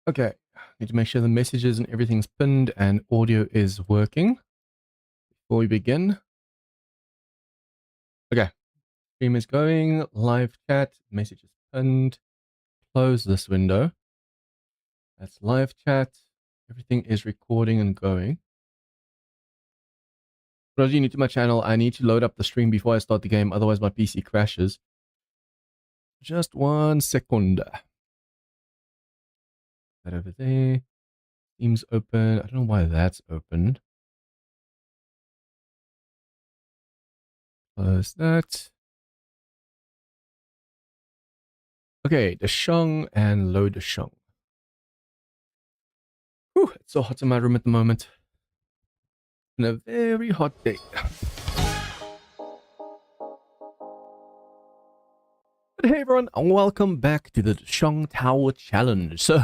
Okay, need to make sure the messages and everything's pinned and audio is working before we begin. Okay, stream is going, live chat, message is pinned. Close this window. That's live chat. Everything is recording and going. For those of you new to my channel, I need to load up the stream before I start the game, otherwise my PC crashes. Just 1 second. That over there. Steam's open. I don't know why that's opened. Close that. Okay, Dishong and load Dishong. Whew, it's so hot in my room at the moment. On a very hot day. But hey everyone, and welcome back to the Dishong Tower Challenge. So,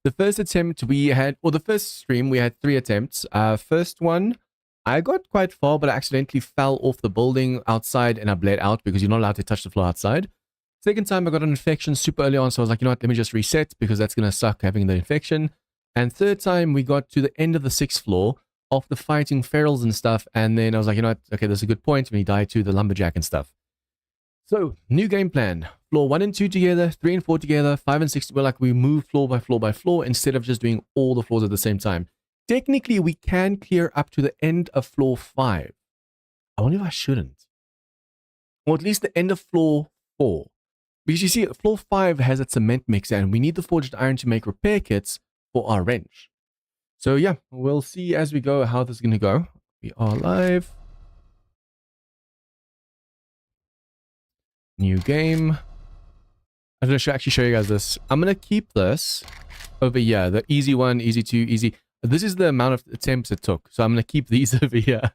the first attempt we had, or the first stream, we had 3 attempts. First one, I got quite far, but I accidentally fell off the building outside and I bled out because you're not allowed to touch the floor outside. Second time, I got an infection super early on, so I was like, you know what, let me just reset because that's going to suck having the infection. And third time, we got to the end of the 6th floor after fighting ferals and stuff, and then I was like, you know what, okay, there's a good point when he died to the lumberjack and stuff. So, new game plan. Floor 1 and 2 together, 3 and 4 together, 5 and 6, we move floor by floor by floor instead of just doing all the floors at the same time. Technically, we can clear up to the end of floor 5. I wonder if I shouldn't. Or at least the end of floor 4. Because you see, floor 5 has a cement mixer and we need the forged iron to make repair kits for our wrench. So yeah, we'll see as we go how this is going to go. We are live. New game. I'm going to actually show you guys this. I'm going to keep this over here. The easy 1, easy 2, easy. This is the amount of attempts it took. So I'm going to keep these over here.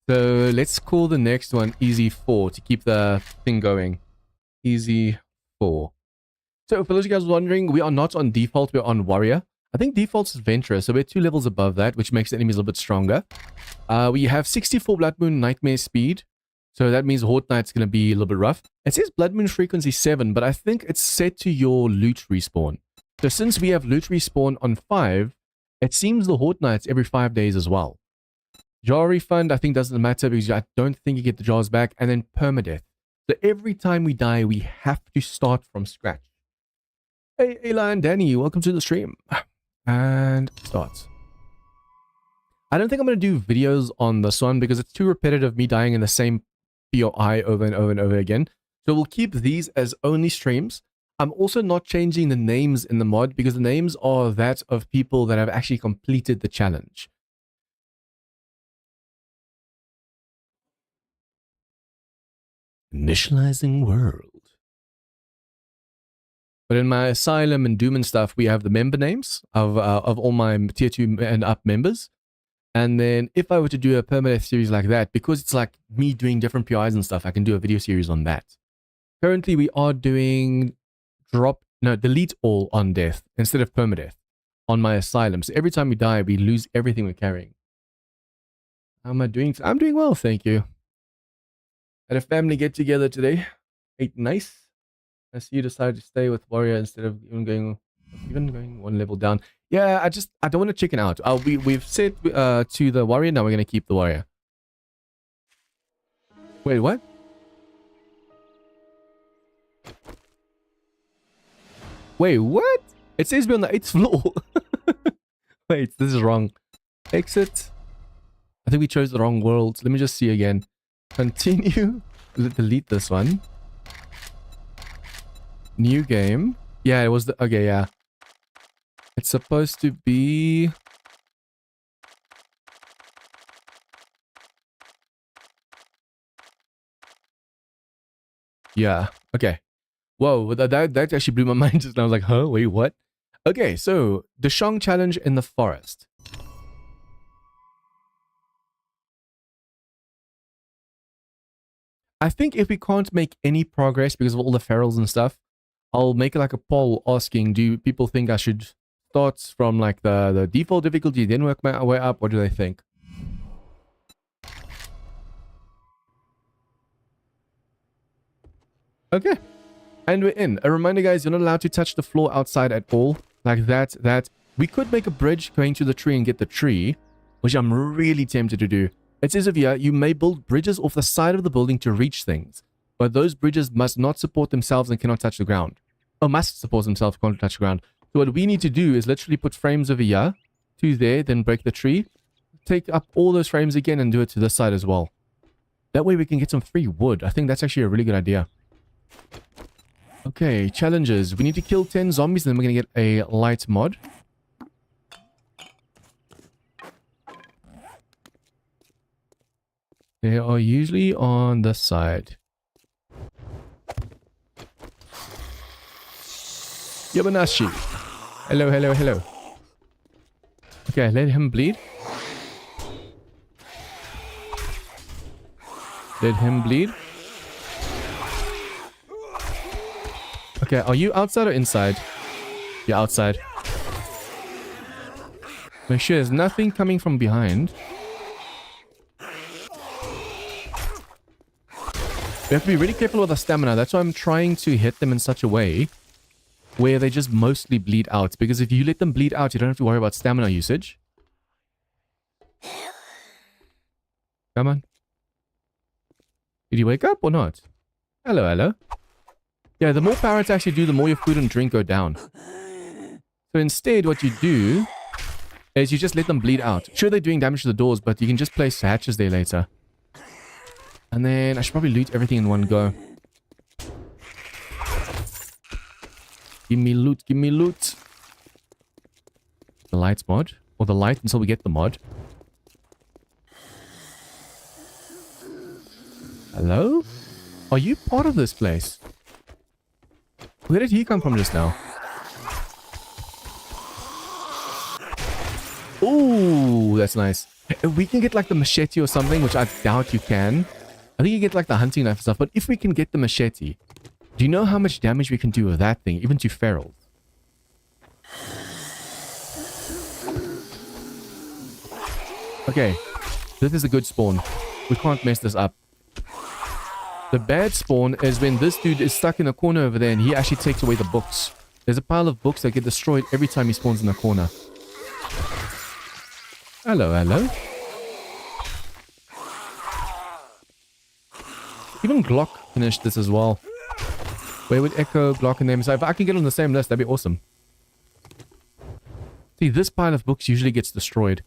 So let's call the next one easy 4 to keep the thing going. Easy 4. So for those of you guys wondering, we are not on default, we're on warrior. I think default is adventurous, so we're 2 levels above that, which makes the enemies a little bit stronger. We have 64 Blood Moon Nightmare speed, so that means Horde Knight's going to be a little bit rough. It says Blood Moon frequency 7, but I think it's set to your loot respawn. So since we have loot respawn on 5, it seems the Horde Knights every 5 days as well. Jar refund, I think doesn't matter because I don't think you get the jars back, and then permadeath. So every time we die, we have to start from scratch. Hey, Ayla and Danny, welcome to the stream. And start. I don't think I'm going to do videos on this one because it's too repetitive, me dying in the same POI over and over and over again. So we'll keep these as only streams. I'm also not changing the names in the mod because the names are that of people that have actually completed the challenge. Initializing world. But in my Asylum and Doom and stuff, we have the member names of all my tier 2 and up members. And then if I were to do a permadeath series like that, because it's like me doing different PIs and stuff, I can do a video series on that. Currently, we are doing delete all on death instead of permadeath on my Asylum. So every time we die, we lose everything we're carrying. How am I doing? I'm doing well, thank you. Had a family get together today. Ate nice. I see you decided to stay with warrior instead of even going 1 level down. Yeah, I don't want to chicken out. We've set to the warrior. Now we're gonna keep the warrior. Wait, what? Wait, what? It says we're on the 8th floor. Wait, this is wrong. Exit. I think we chose the wrong world. Let me just see again. Continue. Delete this one. New game. Yeah, it was the... Okay, yeah. It's supposed to be... Yeah, okay. Whoa, that actually blew my mind just now. I was like, huh? Wait, what? Okay, so, Dishong Challenge in the forest. I think if we can't make any progress because of all the ferals and stuff, I'll make like a poll asking, do people think I should start from like the default difficulty, then work my way up? What do they think? Okay. And we're in. A reminder, guys, you're not allowed to touch the floor outside at all. Like that. We could make a bridge going to the tree and get the tree, which I'm really tempted to do. It says over here, you may build bridges off the side of the building to reach things, but those bridges must not support themselves and cannot touch the ground. Oh, must support themselves, can't touch the ground. So what we need to do is literally put frames over here, to there, then break the tree, take up all those frames again and do it to this side as well. That way we can get some free wood. I think that's actually a really good idea. Okay, challenges. We need to kill 10 zombies, and then we're going to get a light mod. They are usually on this side. Yabanashi. Hello, hello, hello. Okay, let him bleed. Let him bleed. Okay, are you outside or inside? You're outside. Make sure there's nothing coming from behind. We have to be really careful with our stamina. That's why I'm trying to hit them in such a way where they just mostly bleed out. Because if you let them bleed out, you don't have to worry about stamina usage. Come on. Did you wake up or not? Hello, hello. Yeah, the more power actually do, the more your food and drink go down. So instead, what you do is you just let them bleed out. Sure, they're doing damage to the doors, but you can just place hatches there later. And then I should probably loot everything in one go. Give me loot, give me loot. The lights mod. Or the light until we get the mod. Hello? Are you part of this place? Where did he come from just now? Ooh, that's nice. If we can get like the machete or something, which I doubt you can. I think you get like the hunting knife and stuff. But if we can get the machete, do you know how much damage we can do with that thing, even to ferals? Okay, this is a good spawn. We can't mess this up. The bad spawn is when this dude is stuck in a corner over there and he actually takes away the books. There's a pile of books that get destroyed every time he spawns in a corner. Hello, hello. Even Glock finished this as well. Where would Echo, Glock, and them? So if I can get on the same list, that'd be awesome. See, this pile of books usually gets destroyed.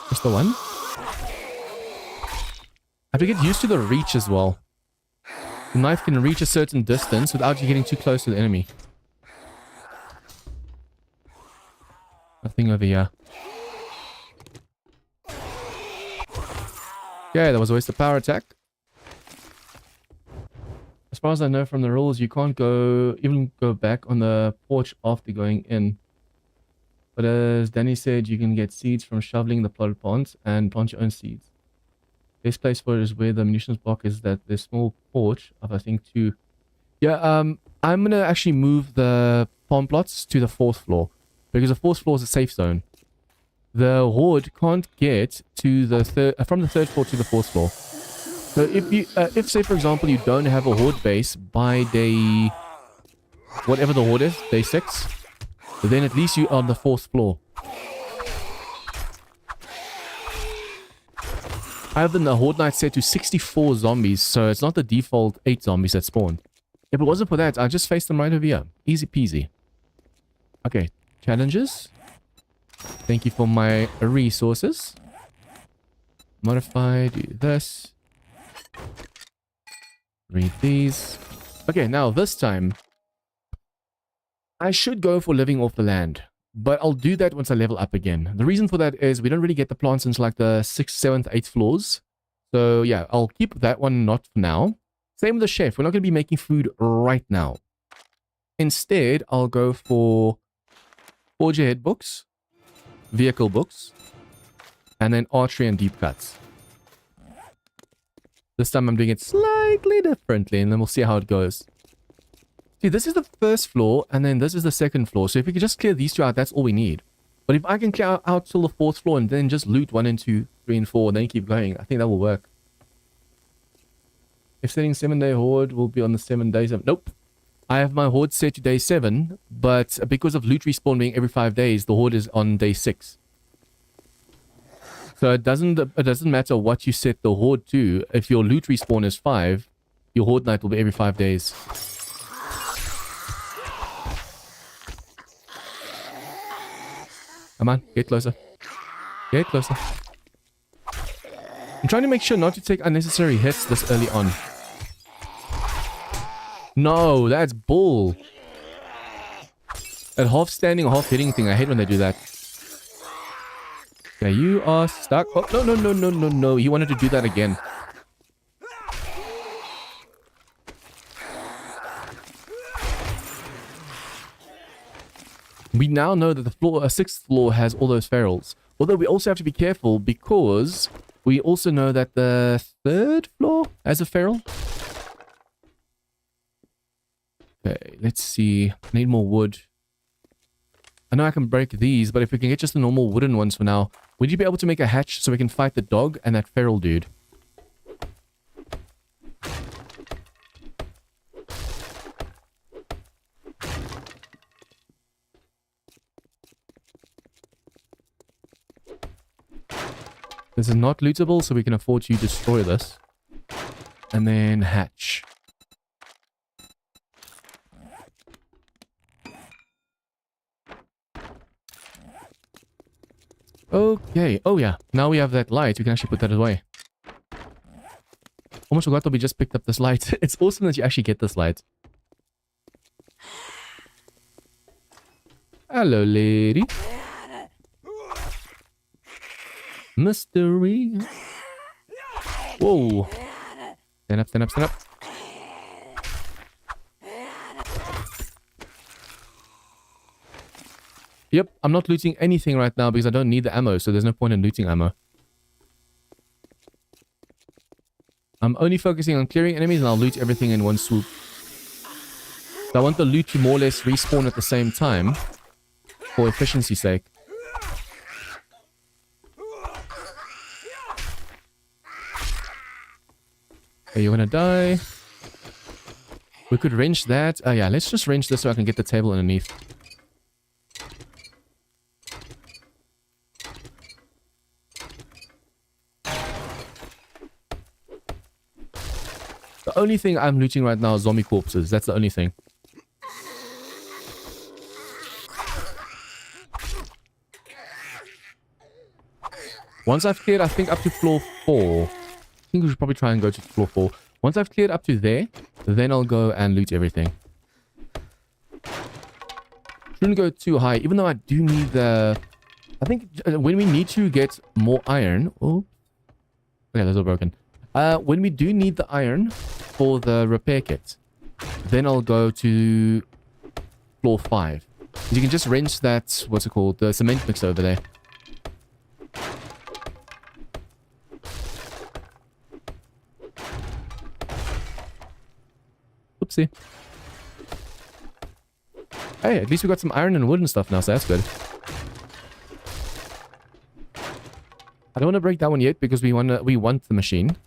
Just the one. I have to get used to the reach as well. The knife can reach a certain distance without you getting too close to the enemy. Nothing over here. Okay, that was a waste of power attack. As far as I know from the rules, you can't even go back on the porch after going in. But as Danny said, you can get seeds from shoveling the plotted ponds and plant your own seeds. Best place for it is where the munitions block is, that there's small porch of I think 2. Yeah, I'm gonna actually move the palm plots to the 4th floor. Because the 4th floor is a safe zone. The horde can't get to the from the 3rd floor to the 4th floor. So if you, if say for example you don't have a horde base by day, whatever the horde is, day 6, then at least you're on the 4th floor. I have the horde night set to 64 zombies, so it's not the default 8 zombies that spawn. If it wasn't for that, I'd just face them right over here. Easy peasy. Okay, challenges. Thank you for my resources. Modify, do this. Read these. Okay, now this time, I should go for living off the land. But I'll do that once I level up again. The reason for that is we don't really get the plants into like the 6th, 7th, 8th floors. So yeah, I'll keep that one not for now. Same with the chef. We're not going to be making food right now. Instead, I'll go for Forge Ahead books, vehicle books, and then archery and deep cuts. This time I'm doing it slightly differently, and then we'll see how it goes. See, this is the 1st floor, and then this is the 2nd floor. So if we can just clear these 2 out, that's all we need. But if I can clear out till the 4th floor and then just loot 1 and 2, 3 and 4, and then keep going, I think that will work. If setting 7-day horde will be on the 7 days of... Nope. I have my horde set to day 7, but because of loot respawn being every 5 days, the horde is on day 6. So it doesn't matter what you set the horde to. If your loot respawn is 5, your horde night will be every 5 days. Come on, get closer. Get closer. I'm trying to make sure not to take unnecessary hits this early on. No, that's bull. That half standing, half hitting thing, I hate when they do that. Okay, you are stuck. Oh, no, no, no, no, no, no. He wanted to do that again. We now know that the floor, 6th floor has all those ferals. Although we also have to be careful because we also know that the 3rd floor has a feral. Okay, let's see. I need more wood. I know I can break these, but if we can get just the normal wooden ones for now, would you be able to make a hatch so we can fight the dog and that feral dude? This is not lootable, so we can afford to destroy this. And then hatch. Okay. Oh, yeah. Now we have that light. We can actually put that away. Almost forgot that we just picked up this light. It's awesome that you actually get this light. Hello, lady. Mystery. Whoa. Stand up, stand up, stand up. Yep, I'm not looting anything right now because I don't need the ammo, so there's no point in looting ammo. I'm only focusing on clearing enemies and I'll loot everything in one swoop. So I want the loot to more or less respawn at the same time for efficiency's sake. Okay, you're gonna die. We could wrench that. Oh yeah, let's just wrench this so I can get the table underneath. The only thing I'm looting right now is zombie corpses. That's the only thing. Once I've cleared, I think, up to floor 4. I think we should probably try and go to floor 4. Once I've cleared up to there, then I'll go and loot everything. Shouldn't go too high, even though I do need the... I think when we need to get more iron... Oh, okay, those are broken. When we do need the iron for the repair kit, then I'll go to floor 5. You can just wrench that, what's it called, the cement mixer over there. Oopsie. Hey, at least we got some iron and wood and stuff now, so that's good. I don't want to break that one yet because we want the machine.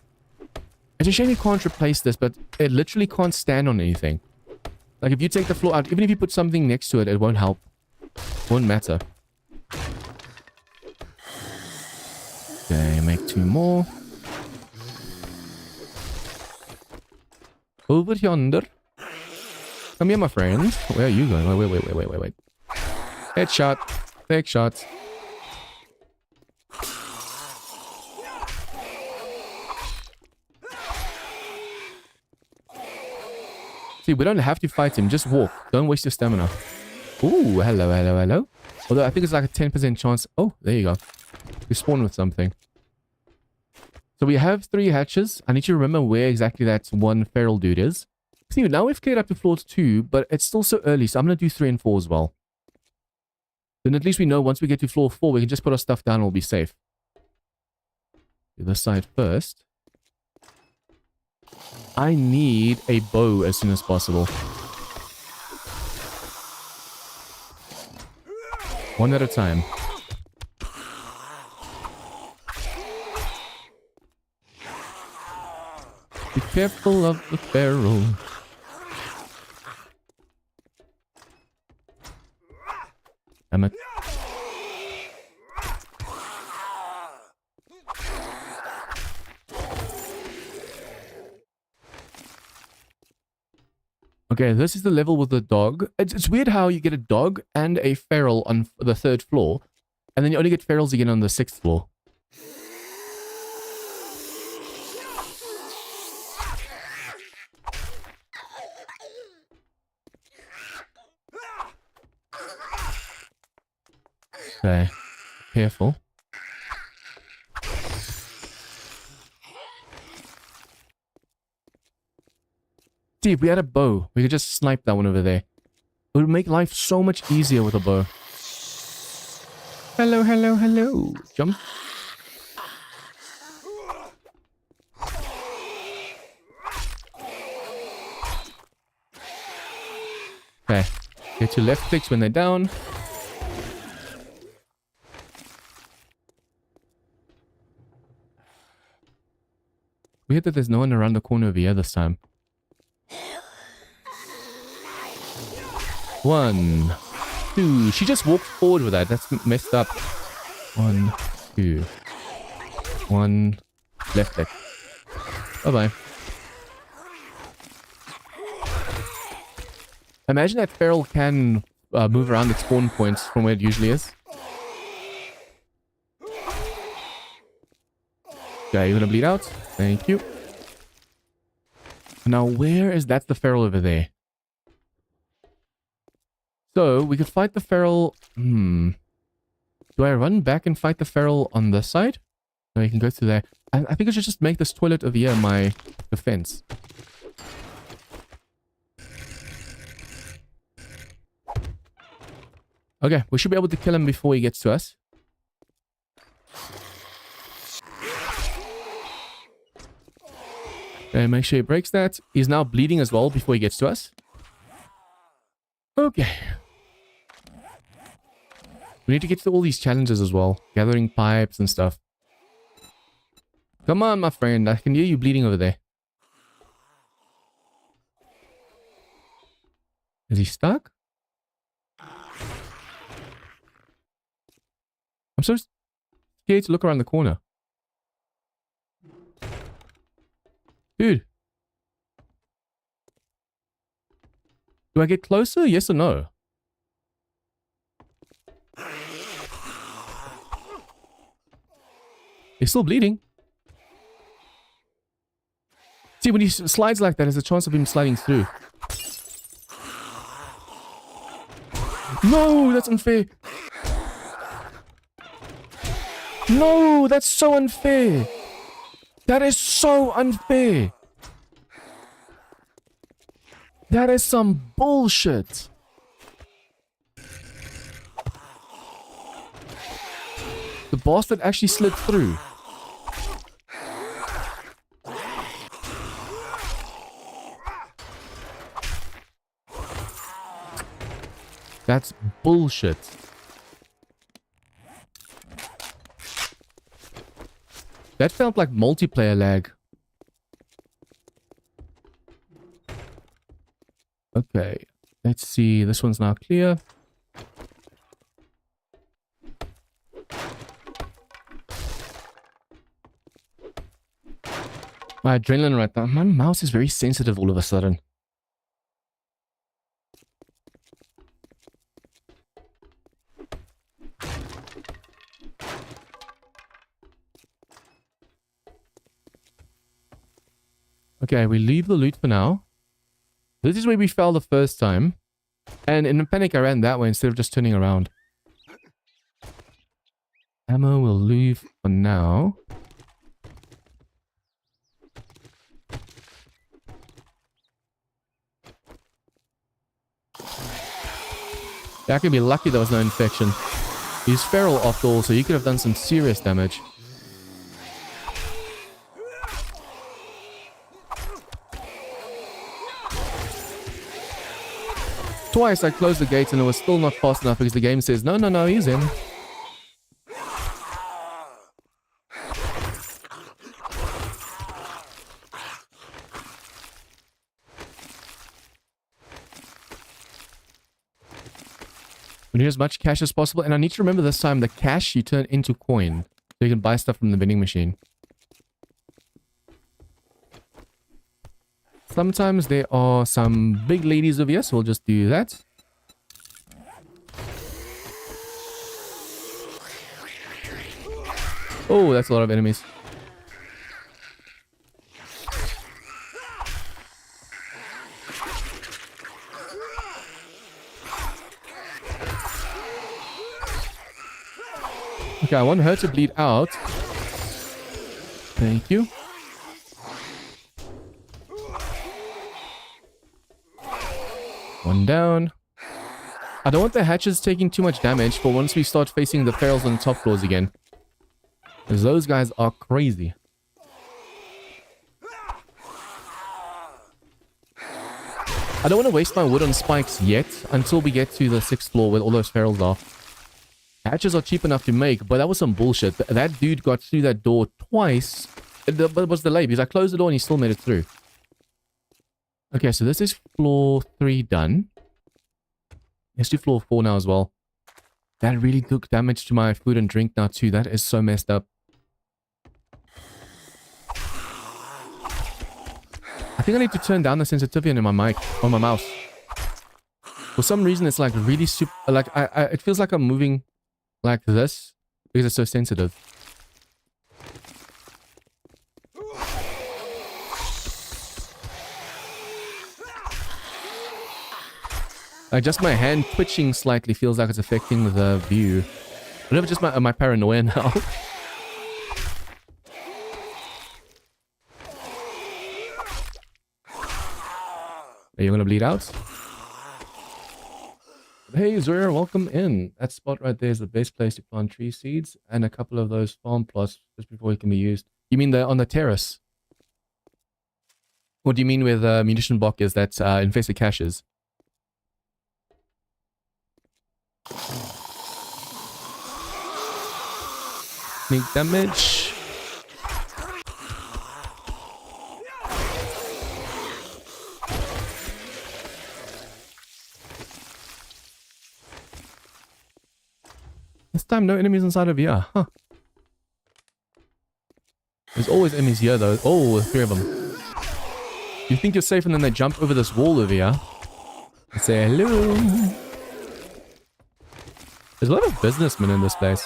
It's a shame you can't replace this, but it literally can't stand on anything. Like, if you take the floor out, even if you put something next to it, it won't help. Won't matter. Okay, make 2 more. Over yonder. Come here, my friend. Where are you going? Wait. Headshot. Fake shot. See, we don't have to fight him. Just walk. Don't waste your stamina. Ooh, hello. Although I think it's like a 10% chance. Oh, there you go. You spawn with something. So we have 3 hatches. I need to remember where exactly that one feral dude is. See, now we've cleared up to floor 2, but it's still so early, so I'm going to do 3 and 4 as well. Then at least we know once we get to floor 4, we can just put our stuff down and we'll be safe. Do this side first. I need a bow as soon as possible. One at a time. Be careful of the feral. Damn it. Okay, this is the level with the dog. It's weird how you get a dog and a feral on the 3rd floor, and then you only get ferals again on the 6th floor. Okay, careful. See, if we had a bow, we could just snipe that one over there. It would make life so much easier with a bow. Hello, hello, hello. Jump. Okay. Get your left clicks when they're down. Weird that there's no one around the corner over here this time. 1, 2. She just walked forward with that. That's messed up. 1, 2. 1. Left click. Bye-bye. Imagine that feral can move around its spawn points from where it usually is. Okay, you're gonna bleed out. Thank you. Now, where is that? The feral over there. So, we could fight the feral... Do I run back and fight the feral on this side? No, you can go through there. I think I should just make this toilet over here my defense. Okay, we should be able to kill him before he gets to us. Okay, make sure he breaks that. He's now bleeding as well before he gets to us. Okay. We need to get to all these challenges as well. Gathering pipes and stuff. Come on, my friend. I can hear you bleeding over there. Is he stuck? I'm so scared to look around the corner. Dude. Do I get closer? Yes or no? He's still bleeding. See, when he slides like that, there's a chance of him sliding through. No, that's unfair. No, that's so unfair. That is so unfair. That is some bullshit. The bastard actually slid through. That's bullshit. That felt like multiplayer lag. Okay, let's see. This one's now clear. My adrenaline right now. My mouse is very sensitive all of a sudden. Okay, we leave the loot for now. This is where we fell the first time. And in a panic, I ran that way instead of just turning around. Ammo we'll leave for now. Yeah, I could be lucky there was no infection. He's feral after all, so he could have done some serious damage. Twice I closed the gate and it was still not fast enough because the game says, no, no, no, he's in. We need as much cash as possible. And I need to remember this time, the cash you turn into coin. So you can buy stuff from the vending machine. Sometimes there are some big ladies over here, so we'll just do that. Oh, that's a lot of enemies. Okay, I want her to bleed out. Thank you. One down. I don't want the hatches taking too much damage for once we start facing the ferals on the top floors again. Because those guys are crazy. I don't want to waste my wood on spikes yet until we get to the 6th floor where all those ferals are. Hatches are cheap enough to make, but that was some bullshit. That dude got through that door twice. But it was delayed because I closed the door and he still made it through. Okay, so this is floor 3 done. Let's do floor 4 now as well. That really took damage to my food and drink now too. That is so messed up. I think I need to turn down the sensitivity on my mic, on my mouse. For some reason, it's like really super, like it feels like I'm moving like this because it's so sensitive. Like just my hand twitching slightly feels like it's affecting the view. I don't know if it's just my paranoia now. Are you gonna bleed out? Hey Zoya, welcome in. That spot right there is the best place to plant tree seeds and a couple of those farm plots just before it can be used. You mean on the terrace? What do you mean with munition boxes that's infested caches? Sneak damage. This time no enemies inside of here, huh? There's always enemies here though. Oh, 3 of them. You think you're safe and then they jump over this wall over here. And say hello. There's a lot of businessmen in this place.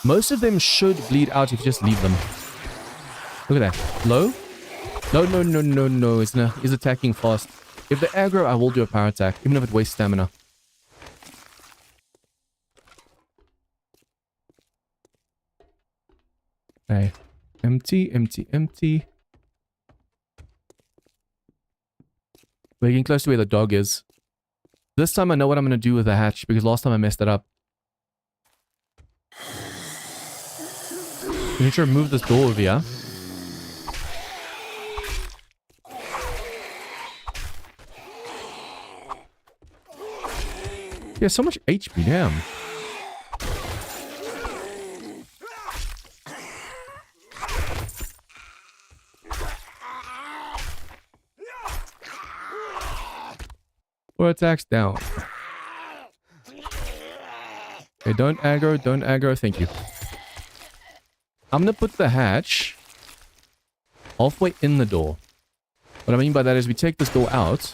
Most of them should bleed out if you just leave them. Look at that. Low? No. He's attacking fast. If they aggro, I will do a power attack, even if it wastes stamina. Okay. Empty. We're getting close to where the dog is. This time I know what I'm going to do with the hatch, because last time I messed it up. We need to remove this door over here. Yeah, so much HP, damn. Four attacks down. Okay, don't aggro, thank you. I'm gonna put the hatch halfway in the door. What I mean by that is we take this door out.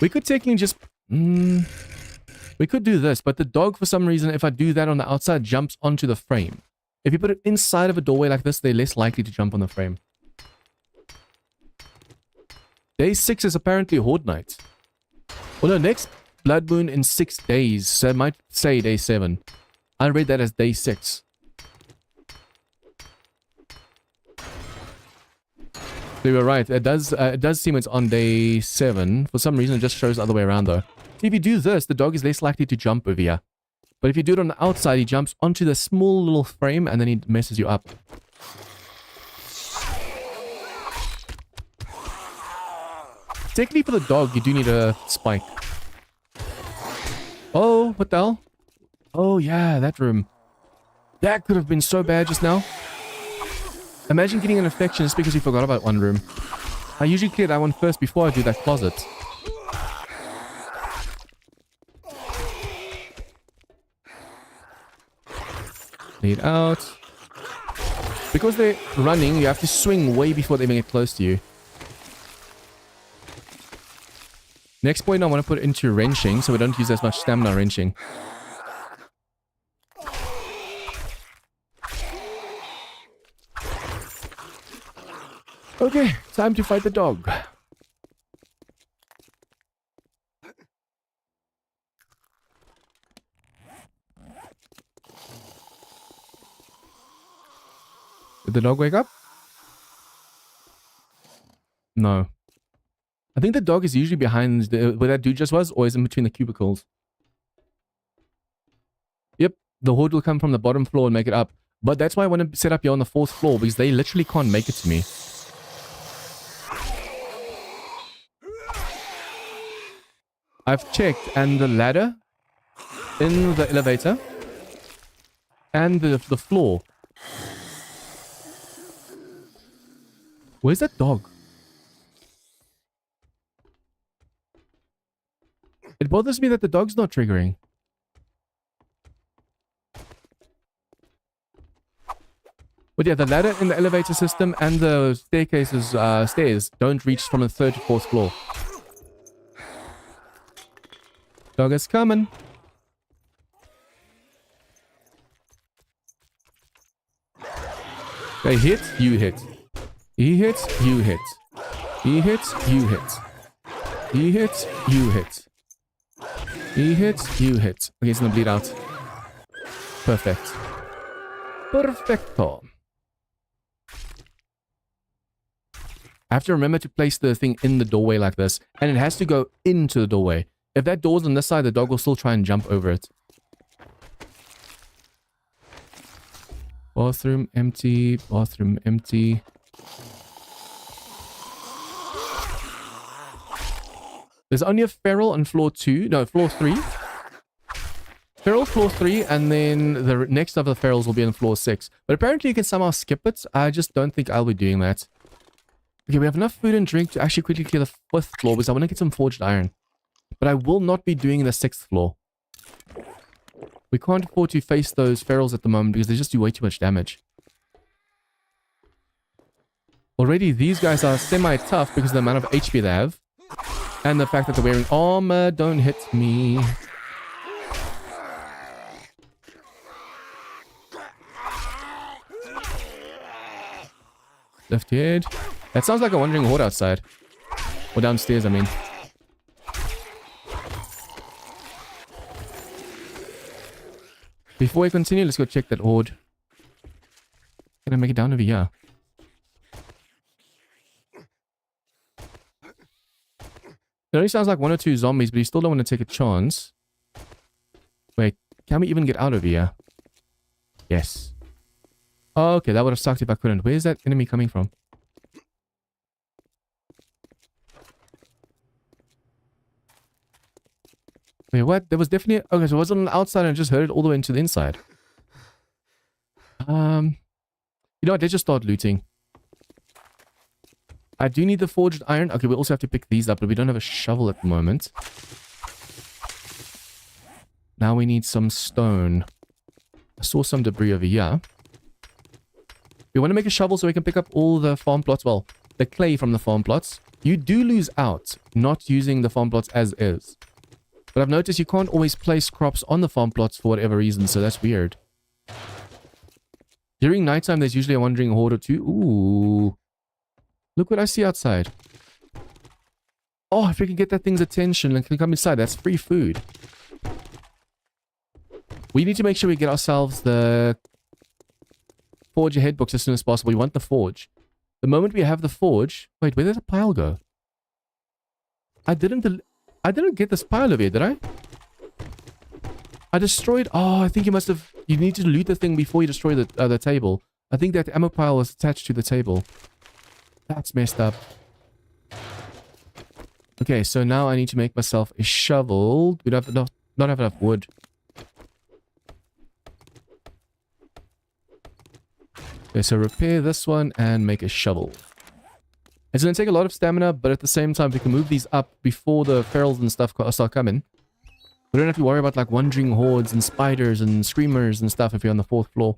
We could technically just... we could do this, but the dog, for some reason, if I do that on the outside, jumps onto the frame. If you put it inside of a doorway like this, they're less likely to jump on the frame. Day 6 is apparently Horde Night. Well, no, next Blood Moon in 6 days, so I might say day 7. I read that as day 6. So you were right, it does seem it's on day 7. For some reason, it just shows the other way around, though. If you do this, the dog is less likely to jump over here. But if you do it on the outside, he jumps onto the small little frame and then he messes you up. Technically for the dog, you do need a spike. Oh, what the hell? Oh yeah, that room. That could have been so bad just now. Imagine getting an infection just because you forgot about one room. I usually clear that one first before I do that closet. Lead out. Because they're running, you have to swing way before they even get close to you. Next point I want to put into wrenching, so we don't use as much stamina wrenching. Okay, time to fight the dog. Did the dog wake up? No. I think the dog is usually behind where that dude just was, or is in between the cubicles. Yep, the horde will come from the bottom floor and make it up. But that's why I want to set up here on the 4th floor, because they literally can't make it to me. I've checked, and the ladder in the elevator and the floor. Where's that dog? It bothers me that the dog's not triggering. But yeah, the ladder in the elevator system and the staircases, stairs don't reach from the 3rd to 4th floor. Dog is coming. They hit, you hit. He hits, you hit. He hits, you hit. He hits, you hit. He hits, you hit. Okay, he's gonna bleed out. Perfect. Perfecto. I have to remember to place the thing in the doorway like this, and it has to go into the doorway. If that door's on this side, the dog will still try and jump over it. Bathroom empty, bathroom empty. There's only a feral on floor 2, no, floor 3. Feral floor 3, and then the next of the ferals will be on floor 6. But apparently you can somehow skip it. I just don't think I'll be doing that. Okay, we have enough food and drink to actually quickly clear the 5th floor, because I want to get some forged iron. But I will not be doing the 6th floor. We can't afford to face those ferals at the moment, because they just do way too much damage. Already, these guys are semi-tough because of the amount of HP they have. And the fact that they're wearing armor. Don't hit me. Left head. That sounds like a wandering horde outside. Or downstairs, I mean. Before we continue, let's go check that horde. Can I make it down over here? It only sounds like 1 or 2 zombies, but you still don't want to take a chance. Wait, can we even get out of here? Yes. Oh, okay, that would have sucked if I couldn't. Where's that enemy coming from? Wait, what? There was definitely... Okay, so it was on the outside and I just heard it all the way into the inside. You know what? Let's just start looting. I do need the forged iron. Okay, we also have to pick these up, but we don't have a shovel at the moment. Now we need some stone. I saw some debris over here. We want to make a shovel so we can pick up all the farm plots. Well, the clay from the farm plots. You do lose out not using the farm plots as is. But I've noticed you can't always place crops on the farm plots for whatever reason, so that's weird. During nighttime, there's usually a wandering horde or 2. Ooh. Look what I see outside. Oh, if we can get that thing's attention and can come inside, that's free food. We need to make sure we get ourselves the forge ahead books as soon as possible. We want the forge. The moment we have the forge... Wait, where did the pile go? I didn't get this pile over here, did I? I destroyed... Oh, I think you must have... You need to loot the thing before you destroy the table. I think that ammo pile was attached to the table. That's messed up. Okay, so now I need to make myself a shovel. We don't have enough, not have enough wood. Okay, so repair this one and make a shovel. It's going to take a lot of stamina, but at the same time, we can move these up before the ferals and stuff start coming. We don't have to worry about like wandering hordes and spiders and screamers and stuff if you're on the 4th floor.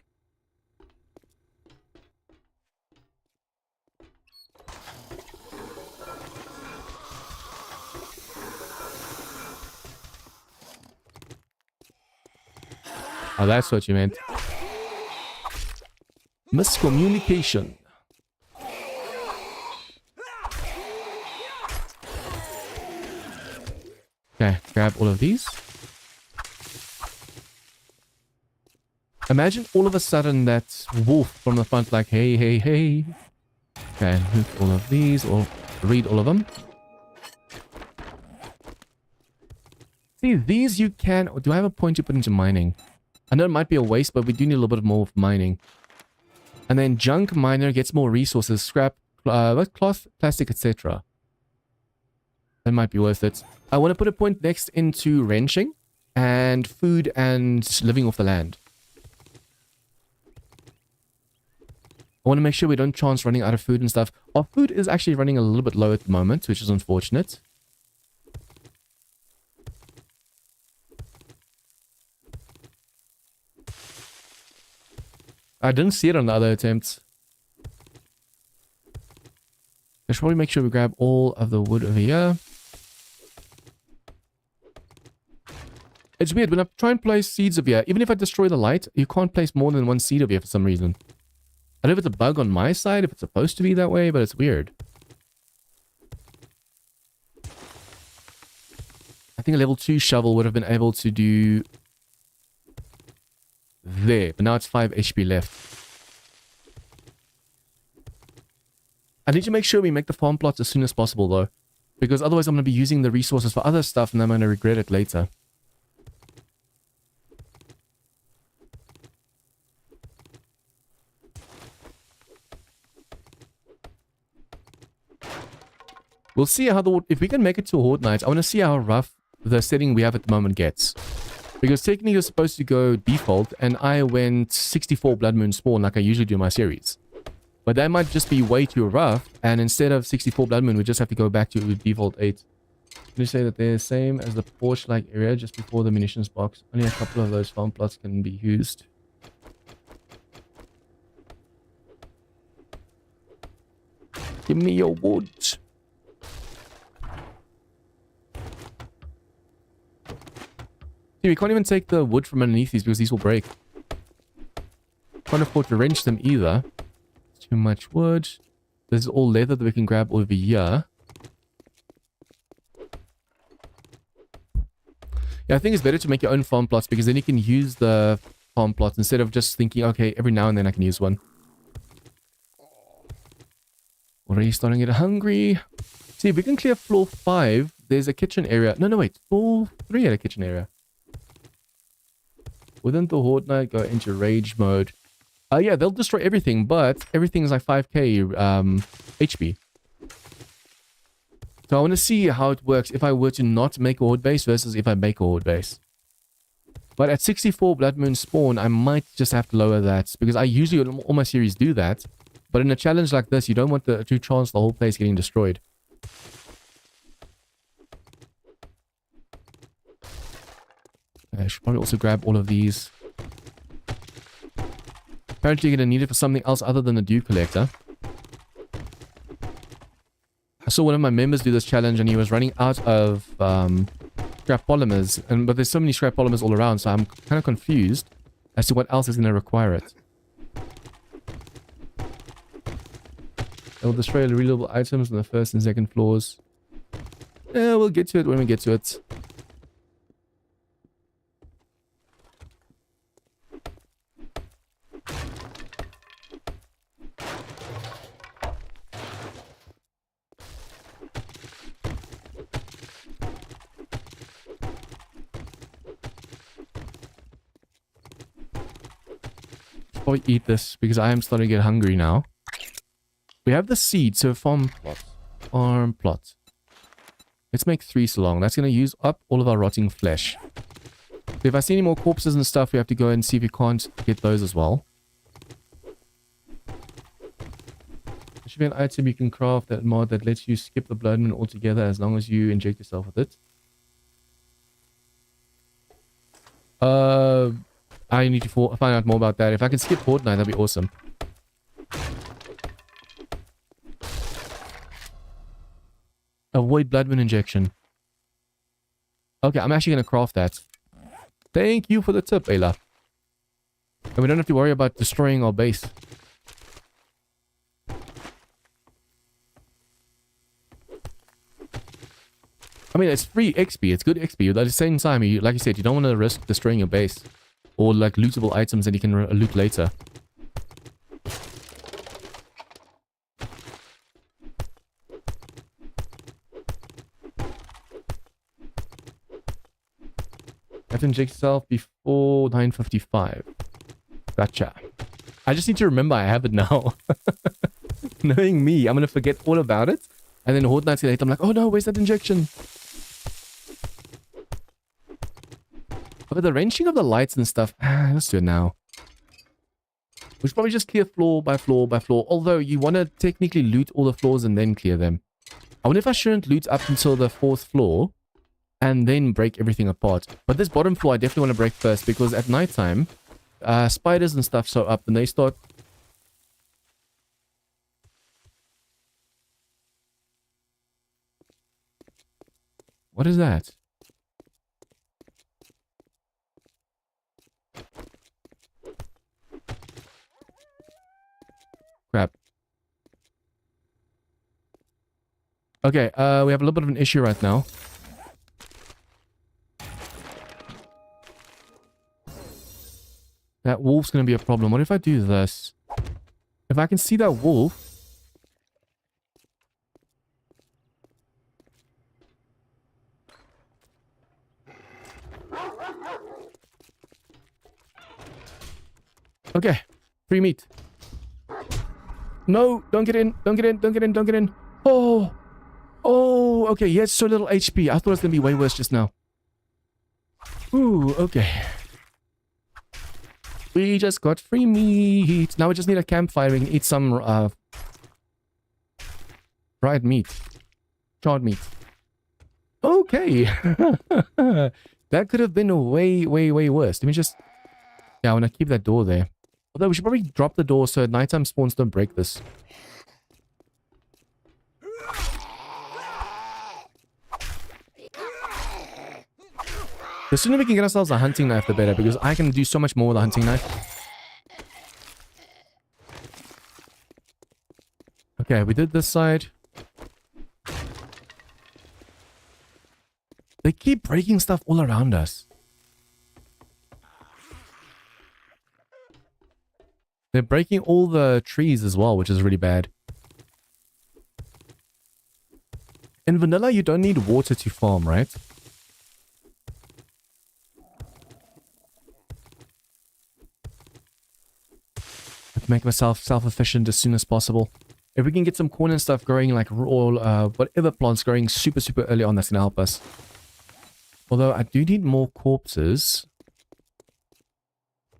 Oh, that's what you meant. Miscommunication. Okay, grab all of these. Imagine all of a sudden that wolf from the front like, hey, hey, hey. Okay, move all of these, or read all of them. See, these you can... Do I have a point to put into mining? I know it might be a waste, but we do need a little bit more of mining. And then junk miner gets more resources, scrap, cloth, plastic, etc. That might be worth it. I want to put a point next into wrenching and food and living off the land. I want to make sure we don't chance running out of food and stuff. Our food is actually running a little bit low at the moment, which is unfortunate. I didn't see it on the other attempts. I should probably make sure we grab all of the wood over here. It's weird, when I try and place seeds over here, even if I destroy the light, you can't place more than one seed over here for some reason. I don't know if it's a bug on my side, if it's supposed to be that way, but it's weird. I think a level 2 shovel would have been able to do... there, but now it's 5 HP left. I need to make sure we make the farm plots as soon as possible though, because otherwise I'm going to be using the resources for other stuff and I'm going to regret it later. We'll see how if we can make it to a Horde Night, I want to see how rough the setting we have at the moment gets. Because technically you're supposed to go default, and I went 64 Blood Moon Spawn like I usually do in my series. But that might just be way too rough, and instead of 64 Blood Moon, we just have to go back to default 8. Can you say that they're the same as the porch-like area just before the munitions box? Only a couple of those farm plots can be used. Give me your wood. See, we can't even take the wood from underneath these because these will break. Can't afford to wrench them either. It's too much wood. This is all leather that we can grab over here. Yeah, I think it's better to make your own farm plots because then you can use the farm plots instead of just thinking, okay, every now and then I can use one. Already starting to get hungry. See, if we can clear floor 5, there's a kitchen area. No, wait. Floor 3 had a kitchen area. Wouldn't the Horde Knight go into rage mode? Yeah, they'll destroy everything, but everything's like 5k HP. So I want to see how it works if I were to not make a Horde base versus if I make a Horde base. But at 64 Blood Moon Spawn, I might just have to lower that, because I usually on all my series do that. But in a challenge like this, you don't want to chance the whole place getting destroyed. I should probably also grab all of these. Apparently you're going to need it for something else other than the dew collector. I saw one of my members do this challenge and he was running out of scrap polymers. But there's so many scrap polymers all around, so I'm kind of confused as to what else is going to require it. It will destroy reloadable items on the first and second floors. Yeah, we'll get to it when we get to it. Probably eat this because I am starting to get hungry now. We have the seed, so farm plot. Farm plot. Let's make 3 so long. That's going to use up all of our rotting flesh. So if I see any more corpses and stuff, we have to go and see if we can't get those as well. I should be an item you can craft that mod that lets you skip the blood moon altogether as long as you inject yourself with it. I need to find out more about that. If I can skip Fortnite, that'd be awesome. Avoid blood moon injection. Okay, I'm actually going to craft that. Thank you for the tip, Ayla. And we don't have to worry about destroying our base. I mean, it's free XP. It's good XP. But at the same time, like you said, you don't want to risk destroying your base. Or like lootable items that you can loot later. Have to inject yourself before 9:55. Gotcha. I just need to remember I have it now. Knowing me, I'm going to forget all about it. And then Horde Nights later, I'm like, oh no, where's that injection? But the wrenching of the lights and stuff, let's do it now. We should probably just clear floor by floor by floor. Although you want to technically loot all the floors and then clear them. I wonder if I shouldn't loot up until the 4th floor. And then break everything apart. But this bottom floor I definitely want to break first. Because at nighttime, spiders and stuff show up. And they start... What is that? Crap. Okay, we have a little bit of an issue right now. That wolf's going to be a problem. What if I do this? If I can see that wolf... Okay. Free meat. No, don't get in. Don't get in. Don't get in. Don't get in. Oh. Oh, okay. He has so little HP. I thought it was going to be way worse just now. Ooh, okay. We just got free meat. Now we just need a campfire. We can eat some fried meat. Charred meat. Okay. That could have been way, way, way worse. Let me just... Yeah, I want to keep that door there. Although we should probably drop the door so nighttime spawns don't break this. The sooner we can get ourselves a hunting knife, the better, because I can do so much more with a hunting knife. Okay, we did this side. They keep breaking stuff all around us. They're breaking all the trees as well, which is really bad. In vanilla, you don't need water to farm, right? Make myself self-efficient as soon as possible. If we can get some corn and stuff growing, like raw, whatever plants growing super, super early on, that's going to help us. Although I do need more corpses.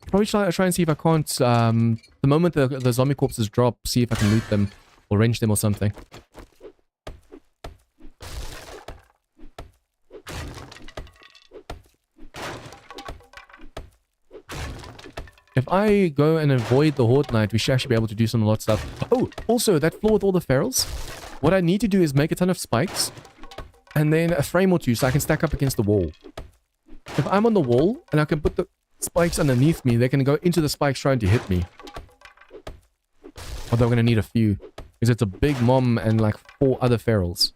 Probably try and see if I can't, the moment the zombie corpses drop, see if I can loot them or wrench them or something. If I go and avoid the Horde Night, we should actually be able to do some a lot of stuff. Oh, also, that floor with all the ferals. What I need to do is make a ton of spikes. And then a frame or two so I can stack up against the wall. If I'm on the wall and I can put the spikes underneath me, they can go into the spikes trying to hit me. Although I'm going to need a few. Because it's a big mom and like 4 other ferals.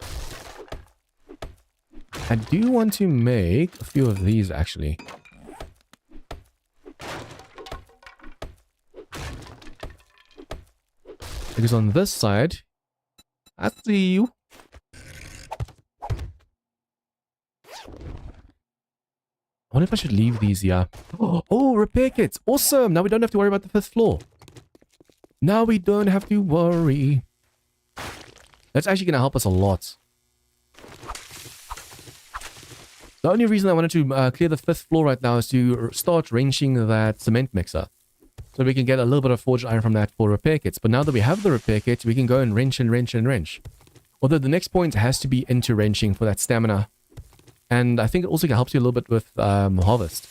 I do want to make a few of these actually. Because on this side, I see you. I wonder if I should leave these here. Oh, repair kits. Awesome. Now we don't have to worry about the 5th floor. Now we don't have to worry. That's actually going to help us a lot. The only reason I wanted to clear the 5th floor right now is to start wrenching that cement mixer. So we can get a little bit of forged iron from that for repair kits. But now that we have the repair kits, we can go and wrench and wrench and wrench. Although the next point has to be into wrenching for that stamina. And I think it also helps you a little bit with harvest.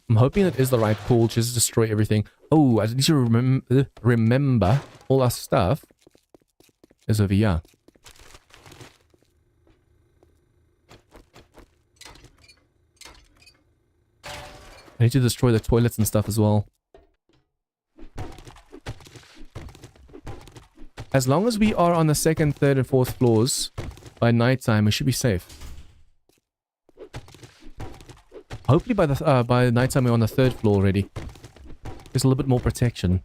I'm hoping it is the right call, just destroy everything. Oh, I need to remember all our stuff is over here. I need to destroy the toilets and stuff as well. As long as we are on the second, third, and fourth floors by nighttime, we should be safe. Hopefully by nighttime we're on the third floor already. There's a little bit more protection.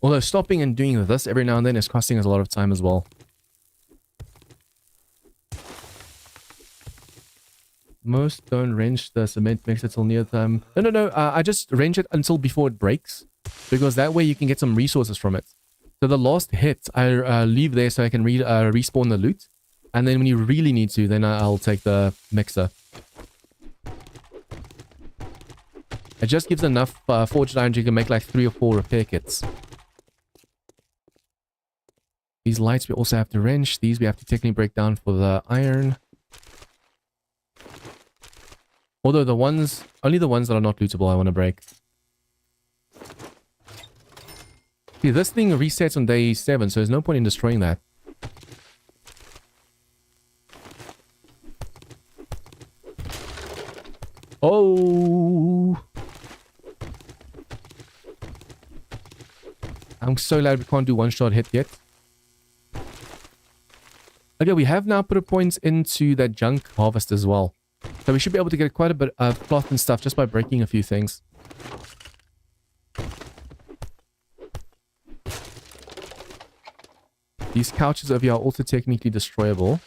Although stopping and doing this every now and then is costing us a lot of time as well. Most don't wrench the cement mixer till near time. No. I just wrench it until before it breaks. Because that way you can get some resources from it. So the last hit, I leave there so I can respawn the loot. And then when you really need to, then I'll take the mixer. It just gives enough forged iron you can make like 3 or 4 repair kits. These lights we also have to wrench. These we have to technically break down for the iron. Although only the ones that are not lootable I want to break. See, this thing resets on day 7, so there's no point in destroying that. Oh! I'm so glad we can't do one-shot hit yet. Okay, we have now put a point into that junk harvest as well. So we should be able to get quite a bit of cloth and stuff just by breaking a few things. These couches over here are also technically destroyable.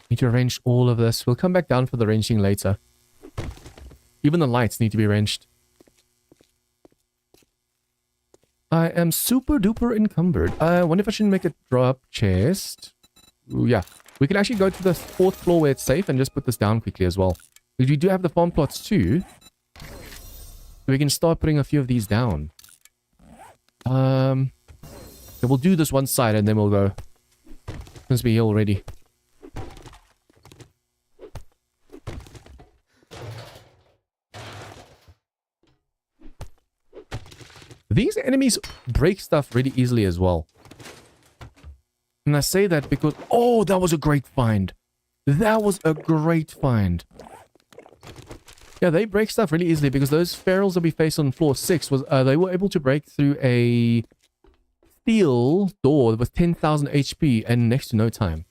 Need to wrench all of this. We'll come back down for the wrenching later. Even the lights need to be wrenched. I am super duper encumbered. I wonder if I should make a drop chest. Ooh, yeah. We can actually go to the 4th floor where it's safe and just put this down quickly as well. Because we do have the farm plots too. So we can start putting a few of these down. So we'll do this one side and then we'll go. Since we're here already. These enemies break stuff really easily as well. And I say that because... Oh, that was a great find. That was a great find. Yeah, they break stuff really easily because those ferals that we faced on floor 6 was they were able to break through a steel door with 10,000 HP in next to no time.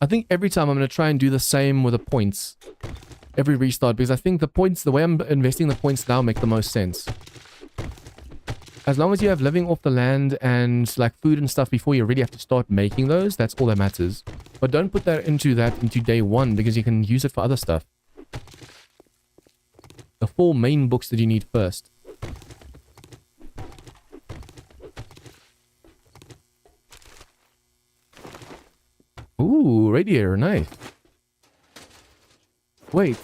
I think every time I'm going to try and do the same with the points. Every restart, because I think the points, the way I'm investing the points now make the most sense. As long as you have living off the land and like food and stuff before you really have to start making those, that's all that matters. But don't put that into day 1 because you can use it for other stuff. The 4 main books that you need first. Ooh, radiator, nice. Wait.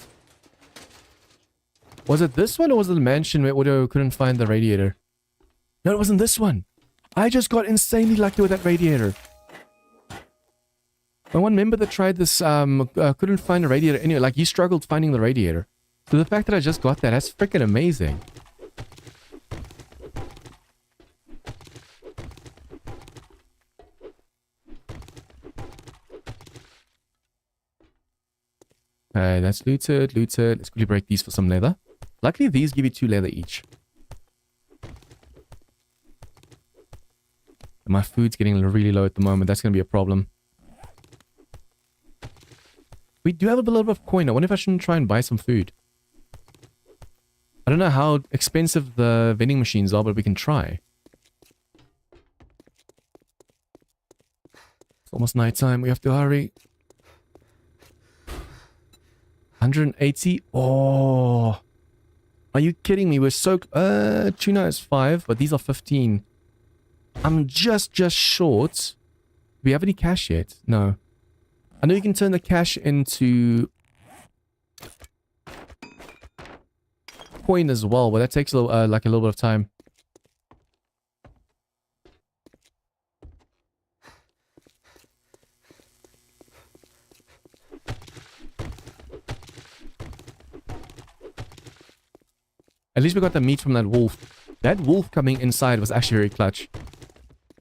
Was it this one or was it the mansion where Audio couldn't find the radiator? No, it wasn't this one. I just got insanely lucky with that radiator. My one member that tried this couldn't find a radiator anyway. Like, he struggled finding the radiator. So the fact that I just got that, that's freaking amazing. Okay, that's looted, looted. Let's quickly break these for some leather. Luckily, these give you 2 leather each. And my food's getting really low at the moment. That's going to be a problem. We do have a little bit of coin. I wonder if I shouldn't try and buy some food. I don't know how expensive the vending machines are, but we can try. It's almost night time. We have to hurry. 180. Oh. Are you kidding me? We're so... tuna is 5, but these are 15. I'm just short. Do we have any cash yet? No. I know you can turn the cash into coin as well, but that takes a little, like a little bit of time. At least we got the meat from that wolf. That wolf coming inside was actually very clutch.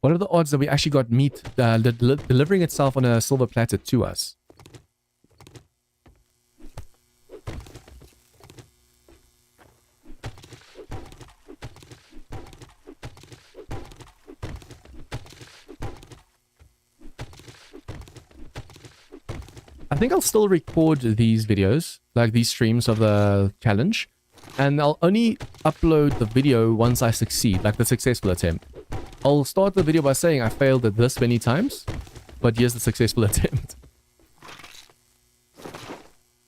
What are the odds that we actually got meat delivering itself on a silver platter to us? I think I'll still record these videos, like these streams of the challenge, and I'll only upload the video once I succeed, like the successful attempt. I'll start the video by saying I failed at this many times, but here's the successful attempt.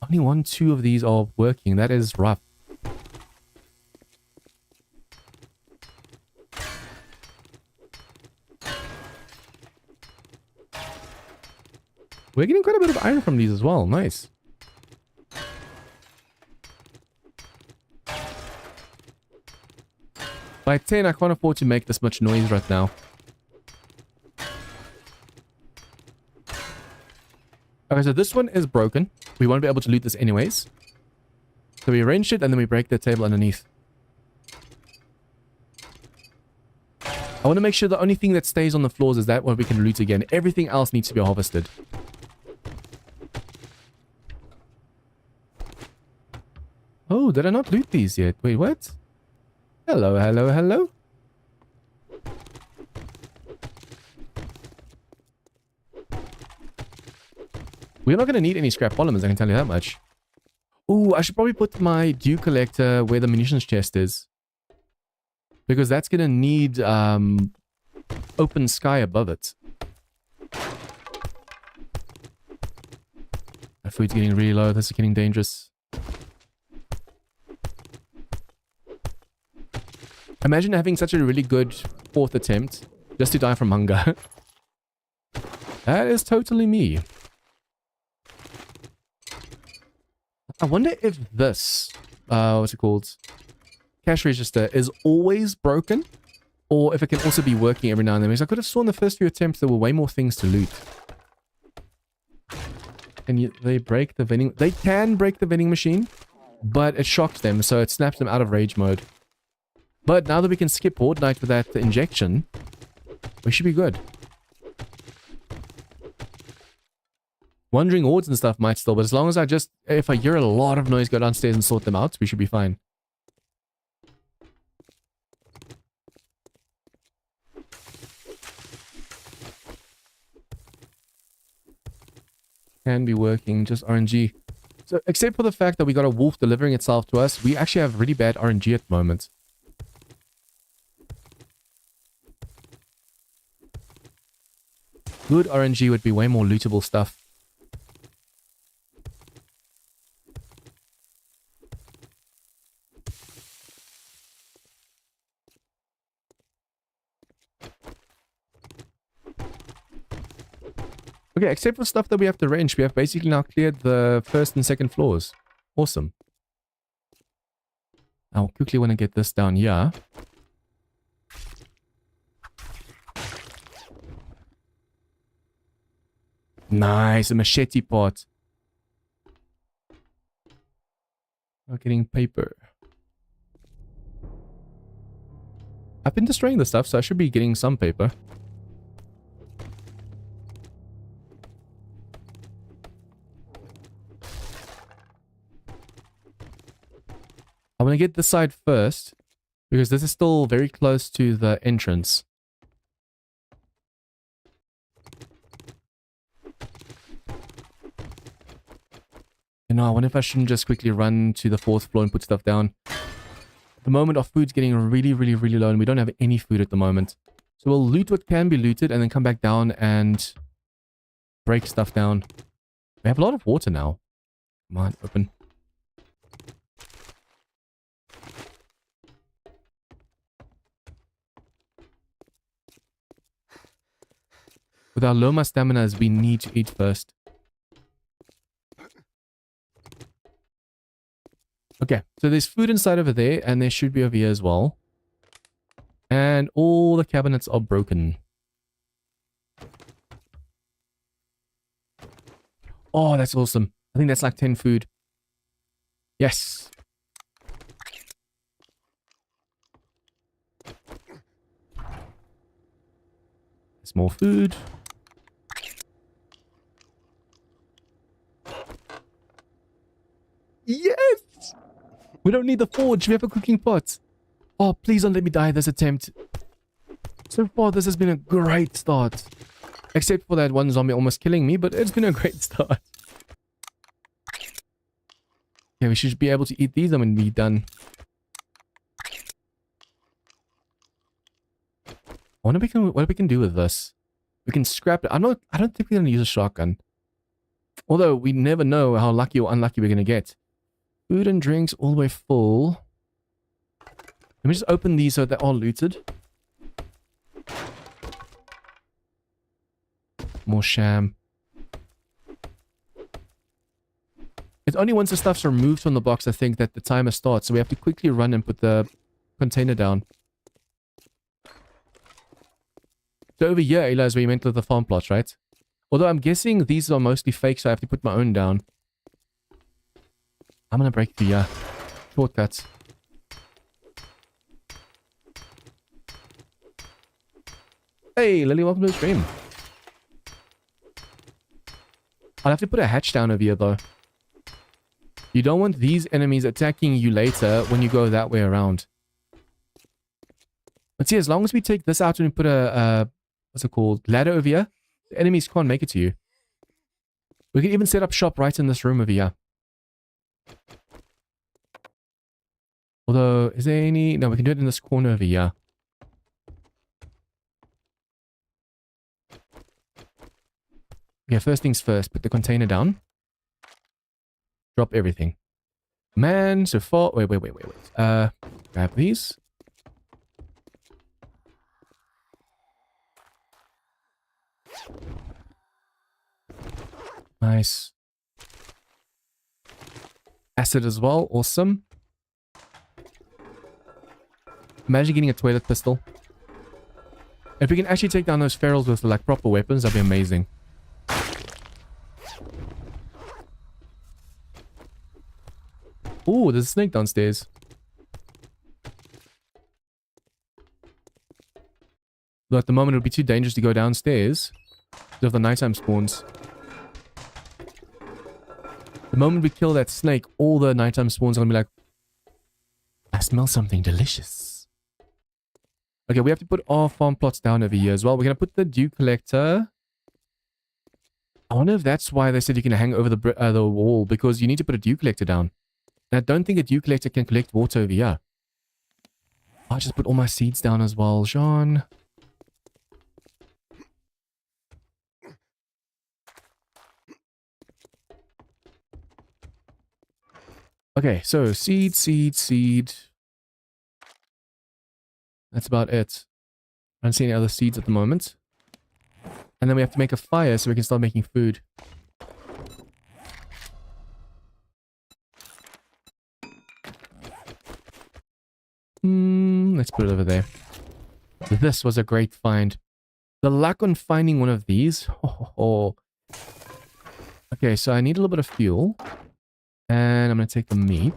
Only 2 of these are working. That is rough. We're getting quite a bit of iron from these as well. Nice. By 10, I can't afford to make this much noise right now. Okay, so this one is broken. We won't be able to loot this anyways. So we wrench it and then we break the table underneath. I want to make sure the only thing that stays on the floors is that what we can loot again. Everything else needs to be harvested. Oh, did I not loot these yet? Wait, what? Hello, hello, hello. We're not going to need any scrap polymers, I can tell you that much. Ooh, I should probably put my dew collector where the munitions chest is. Because that's going to need open sky above it. That food's getting really low. This is getting dangerous. Imagine having such a really good 4th attempt just to die from hunger. That is totally me. I wonder if this, what's it called? Cash register is always broken, or if it can also be working every now and then. Because I could have sworn the first few attempts there were way more things to loot. And they break the vending... They can break the vending machine, but it shocks them, so it snaps them out of rage mode. But now that we can skip Horde Night with that injection, we should be good. Wandering hordes and stuff might still, but as long as if I hear a lot of noise, go downstairs and sort them out, we should be fine. Can be working, just RNG. So, except for the fact that we got a wolf delivering itself to us, we actually have really bad RNG at the moment. Good RNG would be way more lootable stuff. Okay, except for stuff that we have to wrench, we have basically now cleared the 1st and 2nd floors. Awesome. I'll quickly want to get this down here. Nice, a machete pot. Not getting paper. I've been destroying the stuff, so I should be getting some paper. I'm going to get this side first, because this is still very close to the entrance. You know, I wonder if I shouldn't just quickly run to the 4th floor and put stuff down. At the moment, our food's getting really, really, really low, and we don't have any food at the moment. So we'll loot what can be looted, and then come back down and break stuff down. We have a lot of water now. Come on, open. With our low staminas, we need to eat first. Okay, so there's food inside over there, and there should be over here as well. And all the cabinets are broken. Oh, that's awesome. I think that's like 10 food. Yes. There's more food. Yes! We don't need the forge. We have a cooking pot. Oh, please don't let me die this attempt. So far, this has been a great start. Except for that one zombie almost killing me, but it's been a great start. Yeah, we should be able to eat these and we'll be done. I wonder what we can do with this. We can scrap it. I don't think we're gonna use a shotgun. Although we never know how lucky or unlucky we're gonna get. Food and drinks all the way full. Let me just open these so they're all looted. More sham. It's only once the stuff's removed from the box, I think, that the timer starts. So we have to quickly run and put the container down. So over here, Ayla, is where you meant with the farm plots, right? Although I'm guessing these are mostly fake, so I have to put my own down. I'm gonna break the shortcuts. Hey, Lily, welcome to the stream. I'll have to put a hatch down over here, though. You don't want these enemies attacking you later when you go that way around. But see, as long as we take this out and we put a what's it called? Ladder over here, the enemies can't make it to you. We can even set up shop right in this room over here. Although, is there any... No, we can do it in this corner over here. Okay, first things first. Put the container down. Drop everything. Man, so far... Wait. Grab these. Nice. Acid as well. Awesome. Imagine getting a toilet pistol. If we can actually take down those ferals with like proper weapons, that'd be amazing. Ooh, there's a snake downstairs. Though at the moment it would be too dangerous to go downstairs because of the nighttime spawns. The moment we kill that snake, all the nighttime spawns are gonna be like, I smell something delicious. Okay, we have to put our farm plots down over here as well. We're gonna put the dew collector. I wonder if that's why they said you can hang over the wall, because you need to put a dew collector down. And I don't think a dew collector can collect water over here. I'll just put all my seeds down as well, Jean. Okay, so seed. That's about it. I don't see any other seeds at the moment. And then we have to make a fire so we can start making food. Let's put it over there. This was a great find. The luck on finding one of these. Okay, so I need a little bit of fuel. And I'm going to take the meat.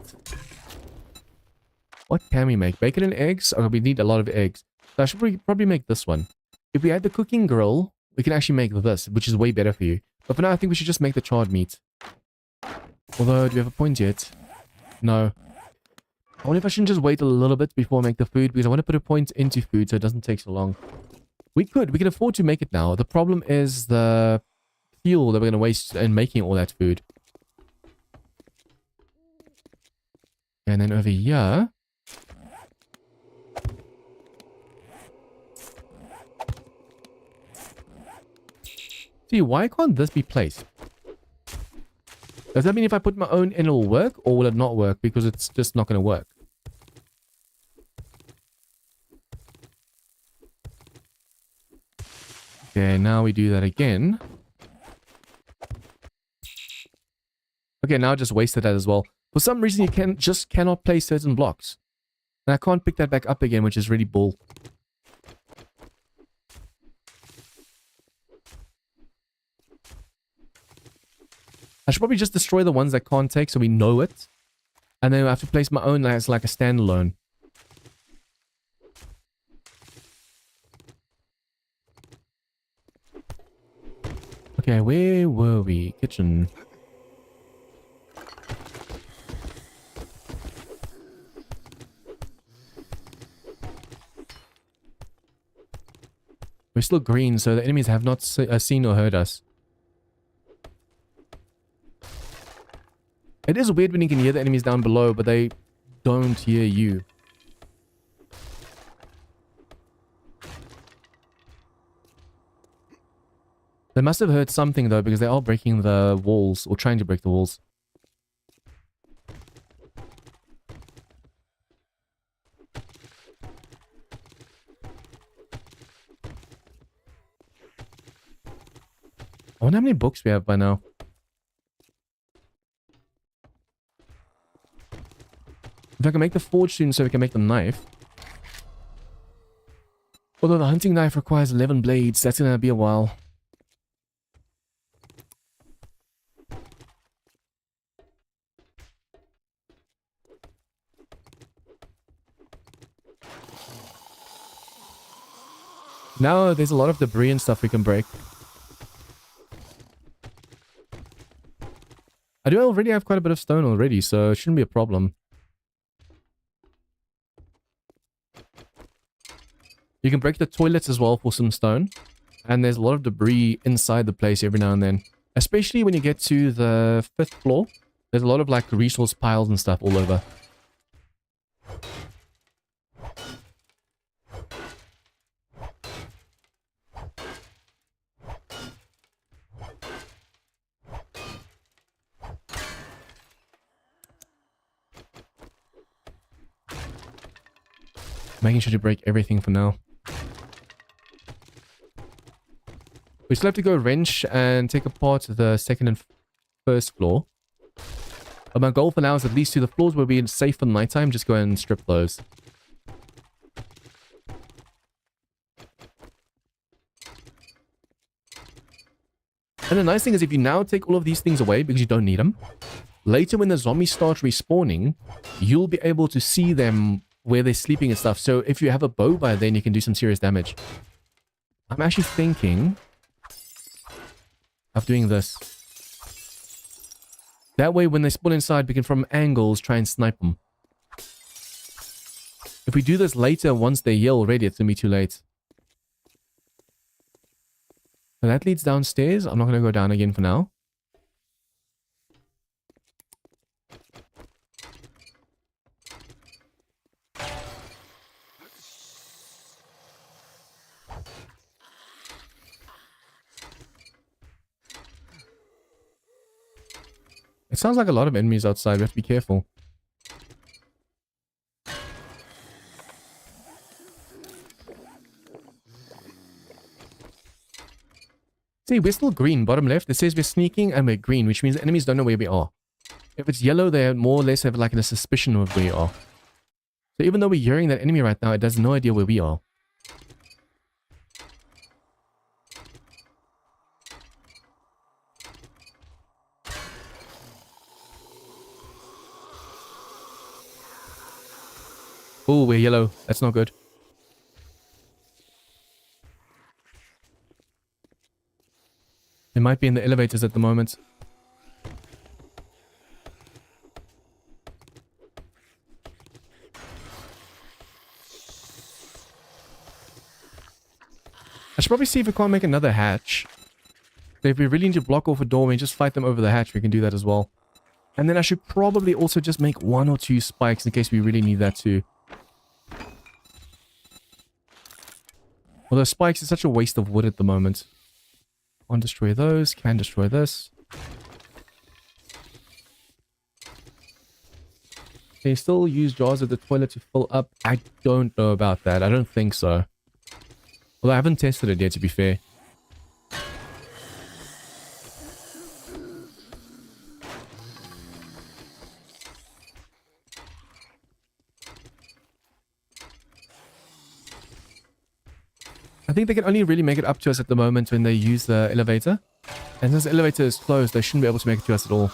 What can we make? Bacon and eggs? Oh, we need a lot of eggs. So I should probably make this one. If we had the cooking grill, we can actually make this, which is way better for you. But for now, I think we should just make the charred meat. Although, do we have a point yet? No. I wonder if I shouldn't just wait a little bit before I make the food, because I want to put a point into food so it doesn't take so long. We can afford to make it now. The problem is the fuel that we're going to waste in making all that food. And then over here... Gee, why can't this be placed? Does that mean if I put my own in it'll work, or will it not work because it's just not going to work? Okay, now we do that again. Okay, now I just wasted that as well. For some reason, you cannot place certain blocks. And I can't pick that back up again, which is really bull. I should probably just destroy the ones that can't take so we know it. And then I have to place my own as like a standalone. Okay, where were we? Kitchen. We're still green, so the enemies have not seen or heard us. It is weird when you can hear the enemies down below, but they don't hear you. They must have heard something though, because they are breaking the walls, or trying to break the walls. I wonder how many books we have by now. If I can make the forge soon so we can make the knife. Although the hunting knife requires 11 blades, that's gonna be a while. Now there's a lot of debris and stuff we can break. I do already have quite a bit of stone already, so it shouldn't be a problem. You can break the toilets as well for some stone. And there's a lot of debris inside the place every now and then. Especially when you get to the 5th floor. There's a lot of like resource piles and stuff all over. Making sure to break everything for now. We still have to go wrench and take apart the 2nd and 1st floor. But my goal for now is at least to the floors where we're safe for nighttime. Just go and strip those. And the nice thing is if you now take all of these things away because you don't need them, later when the zombies start respawning, you'll be able to see them where they're sleeping and stuff. So if you have a bow by then, you can do some serious damage. I'm actually thinking of doing this. That way when they spawn inside, we can from angles try and snipe them. If we do this later, once they yell already, it's going to be too late. So that leads downstairs. I'm not going to go down again for now. It sounds like a lot of enemies outside. We have to be careful. See, we're still green, bottom left. It says we're sneaking and we're green, which means the enemies don't know where we are. If it's yellow, they more or less have like a suspicion of where we are. So even though we're hearing that enemy right now, it has no idea where we are. Oh, we're yellow. That's not good. They might be in the elevators at the moment. I should probably see if we can't make another hatch. So if we really need to block off a doorway and just fight them over the hatch, we can do that as well. And then I should probably also just make 1 or 2 spikes in case we really need that too. Although spikes is such a waste of wood at the moment. Can't destroy those. Can destroy this. Can you still use jars at the toilet to fill up? I don't know about that. I don't think so. Well, I haven't tested it yet, to be fair. I think they can only really make it up to us at the moment when they use the elevator. And since the elevator is closed, they shouldn't be able to make it to us at all.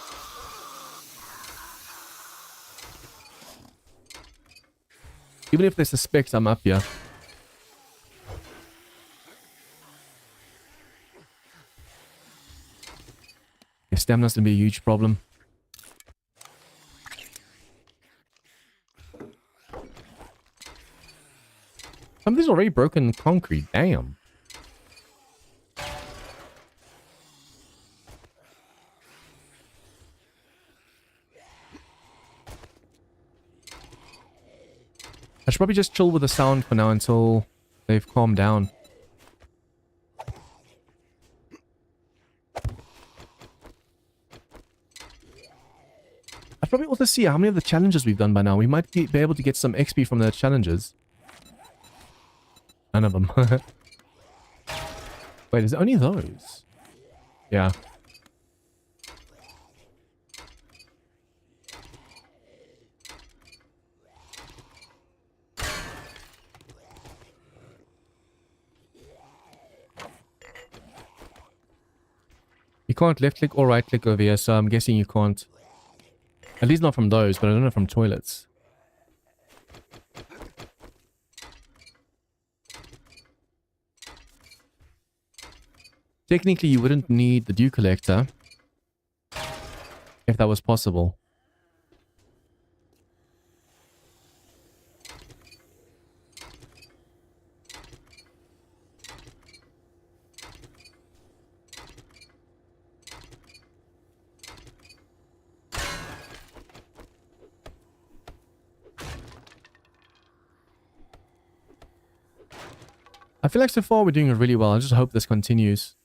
Even if they suspect I'm up here. Yeah, stamina's gonna be a huge problem. Some of these are already broken concrete. Damn. I should probably just chill with the sound for now until they've calmed down. I'd probably also see how many of the challenges we've done by now. We might be able to get some XP from the challenges. None of them. Wait, is it only those? Yeah. You can't left click or right click over here, so I'm guessing you can't. At least not from those, but I don't know from toilets. Technically, you wouldn't need the dew collector if that was possible. I feel like so far we're doing really well. I just hope this continues.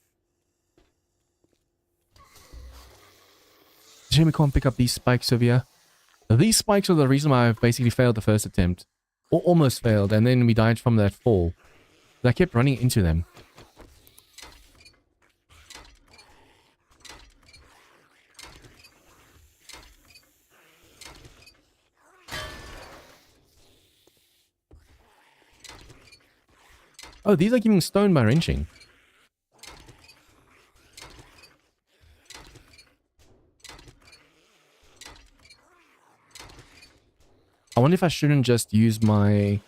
Shame we can't pick up these spikes over here. These spikes are the reason why I've basically failed the first attempt. Or almost failed, and then we died from that fall. I kept running into them. Oh, these are giving stone by wrenching. I wonder if I shouldn't just use my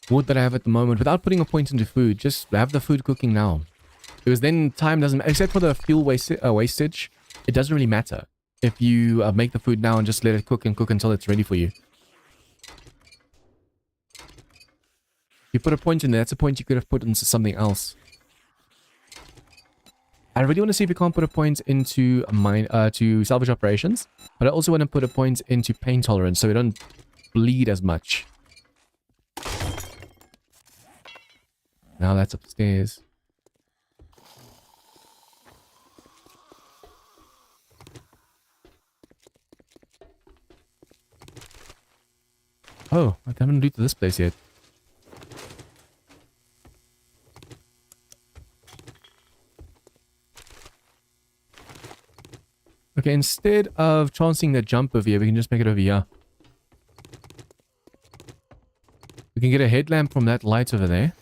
wood that I have at the moment without putting a point into food. Just have the food cooking now. Because then time doesn't... Except for the fuel wastage, it doesn't really matter. If you make the food now and just let it cook and cook until it's ready for you. You put a point in there, that's a point you could have put into something else. I really want to see if we can't put a point into mine to salvage operations, but I also want to put a point into pain tolerance so we don't bleed as much. Now that's upstairs. Oh, I haven't looted this place yet. Okay, instead of chancing the jump over here, we can just make it over here. We can get a headlamp from that light over there.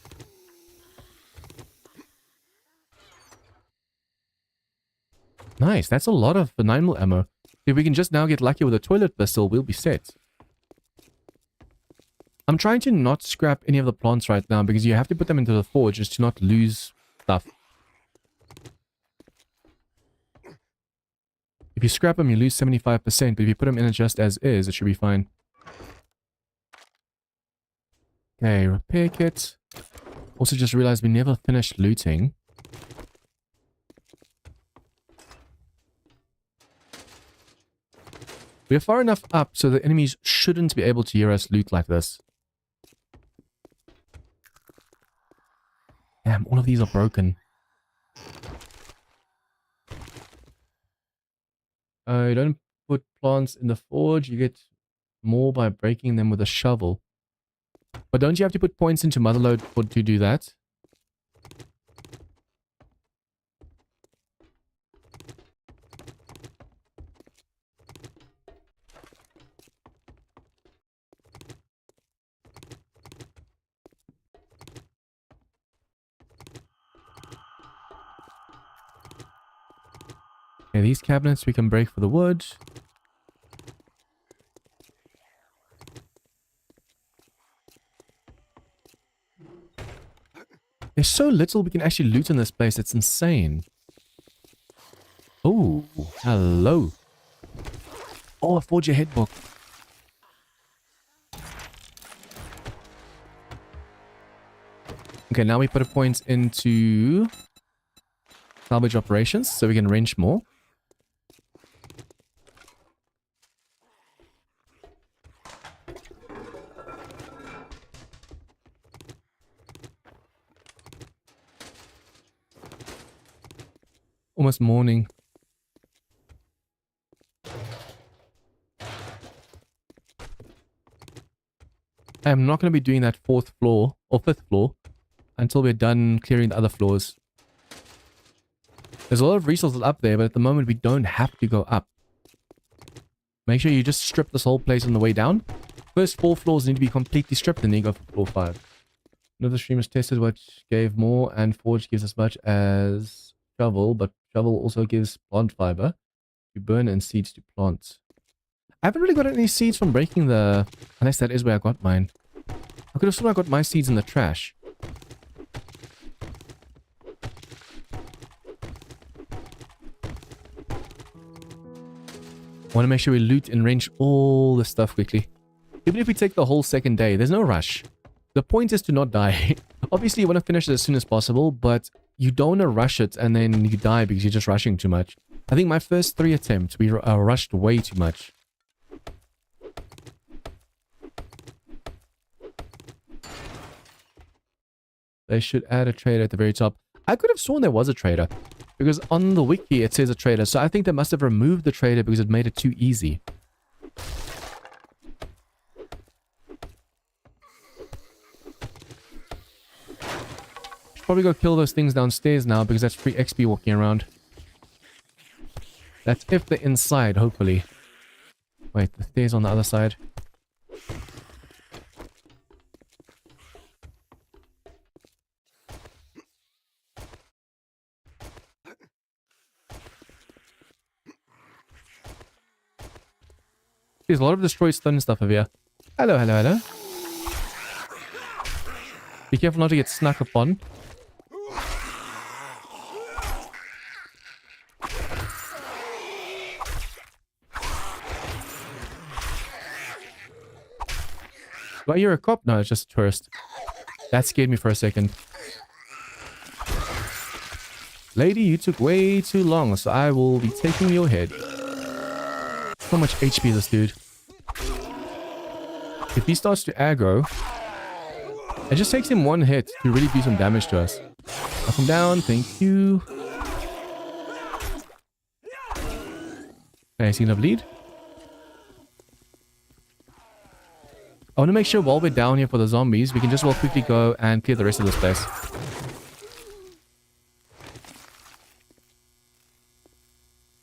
Nice, that's a lot of 9mm ammo. If we can just now get lucky with a toilet pistol, we'll be set. I'm trying to not scrap any of the plants right now because you have to put them into the forge just to not lose stuff. If you scrap them, you lose 75%, but if you put them in it just as is, it should be fine. Okay, repair kit. Also just realized we never finished looting. We're far enough up so the enemies shouldn't be able to hear us loot like this. Damn, all of these are broken. You don't put plants in the forge. You get more by breaking them with a shovel. But don't you have to put points into Motherlode to do that? Okay, these cabinets we can break for the wood. There's so little we can actually loot in this place. It's insane. Oh, hello. Oh, a forge your head book. Okay, now we put a point into salvage operations so we can wrench more. Almost morning. I'm not going to be doing that 4th floor or 5th floor until we're done clearing the other floors. There's a lot of resources up there, but at the moment we don't have to go up. Make sure you just strip this whole place on the way down. First 4 floors need to be completely stripped and then you go for floor 5. Another stream has tested what gave more and forge gives as much as shovel, but shovel also gives plant fiber to burn and seeds to plant. I haven't really got any seeds from breaking the... Unless that is where I got mine. I could have sworn I got my seeds in the trash. I want to make sure we loot and wrench all the stuff quickly. Even if we take the whole second day, there's no rush. The point is to not die. Obviously, you want to finish it as soon as possible, but you don't want to rush it and then you die because you're just rushing too much. I think my first 3 attempts, we rushed way too much. They should add a trader at the very top. I could have sworn there was a trader. Because on the wiki it says a trader. So I think they must have removed the trader because it made it too easy. Should probably go kill those things downstairs now because that's free XP walking around. That's if they're inside, hopefully. Wait, the stairs on the other side. There's a lot of destroyed stone stuff over here. Hello, hello, hello. Be careful not to get snuck upon. Do I hear a cop? No, it's just a tourist. That scared me for a second. Lady, you took way too long, so I will be taking your head. So much HP this dude. If he starts to aggro, it just takes him 1 hit to really do some damage to us. Knock him down, thank you. Okay, seen a bleed. I want to make sure while we're down here for the zombies, we can just quickly go and clear the rest of this place.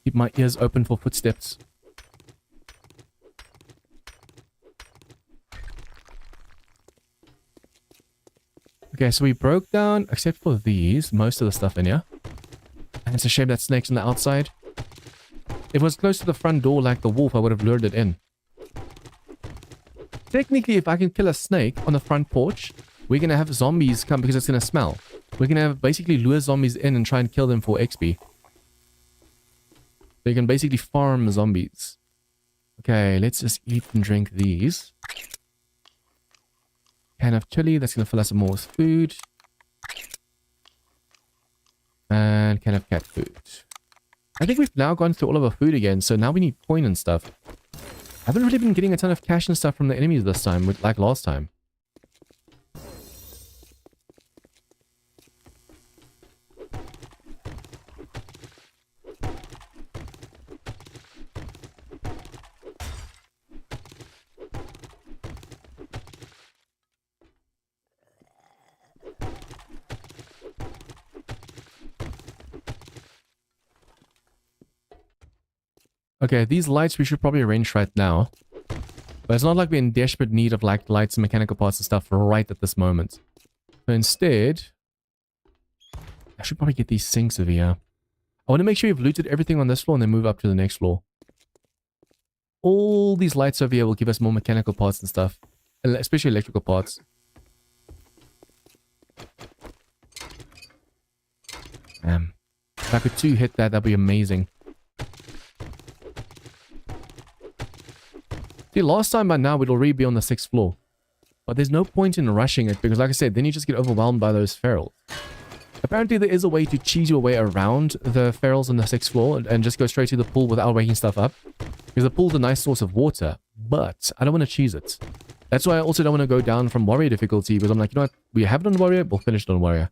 Keep my ears open for footsteps. Okay, so we broke down, except for these, most of the stuff in here. And it's a shame that snake's on the outside. If it was close to the front door like the wolf, I would have lured it in. Technically, if I can kill a snake on the front porch, we're going to have zombies come because it's going to smell. We're going to have basically lure zombies in and try and kill them for XP. So you can basically farm zombies. Okay, let's just eat and drink these. Can of chili, that's going to fill us more with food. And can of cat food. I think we've now gone through all of our food again, so now we need coin and stuff. I haven't really been getting a ton of cash and stuff from the enemies this time, like last time. Okay, these lights we should probably arrange right now. But it's not like we're in desperate need of like lights and mechanical parts and stuff right at this moment. So instead, I should probably get these sinks over here. I want to make sure you've looted everything on this floor and then move up to the next floor. All these lights over here will give us more mechanical parts and stuff. Especially electrical parts. If I could 2-hit that, that'd be amazing. See, last time by now we'd already be on the 6th floor. But there's no point in rushing it because like I said, then you just get overwhelmed by those ferals. Apparently there is a way to cheese your way around the ferals on the 6th floor and just go straight to the pool without waking stuff up. Because the pool's a nice source of water, but I don't want to cheese it. That's why I also don't want to go down from warrior difficulty because I'm like, you know what, we have it on warrior, we'll finish it on warrior.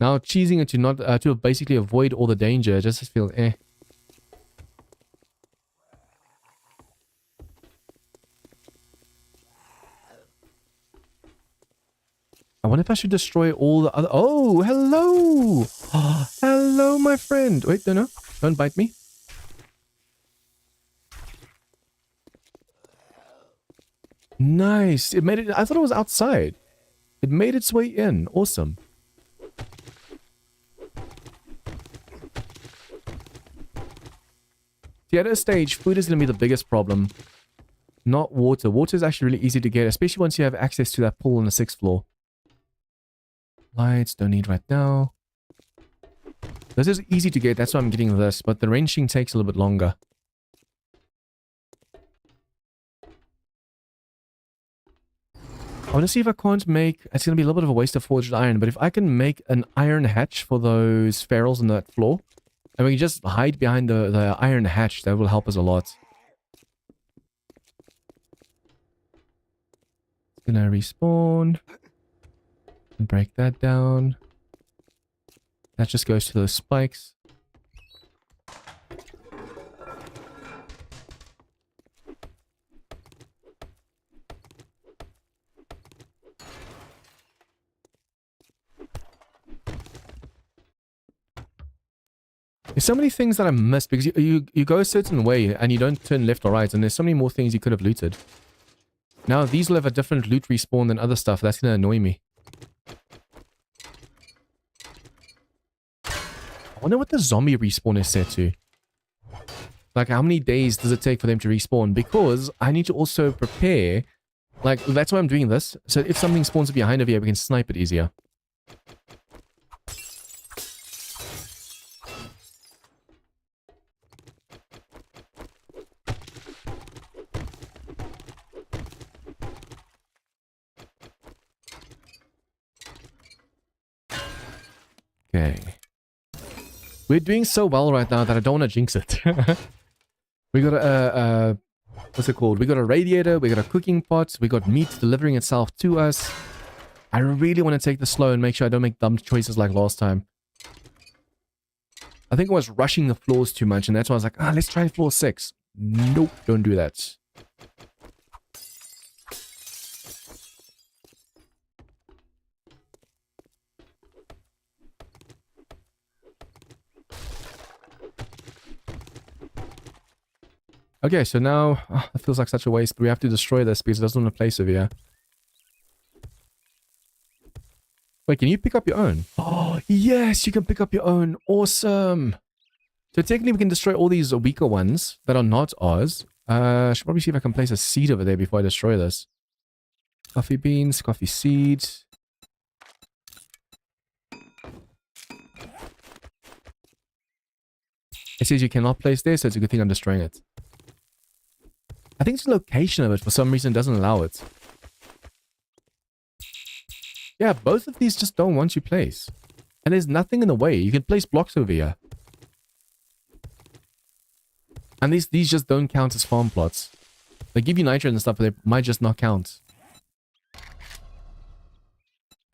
Now cheesing it to not to basically avoid all the danger, just feel eh. I wonder if I should destroy all the other... Oh, hello! Hello, my friend. Wait, no. Don't bite me. Nice. It made it... I thought it was outside. It made its way in. Awesome. See, at a stage, food is going to be the biggest problem. Not water. Water is actually really easy to get, especially once you have access to that pool on the 6th floor. Lights, don't need right now. This is easy to get, that's why I'm getting this, but the wrenching takes a little bit longer. I want to see if I can't make... It's going to be a little bit of a waste of forged iron, but if I can make an iron hatch for those ferals on that floor, and we can just hide behind the iron hatch, that will help us a lot. It's going to respawn. Break that down. That just goes to those spikes. There's so many things that I missed because you go a certain way and you don't turn left or right, and there's so many more things you could have looted. Now these will have a different loot respawn than other stuff. That's going to annoy me. I wonder what the zombie respawn is set to. Like, how many days does it take for them to respawn? Because I need to also prepare. Like, that's why I'm doing this. So if something spawns behind over here, we can snipe it easier. Okay. We're doing so well right now that I don't want to jinx it. We got a, what's it called? We got a radiator, we got a cooking pot, we got meat delivering itself to us. I really want to take this slow and make sure I don't make dumb choices like last time. I think I was rushing the floors too much, and that's why I was like, let's try floor 6. Nope, don't do that. Okay, so now, it feels like such a waste, but we have to destroy this because it doesn't want to place over here. Wait, can you pick up your own? Oh, yes, you can pick up your own. Awesome. So technically we can destroy all these weaker ones that are not ours. I should probably see if I can place a seed over there before I destroy this. Coffee beans, coffee seeds. It says you cannot place there, so it's a good thing I'm destroying it. I think it's the location of it for some reason doesn't allow it. Yeah, both of these just don't want you place. And there's nothing in the way. You can place blocks over here. And these just don't count as farm plots. They give you nitrogen and stuff, but they might just not count.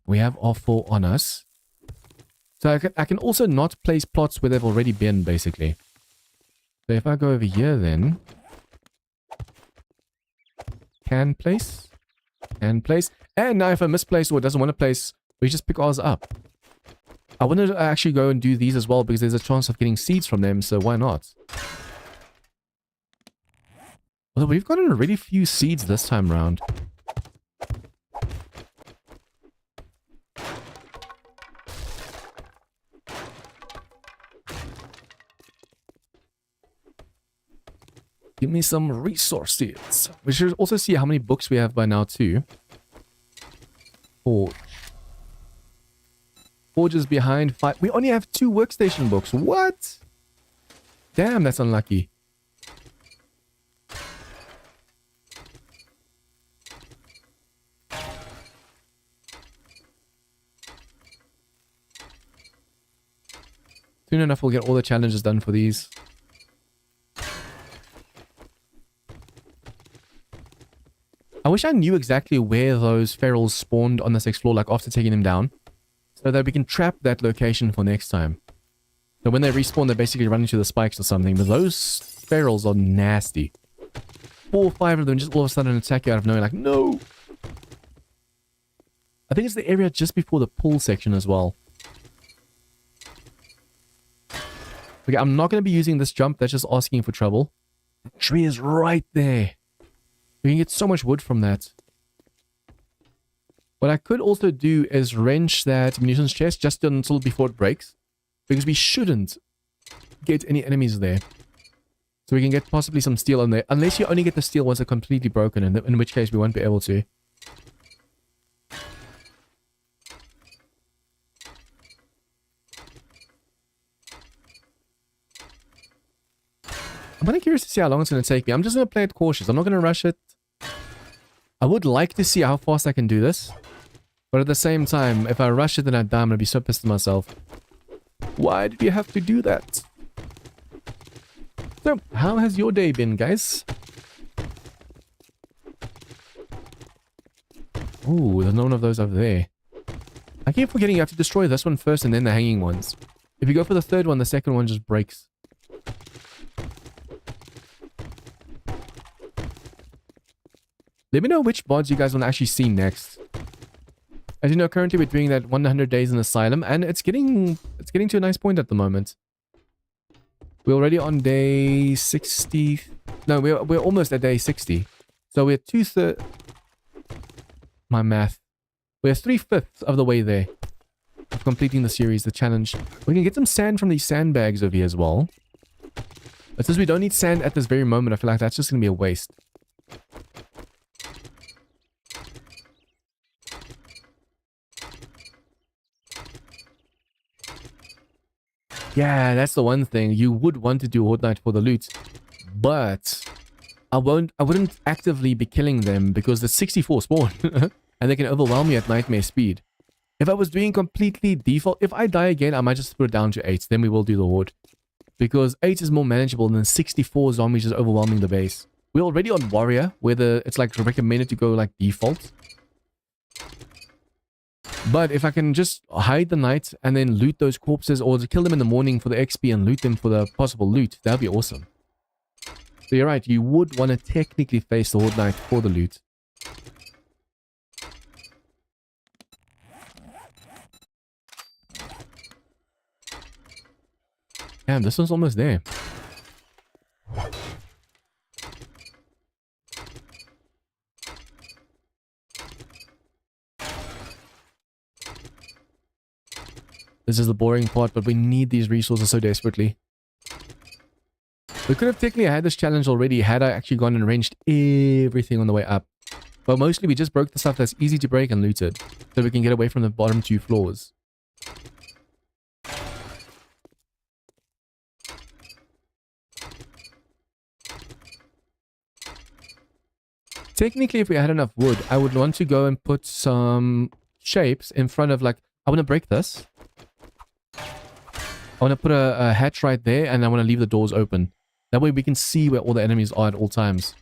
We have R4 on us. So I can also not place plots where they've already been, basically. So if I go over here then... Can place. And place. And now if I misplace or it doesn't want to place, we just pick ours up. I want to actually go and do these as well because there's a chance of getting seeds from them, so why not? Although we've gotten a really few seeds this time round. Give me some resources. We should also see how many books we have by now too. Forge. Forge is behind 5. We only have 2 workstation books. What? Damn, that's unlucky. Soon enough, we'll get all the challenges done for these. I wish I knew exactly where those ferals spawned on this explore, like after taking them down, so that we can trap that location for next time. So when they respawn, they basically run into the spikes or something, but those ferals are nasty. 4 or 5 of them just all of a sudden attack you out of nowhere, like, no! I think it's the area just before the pool section as well. Okay, I'm not going to be using this jump, that's just asking for trouble. The tree is right there. We can get so much wood from that. What I could also do is wrench that munitions chest just until before it breaks. Because we shouldn't get any enemies there. So we can get possibly some steel in there. Unless you only get the steel once it's completely broken, in which case we won't be able to. I'm kind of curious to see how long it's going to take me. I'm just going to play it cautious. I'm not going to rush it. I would like to see how fast I can do this. But at the same time, if I rush it and I die, I'm going to be so pissed at myself. Why did you have to do that? So, how has your day been, guys? Ooh, there's none of those over there. I keep forgetting you have to destroy this one first and then the hanging ones. If you go for the third one, the second one just breaks. Let me know which mods you guys want to actually see next. As you know, currently we're doing that 100 days in Asylum, and it's getting to a nice point at the moment. We're already on day 60. No, we're almost at day 60. So we're 2/3. My math. We're 3/5 of the way there of completing the series, the challenge. We can get some sand from these sandbags over here as well. But since we don't need sand at this very moment, I feel like that's just going to be a waste. Yeah, that's the one thing. You would want to do Horde Night for the loot, but I wouldn't actively be killing them because the 64 spawn and they can overwhelm me at nightmare speed. If I was doing completely default, if I die again, I might just put it down to 8. Then we will do the Horde. Because 8 is more manageable than 64 zombies just overwhelming the base. We're already on Warrior, where it's like recommended to go like default. But if I can just hide the night and then loot those corpses, or to kill them in the morning for the XP and loot them for the possible loot, that'd be awesome. So you're right, you would want to technically face the Horde Night for the loot. Damn, this one's almost there. This is the boring part, but we need these resources so desperately. We could have technically had this challenge already had I actually gone and wrenched everything on the way up. But mostly we just broke the stuff that's easy to break and looted, so we can get away from the bottom 2 floors. Technically, if we had enough wood, I would want to go and put some shapes in front of, like, I want to break this. I want to put a hatch right there, and I want to leave the doors open. That way we can see where all the enemies are at all times.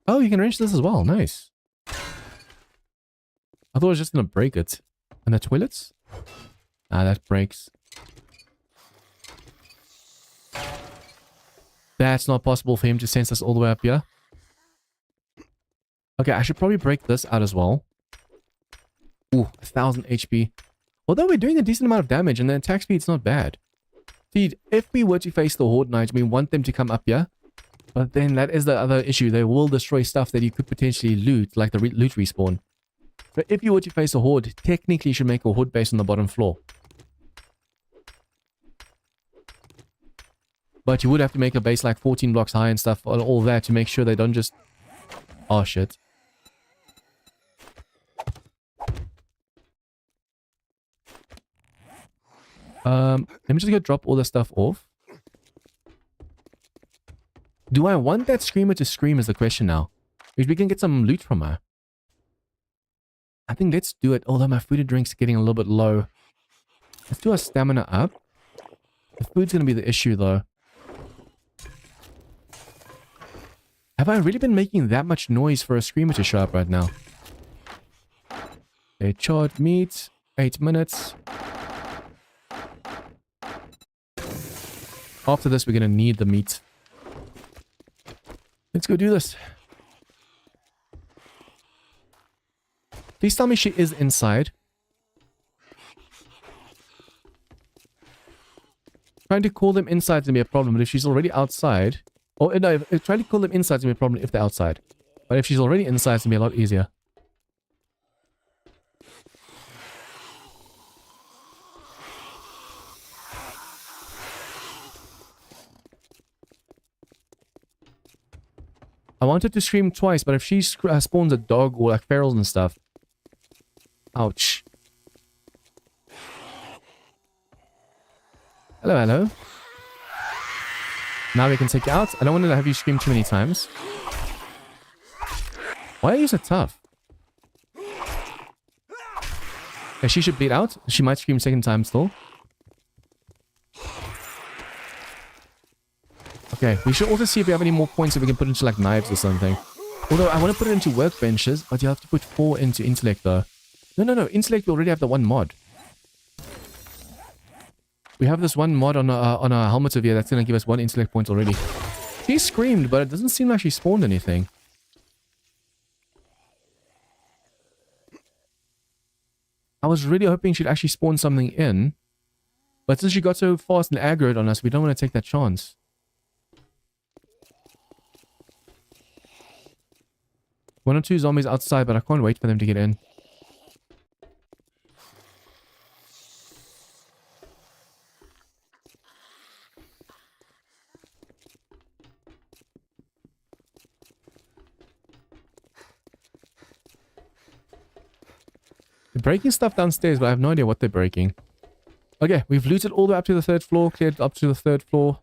Oh, you can wrench this as well. Nice. I thought I was just going to break it. And the toilets? Ah, that breaks. That's not possible for him to sense us all the way up here. Okay, I should probably break this out as well. Ooh, 1000 HP. Although we're doing a decent amount of damage and the attack speed's not bad. See, if we were to face the Horde Knights, we want them to come up here. But then that is the other issue. They will destroy stuff that you could potentially loot, like the loot respawn. But if you were to face a Horde, technically you should make a Horde base on the bottom floor. But you would have to make a base like 14 blocks high and stuff, all that, to make sure they don't just... Oh, shit. Let me just go drop all the stuff off. Do I want that screamer to scream is the question now. Because we can get some loot from her. I think let's do it. Although my food and drink's getting a little bit low. Let's do our stamina up. The food's going to be the issue though. Have I really been making that much noise for a screamer to show up right now? Okay, charred meat. 8 minutes. After this, we're going to need the meat. Let's go do this. Please tell me she is inside. Trying to call them inside is going to be a problem, but if she's already outside... Oh, no, trying to call them inside is going to be a problem if they're outside. But if she's already inside, it's going to be a lot easier. I wanted to scream twice, but if she spawns a dog or like ferals and stuff... Ouch. Hello, hello. Now we can take you out. I don't want to have you scream too many times. Why are you so tough? Okay, she should bleed out. She might scream second time still. Okay, we should also see if we have any more points that we can put into like knives or something. Although I want to put it into workbenches, but you have to put 4 into intellect though. No. Intellect, we already have the 1 mod. We have this 1 mod on our helmet over here that's going to give us 1 intellect point already. She screamed, but it doesn't seem like she spawned anything. I was really hoping she'd actually spawn something in. But since she got so fast and aggroed on us, we don't want to take that chance. One or two zombies outside, but I can't wait for them to get in. They're breaking stuff downstairs, but I have no idea what they're breaking. Okay, we've looted all the way up to the 3rd floor, cleared up to the 3rd floor.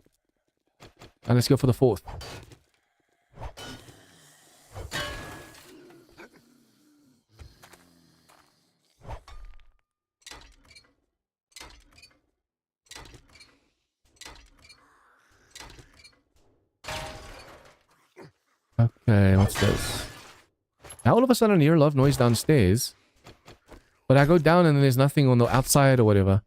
And let's go for the 4th. Okay, what's this? Now all of a sudden I hear a lot of noise downstairs. But I go down and then there's nothing on the outside or whatever.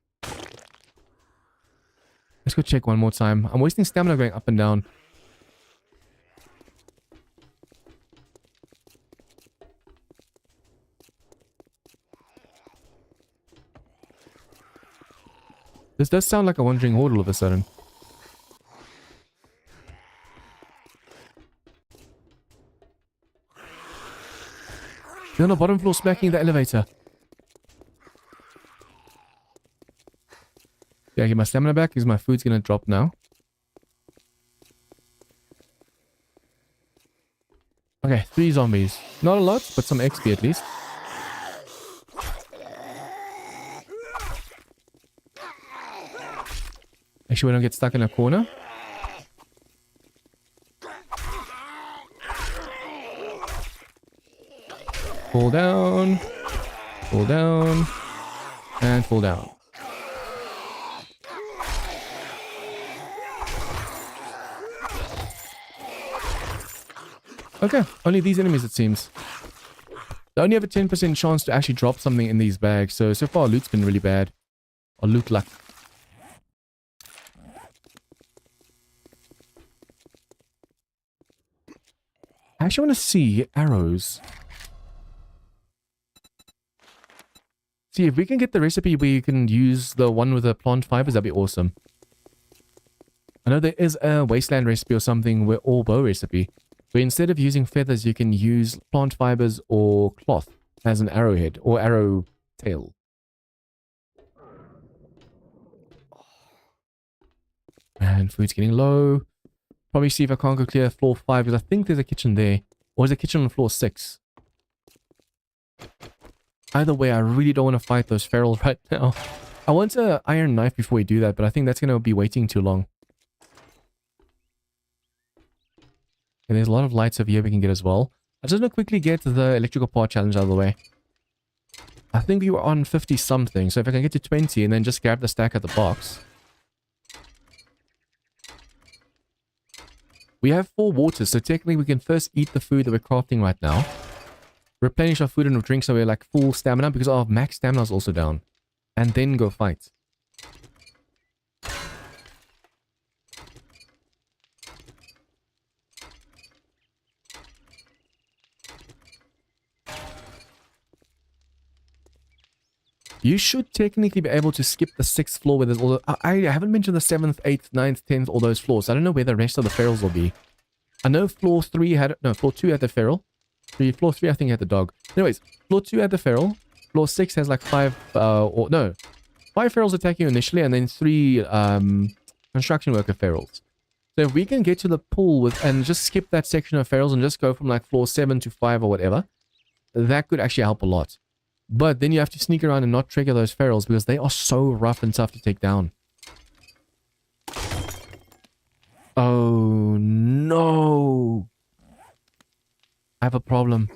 Let's go check one more time. I'm wasting stamina going up and down. This does sound like a wandering horde all of a sudden. They're on the bottom floor smacking the elevator. Yeah, get my stamina back because my food's gonna drop now. Okay, 3 zombies. Not a lot, but some XP at least. Make sure we don't get stuck in a corner. Fall down. Fall down. And fall down. Okay, only these enemies it seems. They only have a 10% chance to actually drop something in these bags, so far loot's been really bad. Or loot luck. I actually want to see arrows. See, if we can get the recipe where you can use the one with the plant fibers, that'd be awesome. I know there is a wasteland recipe or something or bow recipe where instead of using feathers, you can use plant fibers or cloth as an arrowhead or arrow tail. And food's getting low. Probably see if I can't go clear floor 5 because I think there's a kitchen there. Or is a kitchen on floor 6? Either way, I really don't want to fight those ferals right now. I want an iron knife before we do that, but I think that's going to be waiting too long. And there's a lot of lights over here we can get as well. I just want to quickly get the electrical part challenge out of the way. I think we were on 50 something, so if I can get to 20 and then just grab the stack at the box. We have 4 waters, so technically we can first eat the food that we're crafting right now. Replenish our food and drink so we're like full stamina because our max stamina is also down. And then go fight. You should technically be able to skip the 6th floor where there's all the... I haven't mentioned the 7th, 8th, 9th, 10th, all those floors. I don't know where the rest of the ferals will be. I know floor 3 had... No, floor 2 had the feral. Floor 3 I think had the dog. Anyways, floor 2 had the feral. Floor 6 has like 5... 5 ferals attack you initially and then 3 construction worker ferals. So if we can get to the pool with and just skip that section of ferals and just go from like floor 7 to 5 or whatever, that could actually help a lot. But then you have to sneak around and not trigger those ferals because they are so rough and tough to take down. Oh no! I have a problem.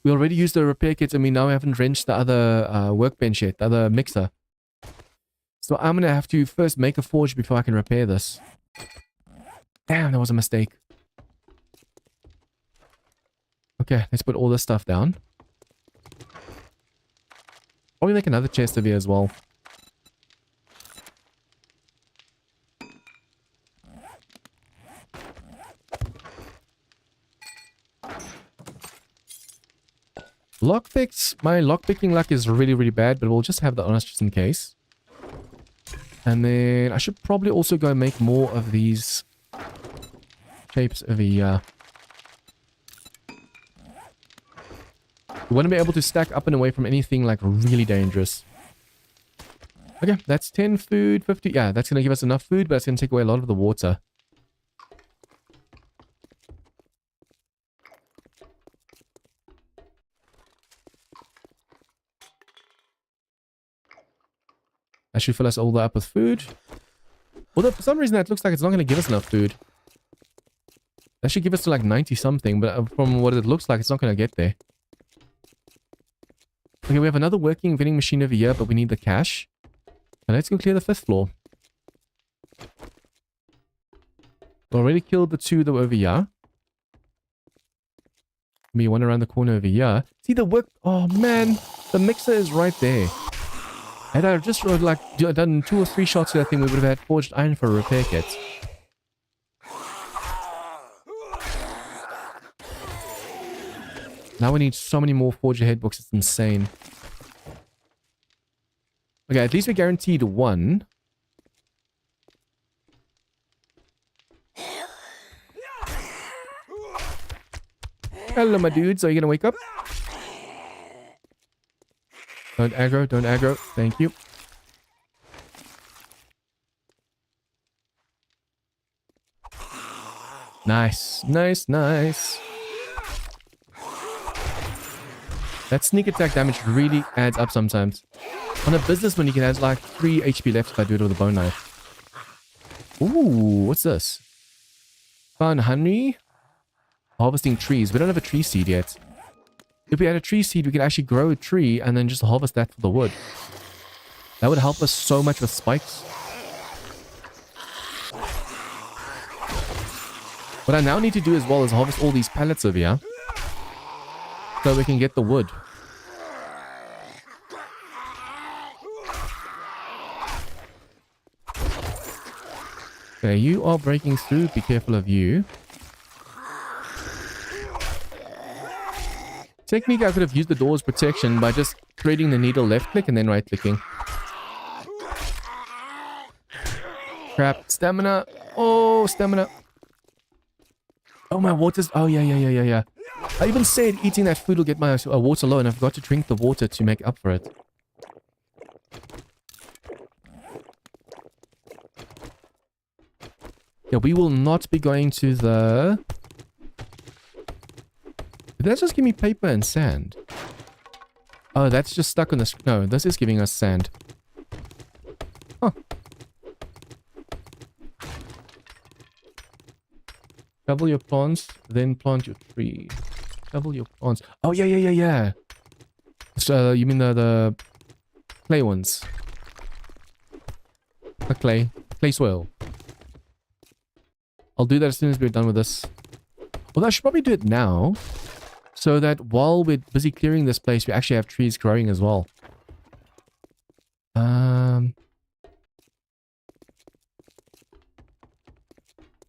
We already used the repair kit and we now haven't wrenched the other workbench yet, the other mixer. So I'm going to have to first make a forge before I can repair this. Damn, that was a mistake. Okay, let's put all this stuff down. Probably make another chest over here as well. Lockpicks. My lockpicking luck is really, really bad, but we'll just have the honest just in case. And then I should probably also go and make more of these shapes over here. We want to be able to stack up and away from anything like really dangerous. Okay, that's 10 food, 50. Yeah, that's going to give us enough food, but it's going to take away a lot of the water. That should fill us all up with food. Although for some reason that looks like it's not going to give us enough food. That should give us to like 90 something, but from what it looks like, it's not going to get there. Okay, we have another working vending machine over here, but we need the cash. And let's go clear the 5th floor. We already killed the 2 that were over here. Maybe one around the corner over here. See the work... Oh man, the mixer is right there. Had I just like done 2 or 3 shots of that thing, we would have had forged iron for a repair kit. Now we need so many more forger head books, it's insane. Okay, at least we're guaranteed 1. Hello, my dudes. Are you gonna wake up? Don't aggro, don't aggro. Thank you. Nice, nice, nice. That sneak attack damage really adds up sometimes. On a businessman, you can have like 3 HP left if I do it with a bone knife. Ooh, what's this? Found honey. Harvesting trees. We don't have a tree seed yet. If we had a tree seed, we could actually grow a tree and then just harvest that for the wood. That would help us so much with spikes. What I now need to do as well is harvest all these pallets over here, so we can get the wood. Okay, you are breaking through. Be careful of you. Technically, I could have used the door's protection by just threading the needle left click and then right clicking. Crap. Stamina. Oh, stamina. Oh, my water's... Oh, yeah. I even said eating that food will get my water low, and I forgot to drink the water to make up for it. Yeah, we will not be going to the... Did that just give me paper and sand? Oh, that's just stuck on the... No, this is giving us sand. Huh. Shovel your plants, then plant your tree. Shovel your plants. Oh, yeah. So, you mean the clay ones? The clay soil. I'll do that as soon as we're done with this. Well, I should probably do it now, so that while we're busy clearing this place, we actually have trees growing as well.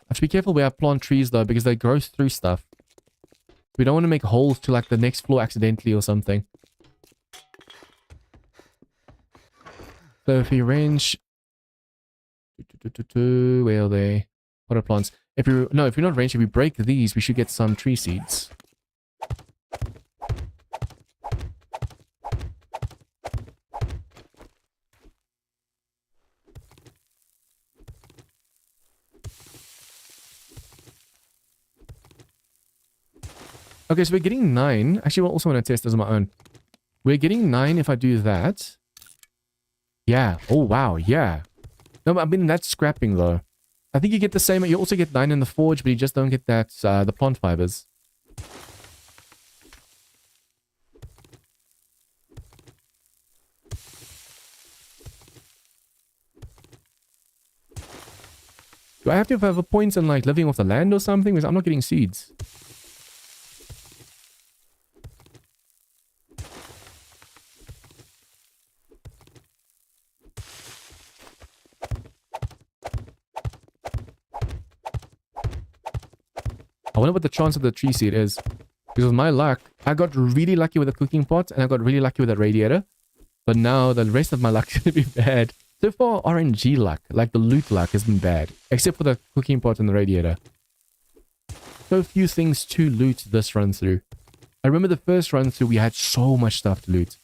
Have to be careful where I plant trees though, because they grow through stuff. We don't want to make holes to like the next floor accidentally or something. So if we arrange... Where are they? What are plants? If we're not arranged, if we break these, we should get some tree seeds. Okay, so we're getting 9. Actually, I also want to test this on my own. We're getting 9 if I do that. Yeah. Oh, wow. Yeah. No, I mean, that's scrapping, though. I think you get the same. You also get 9 in the forge, but you just don't get that, the plant fibers. Do I have to have a point in, like, living off the land or something? Because I'm not getting seeds. I wonder what the chance of the tree seed is. Because with my luck, I got really lucky with the cooking pot, and I got really lucky with the radiator. But now the rest of my luck is going to be bad. So far, RNG luck, like the loot luck, has been bad. Except for the cooking pot and the radiator. So few things to loot this run through. I remember the first run through, we had so much stuff to loot.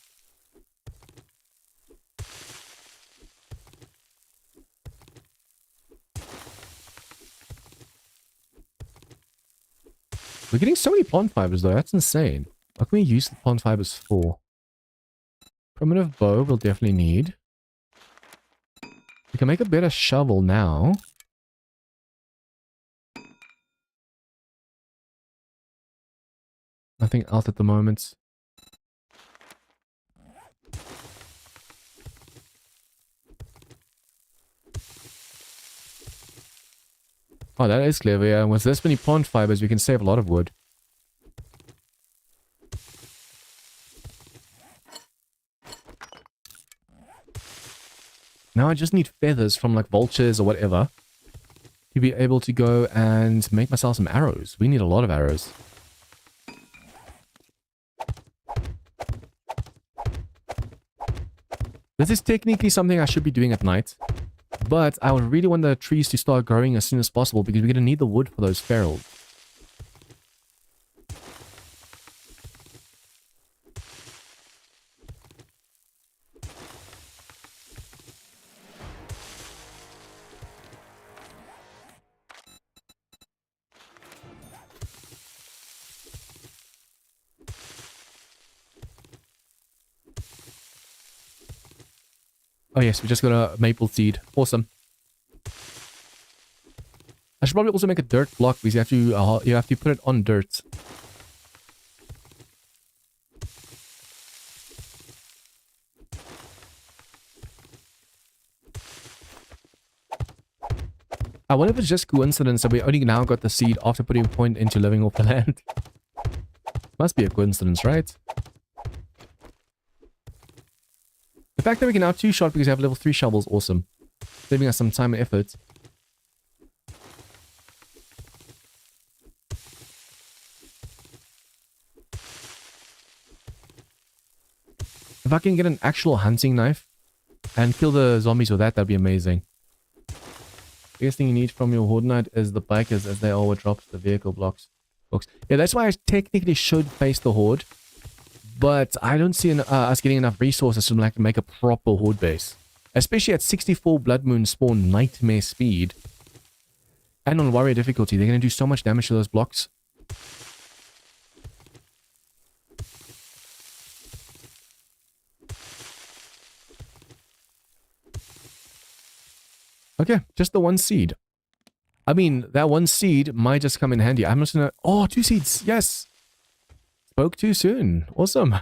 We're getting so many plant fibers though, that's insane. What can we use the plant fibers for? Primitive bow we'll definitely need. We can make a better shovel now. Nothing else at the moment. Oh, that is clever, yeah. With this many plant fibers, we can save a lot of wood. Now I just need feathers from like vultures or whatever to be able to go and make myself some arrows. We need a lot of arrows. This is technically something I should be doing at night. But I would really want the trees to start growing as soon as possible because we're going to need the wood for those ferals. Oh yes, we just got a maple seed. Awesome. I should probably also make a dirt block because you have to put it on dirt. I wonder if it's just coincidence that we only now got the seed after putting a point into living off the land. Must be a coincidence, right? The fact that we can now two-shot because we have level 3 shovels, awesome. Saving us some time and effort. If I can get an actual hunting knife and kill the zombies with that, that'd be amazing. Biggest thing you need from your Horde Knight is the bikers, as they are what drops the vehicle blocks. Yeah, that's why I technically should face the Horde. But I don't see us getting enough resources to like make a proper Horde base. Especially at 64 Blood Moon spawn nightmare speed. And on warrior difficulty, they're going to do so much damage to those blocks. Okay, just the one seed. I mean, that one seed might just come in handy. I'm just gonna... Oh, 2 seeds! Yes! Spoke too soon. Awesome.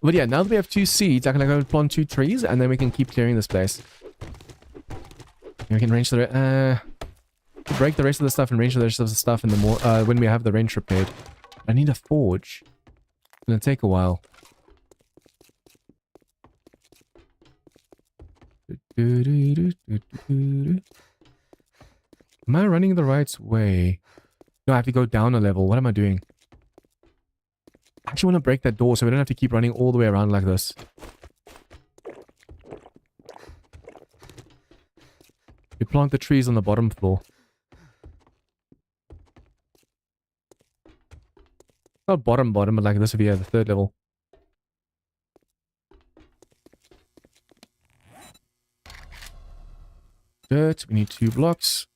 But yeah, now that we have 2 seeds, I can go plant 2 trees, and then we can keep clearing this place. We can range the... break the rest of the stuff and range the rest of the stuff in the more... when we have the range repaired. I need a forge. It's gonna take a while. Am I running the right way? No, I have to go down a level. What am I doing? I actually want to break that door so we don't have to keep running all the way around like this. We plant the trees on the bottom floor. Not bottom, but like this over here, the 3rd level. Dirt, we need 2 blocks.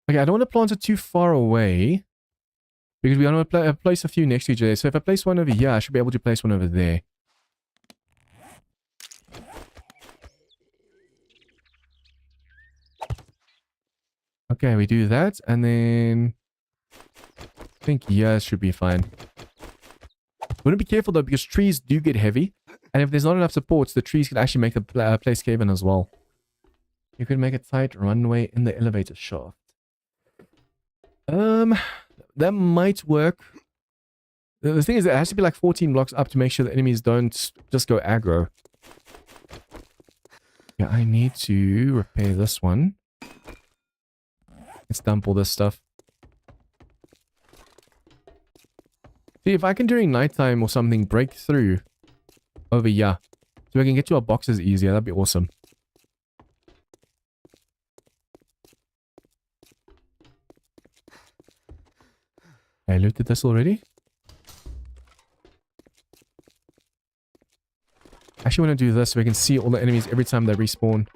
Okay, I don't want to plant it too far away. Because we want to place a few next to each other. So if I place one over here, I should be able to place one over there. Okay, we do that. And then... I think yeah, should be fine. We want to be careful though, because trees do get heavy. And if there's not enough supports, the trees can actually make the place cave in as well. You could make a tight runway in the elevator shaft. That might work. The thing is, it has to be like 14 blocks up to make sure the enemies don't just go aggro. Yeah, I need to repair this one. Let's dump all this stuff. See, if I can during nighttime or something break through over here, so we can get to our boxes easier, that'd be awesome. I looted this already. I actually want to do this so we can see all the enemies every time they respawn.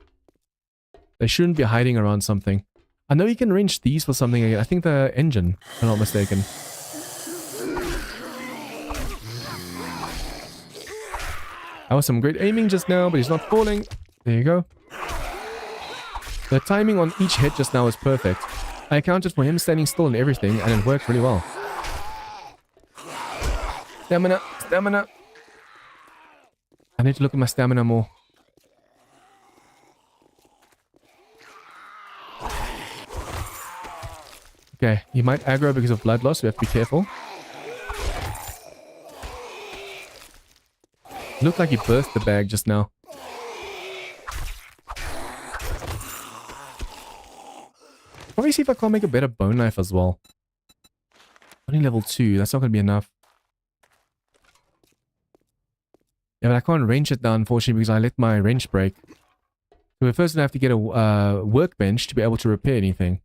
They shouldn't be hiding around something. I know you can range these for something. I think the engine, if I'm not mistaken. That was some great aiming just now, but he's not falling. There you go. The timing on each hit just now is perfect. I accounted for him standing still and everything, and it worked really well. Stamina, stamina. I need to look at my stamina more. Okay, he might aggro because of blood loss, so we have to be careful. Looked like he burst the bag just now. Probably see if I can't make a better bone knife as well. Only level 2, that's not going to be enough. Yeah, but I can't range it down, unfortunately, because I let my wrench break. So we're first going to have to get a workbench to be able to repair anything.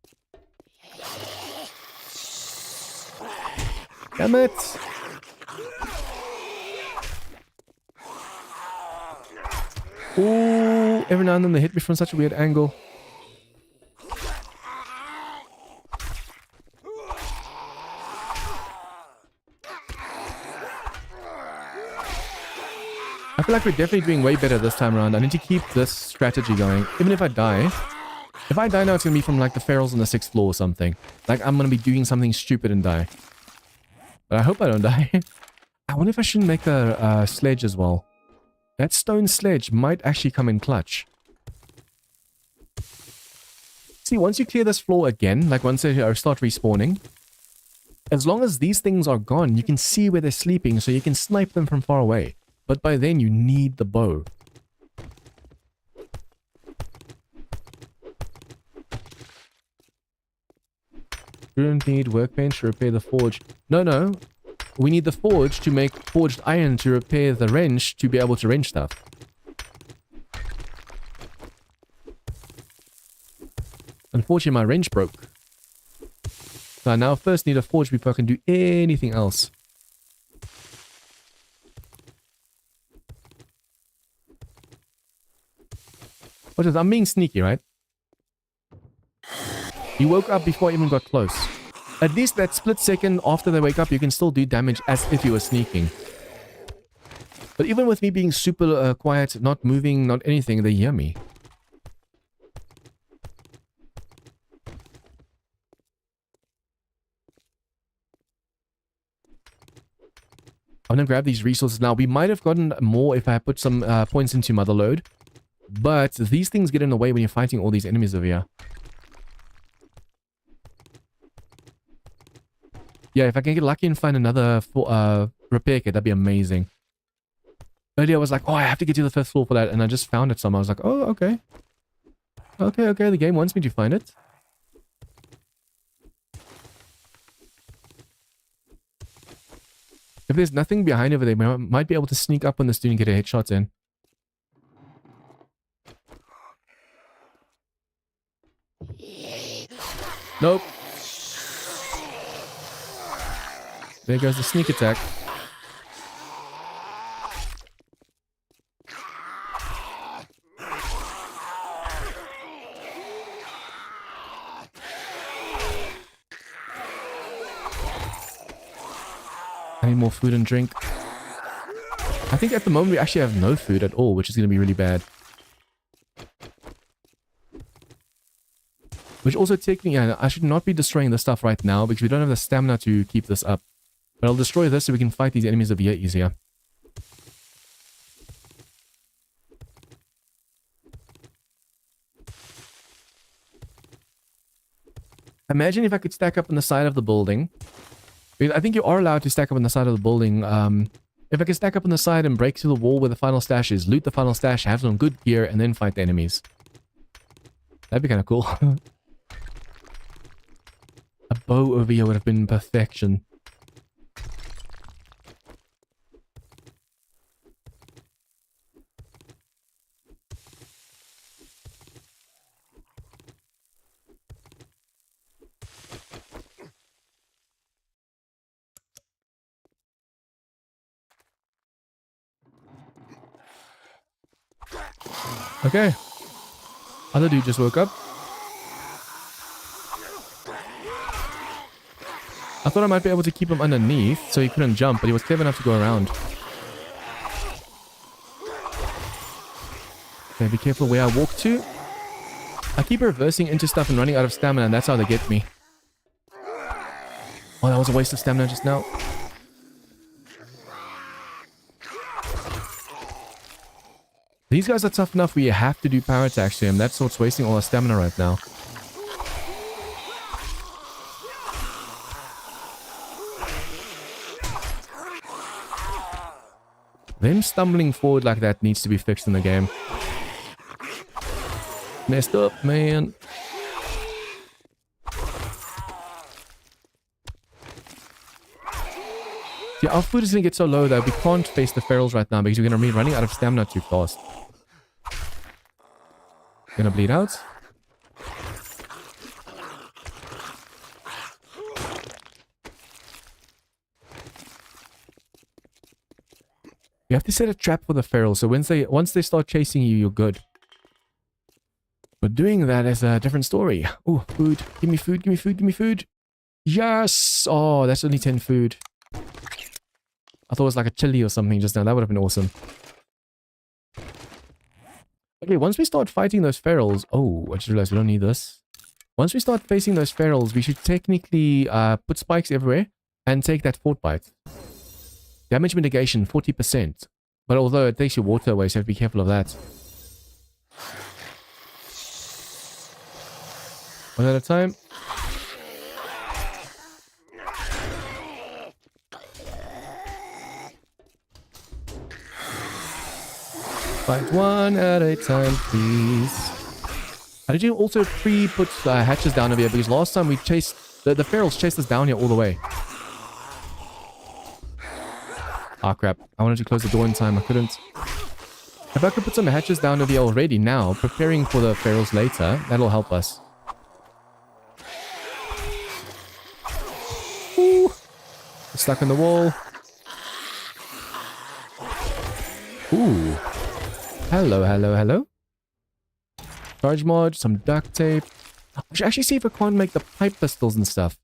Damn it! Ooh, every now and then they hit me from such a weird angle. I feel like we're definitely doing way better this time around. I need to keep this strategy going. Even if I die. If I die now, it's going to be from like the ferals on the 6th floor or something. Like I'm going to be doing something stupid and die. But I hope I don't die. I wonder if I shouldn't make a sledge as well. That stone sledge might actually come in clutch. See, once you clear this floor again, like once they start respawning, as long as these things are gone, you can see where they're sleeping, so you can snipe them from far away. But by then, you need the bow. You don't need workbench to repair the forge. No, no. we need the forge to make forged iron to repair the wrench to be able to wrench stuff. Unfortunately, my wrench broke. So I now first need a forge before I can do anything else. Watch this, I'm being sneaky, right? He woke up before I even got close. At least that split second after they wake up, you can still do damage as if you were sneaking. But even with me being super quiet, not moving, not anything, they hear me. I'm gonna grab these resources now. We might have gotten more if I put some points into Motherload. But these things get in the way when you're fighting all these enemies over here. Yeah, if I can get lucky and find another repair kit, that'd be amazing. Earlier I was like, oh, I have to get to the 5th floor for that. And I just found it somewhere. I was like, oh, okay. Okay, the game wants me to find it. If there's nothing behind over there, we might be able to sneak up on this dude and get a headshot in. Nope. There goes the sneak attack. I need more food and drink. I think at the moment we actually have no food at all, which is going to be really bad. Which also technically, yeah, I should not be destroying this stuff right now because we don't have the stamina to keep this up. But I'll destroy this so we can fight these enemies over here easier. Imagine if I could stack up on the side of the building. I think you are allowed to stack up on the side of the building. If I could stack up on the side and break through the wall where the final stash is, loot the final stash, have some good gear, and then fight the enemies. That'd be kind of cool. A bow over here would have been perfection. Okay. Other dude just woke up. I thought I might be able to keep him underneath so he couldn't jump, but he was clever enough to go around. Okay, be careful where I walk to. I keep reversing into stuff and running out of stamina, and that's how they get me. Oh, that was a waste of stamina just now. These guys are tough enough where you have to do power attacks to him. That's what's wasting all our stamina right now. Them stumbling forward like that needs to be fixed in the game. Messed up, man. Yeah, our food is going to get so low that we can't face the ferals right now because we're going to be running out of stamina too fast. Gonna bleed out. You have to set a trap for the feral, so once they start chasing you, you're good. But doing that is a different story. Oh, food. Give me food, give me food, give me food. Yes! Oh, that's only 10 food. I thought it was like a chili or something just now. That would have been awesome. Okay, once we start fighting those ferals... Oh, I just realized we don't need this. Once we start facing those ferals, we should technically put spikes everywhere and take that fort bite. Damage mitigation, 40%. But although it takes your water away, so you have to be careful of that. One at a time. Fight one at a time, please. I did you also pre-put hatches down over here because last time we chased... The ferals chased us down here all the way. Ah, crap. I wanted to close the door in time. I couldn't. If I could put some hatches down over here already now, preparing for the ferals later, that'll help us. Ooh. Stuck in the wall. Ooh. Hello, hello, hello. Charge mod, some duct tape. I should actually see if I can't make the pipe pistols and stuff.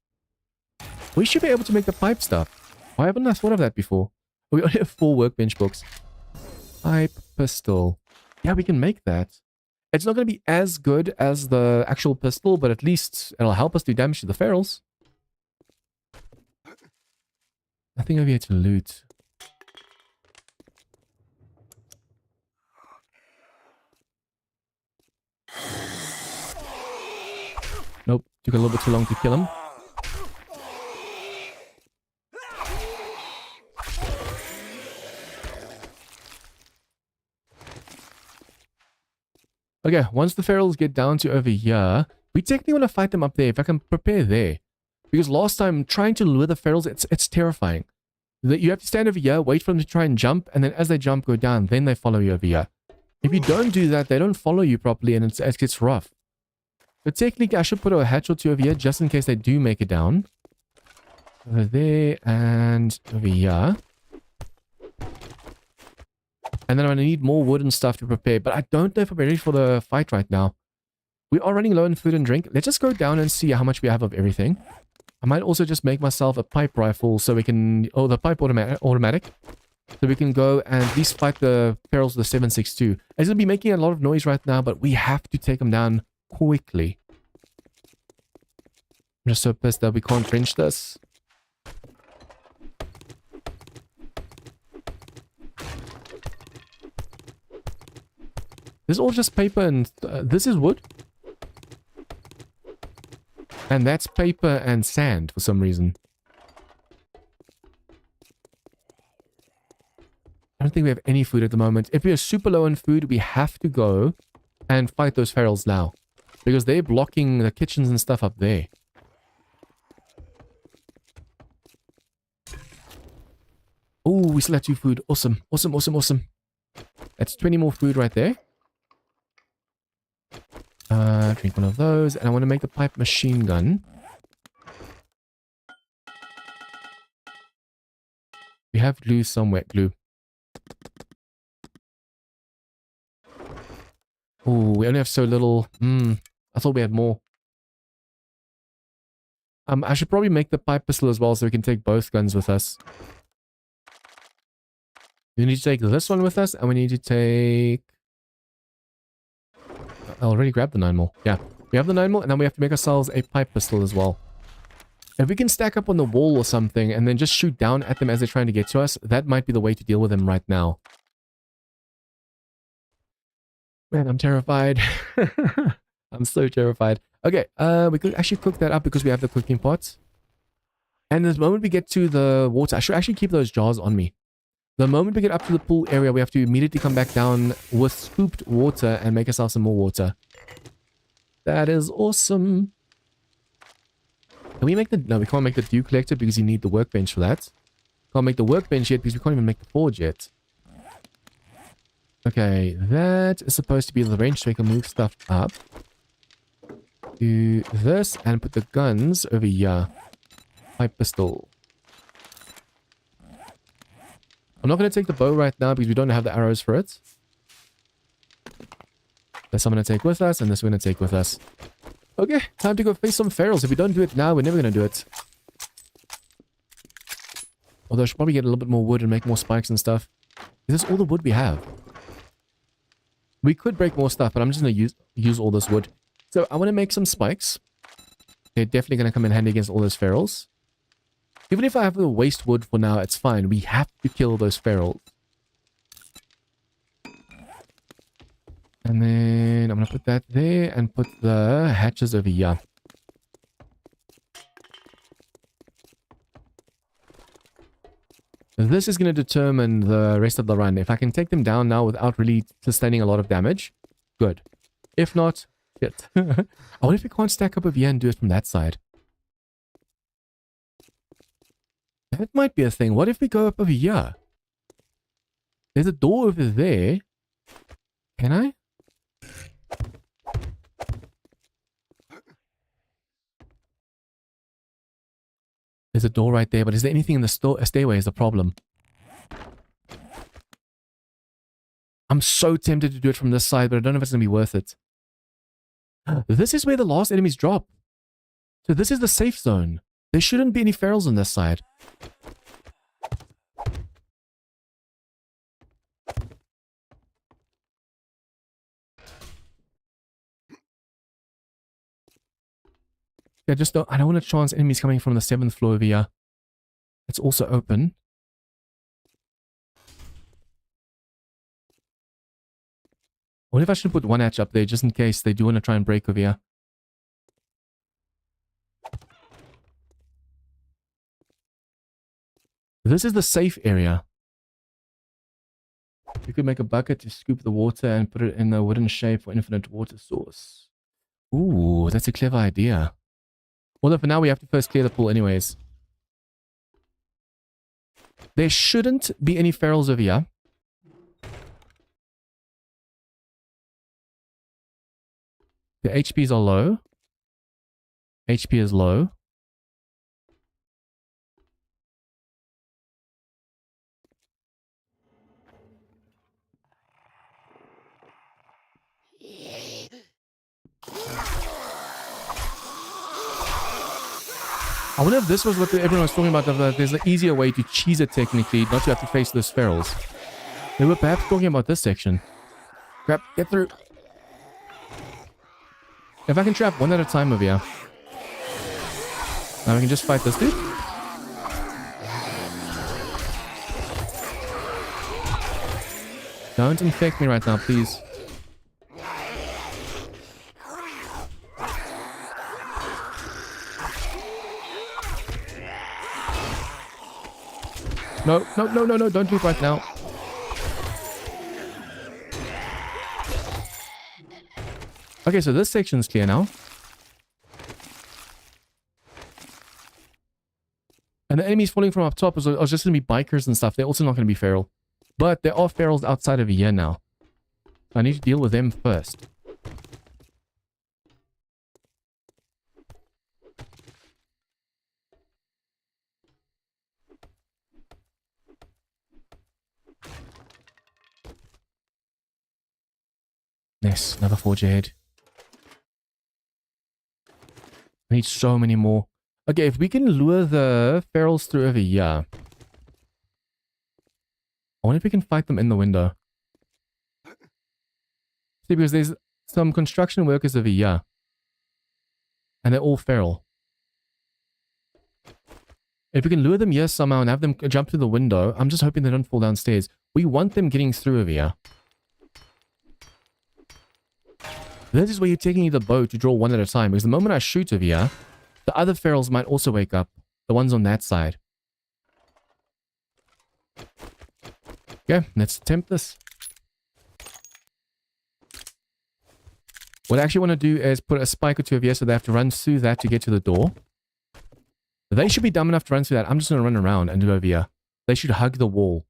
We should be able to make the pipe stuff. Why haven't I thought of that before? We only have 4 workbench books. Pipe pistol. Yeah, we can make that. It's not going to be as good as the actual pistol, but at least it'll help us do damage to the ferals. Nothing over here to loot. Nope, took a little bit too long to kill him. Okay, once the ferals get down to over here, we technically want to fight them up there if I can prepare there. Because last time, trying to lure the ferals, it's terrifying. You have to stand over here, wait for them to try and jump, and then as they jump, go down, then they follow you over here. If you don't do that, they don't follow you properly, and it gets rough. But technically, I should put a hatch or 2 over here, just in case they do make it down. Over there, and over here. And then I'm going to need more wood and stuff to prepare, but I don't know if I'm ready for the fight right now. We are running low on food and drink. Let's just go down and see how much we have of everything. I might also just make myself a pipe rifle so we can... Oh, the pipe automatic. So we can go and at least fight the ferals with the 7.62. It's going to be making a lot of noise right now, but we have to take them down quickly. I'm just so pissed that we can't trench this. This is all just paper and... this is wood. And that's paper and sand for some reason. I don't think we have any food at the moment. If we are super low on food, we have to go and fight those ferals now. Because they're blocking the kitchens and stuff up there. Oh, we still have 2 food. Awesome. Awesome, awesome, awesome. That's 20 more food right there. Drink one of those. And I want to make the pipe machine gun. We have glue somewhere. Glue. Oh, we only have so little. I thought we had more. I should probably make the pipe pistol as well so we can take both guns with us. We need to take this one with us, and we need to take... I already grabbed the 9 mil. Yeah, we have the 9 mil, and then we have to make ourselves a pipe pistol as well. If we can stack up on the wall or something, and then just shoot down at them as they're trying to get to us, that might be the way to deal with them right now. Man, I'm terrified. I'm so terrified. Okay, we could actually cook that up because we have the cooking pot. And the moment we get to the water, I should actually keep those jars on me. The moment we get up to the pool area, we have to immediately come back down with scooped water and make ourselves some more water. That is awesome. Can we make the... No, we can't make the dew collector because you need the workbench for that. Can't make the workbench yet because we can't even make the forge yet. Okay, that is supposed to be the range so we can move stuff up. Do this and put the guns over here. Pipe pistol. I'm not going to take the bow right now because we don't have the arrows for it. This I'm going to take with us, and this we're going to take with us. Okay, time to go face some ferals. If we don't do it now, we're never going to do it. Although I should probably get a little bit more wood and make more spikes and stuff. Is this all the wood we have? We could break more stuff, but I'm just going to use all this wood. So I want to make some spikes. They're definitely going to come in handy against all those ferals. Even if I have the waste wood for now, it's fine. We have to kill those ferals. And then I'm going to put that there and put the hatches over here. This is going to determine the rest of the run. If I can take them down now without really sustaining a lot of damage, good. If not, shit. I wonder if we can't stack up over here and do it from that side. That might be a thing. What if we go up over here? There's a door over there. Can I? There's a door right there, but is there anything in the stairway is the problem. I'm so tempted to do it from this side, but I don't know if it's going to be worth it. This is where the last enemies drop. So this is the safe zone. There shouldn't be any ferals on this side. I don't want to chance enemies coming from the 7th floor over here. It's also open. What if I should put one hatch up there just in case they do want to try and break over here? This is the safe area. You could make a bucket to scoop the water and put it in a wooden shape for infinite water source. Ooh, that's a clever idea. Although for now we have to first clear the pool anyways. There shouldn't be any ferals over here. The HPs are low. HP is low. I wonder if this was what everyone was talking about, that there's an easier way to cheese it technically, not to have to face those ferals. They were perhaps talking about this section. Crap, get through. If I can trap one at a time over here. Now we can just fight this dude. Don't infect me right now, please. No, no, no, no, no, don't leave right now. Okay, so this section's clear now. And the enemies falling from up top are just going to be bikers and stuff. They're also not going to be feral. But there are ferals outside of here now. I need to deal with them first. Nice, another forge ahead. I need so many more. Okay, if we can lure the ferals through over here. I wonder if we can fight them in the window. See, because there's some construction workers over here. And they're all feral. If we can lure them here somehow and have them jump through the window, I'm just hoping they don't fall downstairs. We want them getting through over here. This is where you're taking the bow to draw one at a time, because the moment I shoot over here, the other ferals might also wake up. The ones on that side. Okay, let's attempt this. What I actually want to do is put a spike or two over here so they have to run through that to get to the door. They should be dumb enough to run through that. I'm just going to run around and do over here. They should hug the wall.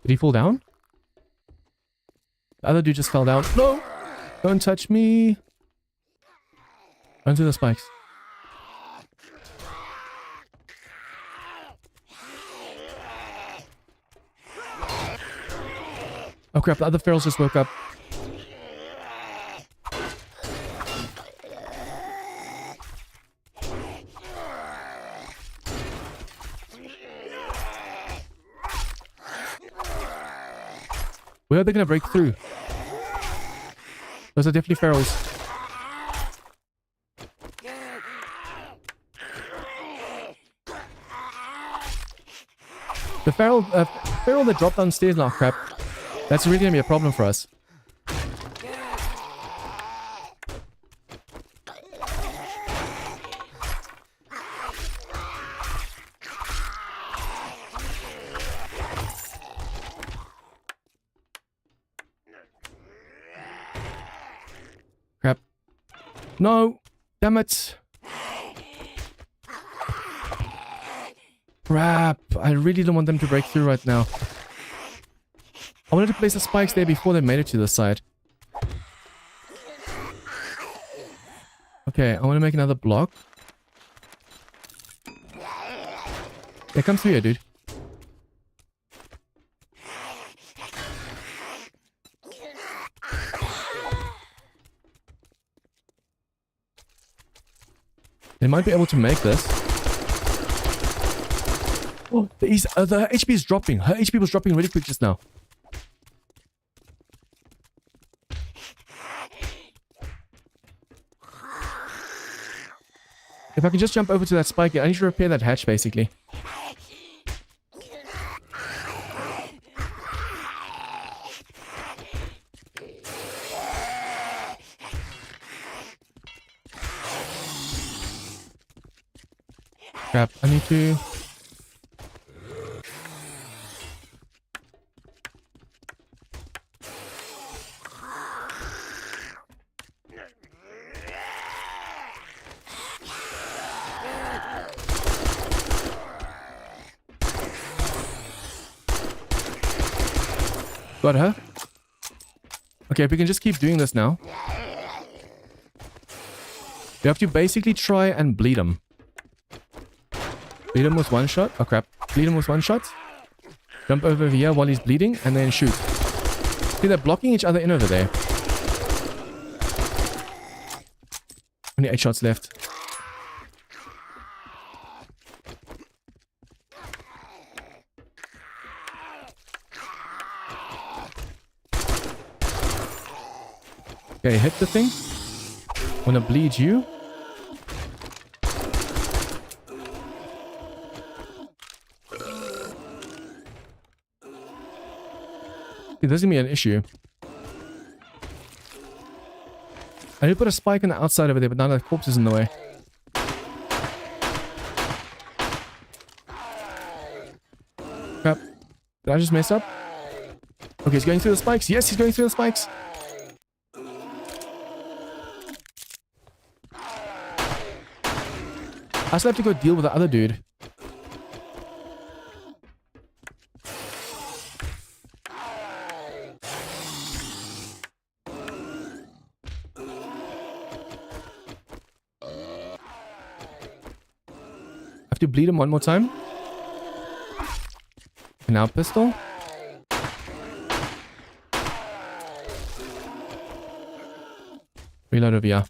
Did he fall down? The other dude just fell down. No! Don't touch me! Run through the spikes. Oh crap, the other ferals just woke up. Where are they going to break through? Those are definitely ferals. The feral that dropped downstairs now, crap. That's really going to be a problem for us. No! Damn it! Crap! I really don't want them to break through right now. I wanted to place the spikes there before they made it to the side. Okay, I want to make another block. Yeah, come through here, dude. They might be able to make this. Oh, the HP is dropping. Her HP was dropping really quick just now. If I can just jump over to that spike, I need to repair that hatch, basically. Crap, I need to... Got her. Okay, if we can just keep doing this now. You have to basically try and bleed him. Bleed him with one shot. Oh crap. Bleed him with one shot. Jump over here while he's bleeding and then shoot. See, they're blocking each other in over there. Only 8 shots left. Okay, hit the thing. Wanna bleed you? This is gonna be an issue. I did put a spike on the outside over there, but now the corpse is in the way. Crap. Did I just mess up? Okay, he's going through the spikes. Yes, he's going through the spikes. I still have to go deal with the other dude. Have to bleed him one more time. And now pistol. Reload over here.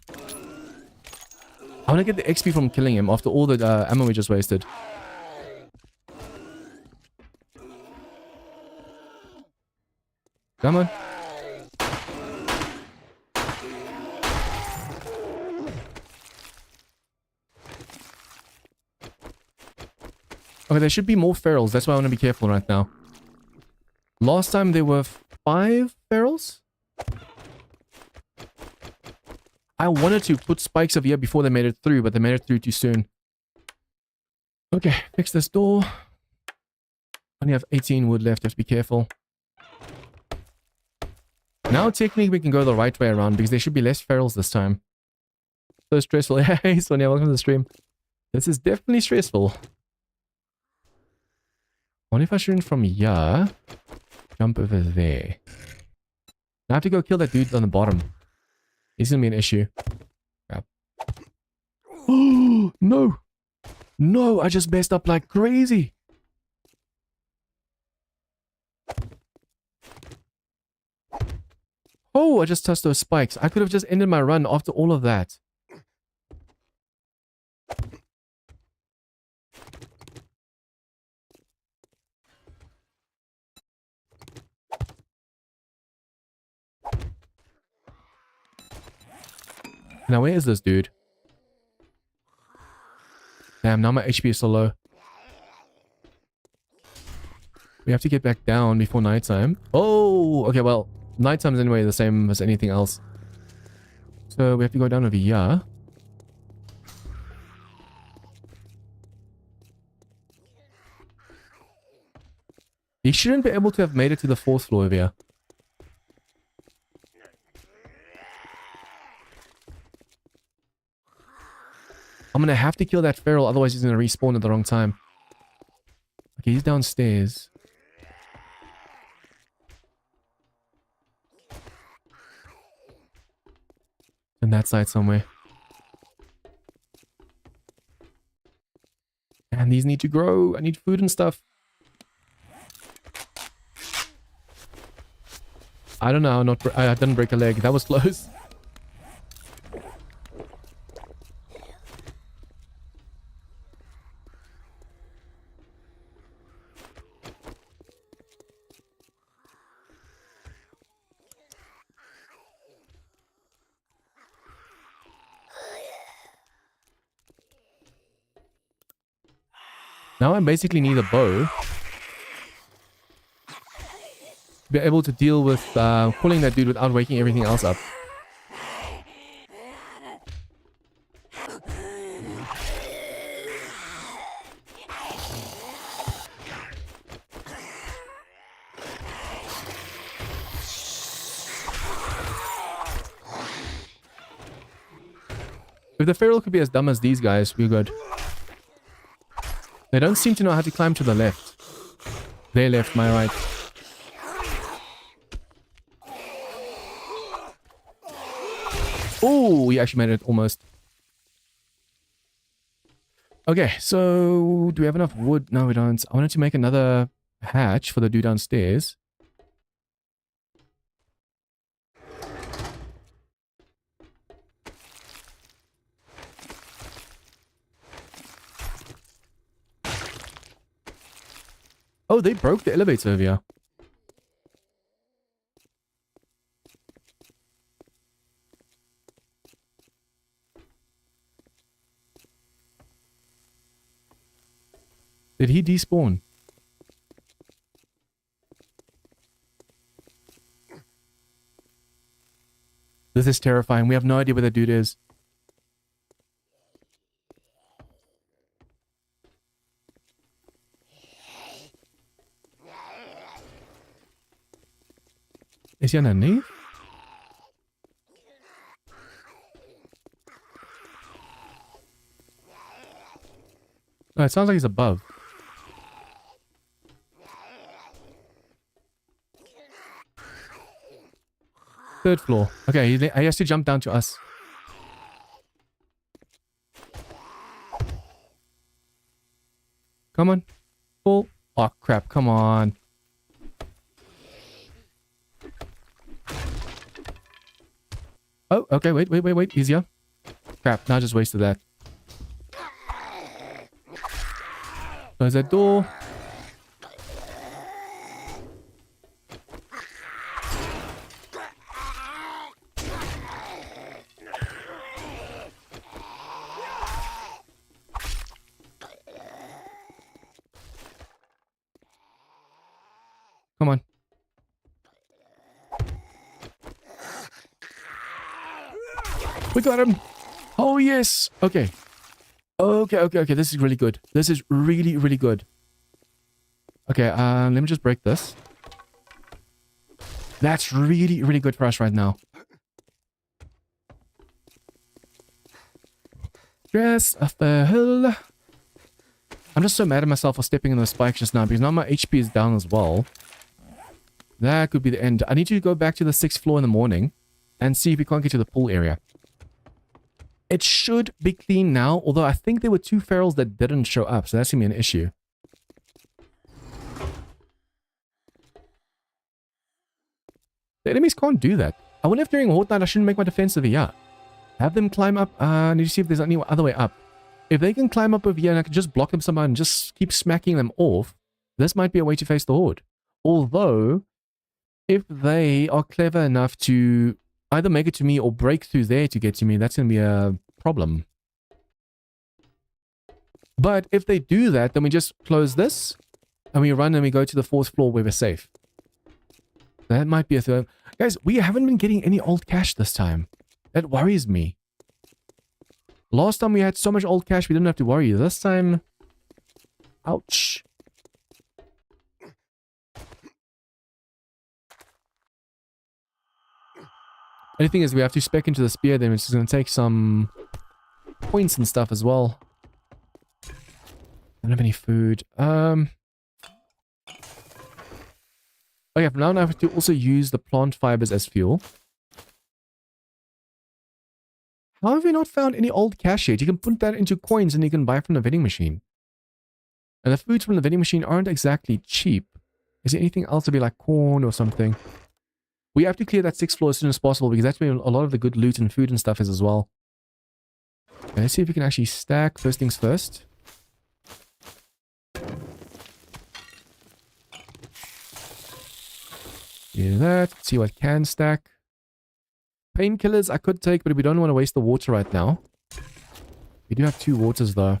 I want to get the XP from killing him after all the ammo we just wasted. Come on. Okay, there should be more ferals. That's why I want to be careful right now. Last time there were 5 ferals. I wanted to put spikes over here before they made it through, but they made it through too soon. Okay, fix this door. Only have 18 wood left, have to be careful. Now technically we can go the right way around because there should be less ferals this time. So stressful. Hey Sonia, welcome to the stream. This is definitely stressful. I wonder if I shoot in from here. Jump over there. I have to go kill that dude on the bottom. He's gonna be an issue. Crap. Oh, no. No, I just messed up like crazy. Oh, I just touched those spikes. I could have just ended my run after all of that. Now, where is this dude? Damn, now my HP is so low. We have to get back down before nighttime. Oh, okay, well, nighttime's anyway the same as anything else. So we have to go down over here. He shouldn't be able to have made it to the 4th floor over here. I'm gonna have to kill that feral, otherwise he's gonna respawn at the wrong time. Okay, he's downstairs. On that side somewhere. And these need to grow. I need food and stuff. I don't know how I didn't break a leg. That was close. Now I basically need a bow. Be able to deal with pulling that dude without waking everything else up. If the feral could be as dumb as these guys, we're good. They don't seem to know how to climb to the left. Their left, my right. Oh, we actually made it almost. Okay, so do we have enough wood? No, we don't. I wanted to make another hatch for the dude downstairs. Oh, they broke the elevator over here. Did he despawn? This is terrifying. We have no idea where the dude is. Is he underneath? No, it sounds like he's above. Third floor. Okay, he has to jump down to us. Come on. Pull. Oh, crap. Come on. Oh, okay. Wait. Easier. Crap. Now I just wasted that. Close that door. Come on. We got him. Oh, yes. Okay. Okay. This is really good. This is really, really good. Okay, let me just break this. That's really, really good for us right now. Dress of the hill. I'm just so mad at myself for stepping in those spikes just now because now my HP is down as well. That could be the end. I need to go back to the 6th floor in the morning and see if we can't get to the pool area. It should be clean now, although I think there were 2 ferals that didn't show up, so that's going to be an issue. The enemies can't do that. I wonder if during Horde Night I shouldn't make my defense over here. Have them climb up. I need to see if there's any other way up. If they can climb up over here and I can just block them somehow and just keep smacking them off, this might be a way to face the Horde. Although, if they are clever enough to either make it to me or break through there to get to me, that's going to be a problem. But if they do that, then we just close this and we run and we go to the 4th floor where we're safe. That might be a third. Guys, we haven't been getting any old cash this time. That worries me. Last time we had so much old cash we didn't have to worry. This time... Ouch. Only thing is we have to spec into the spear then, which is going to take some points and stuff as well. I don't have any food. Oh yeah, from now on I have to also use the plant fibers as fuel. How have we not found any old cash yet? You can put that into coins and you can buy from the vending machine. And the foods from the vending machine aren't exactly cheap. Is there anything else to be like corn or something? We have to clear that 6th floor as soon as possible because that's where a lot of the good loot and food and stuff is as well. Okay, let's see if we can actually stack. First things first. Do that. See what can stack. Painkillers I could take, but we don't want to waste the water right now. We do have 2 waters though.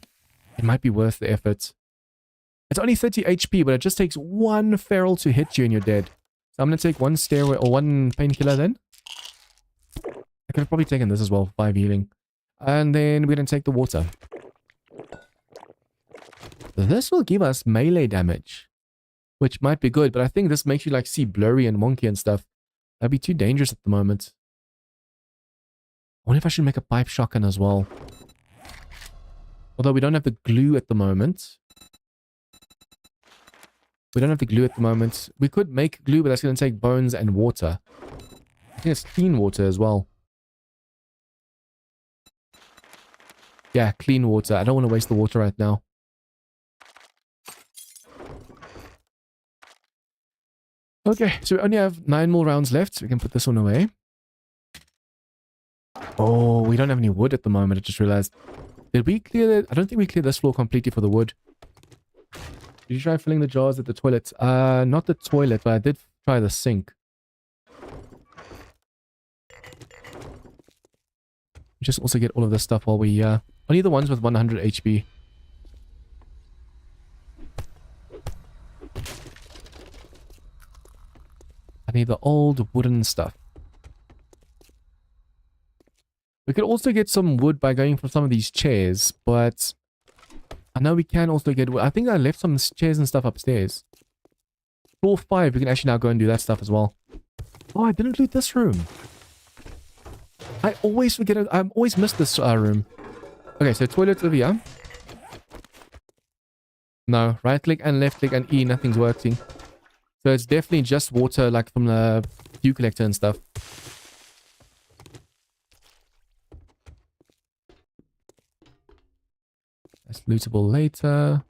It might be worth the effort. It's only 30 HP, but it just takes 1 feral to hit you and you're dead. So I'm going to take 1 stairway or 1 painkiller then. I could have probably taken this as well, 5 healing. And then we're going to take the water. This will give us melee damage, which might be good, but I think this makes you like see blurry and wonky and stuff. That'd be too dangerous at the moment. I wonder if I should make a pipe shotgun as well. Although we don't have the glue at the moment. We don't have the glue at the moment. We could make glue, but that's going to take bones and water. I think it's clean water as well. Yeah, clean water. I don't want to waste the water right now. Okay, so we only have 9 more rounds left. We can put this one away. Oh, we don't have any wood at the moment. I just realized. Did we clear it? I don't think we cleared this floor completely for the wood. Did you try filling the jars at the toilet? Not the toilet, but I did try the sink. Just also get all of this stuff while we, only the ones with 100 HP. I need the old wooden stuff. We could also get some wood by going for some of these chairs, but I know we can also get wood. I think I left some chairs and stuff upstairs. Floor 5, we can actually now go and do that stuff as well. Oh, I didn't loot this room. I always forget it. I always miss this room. Okay, so toilet over here. No, right click and left click and E, nothing's working. So it's definitely just water like from the dew collector and stuff. That's lootable later.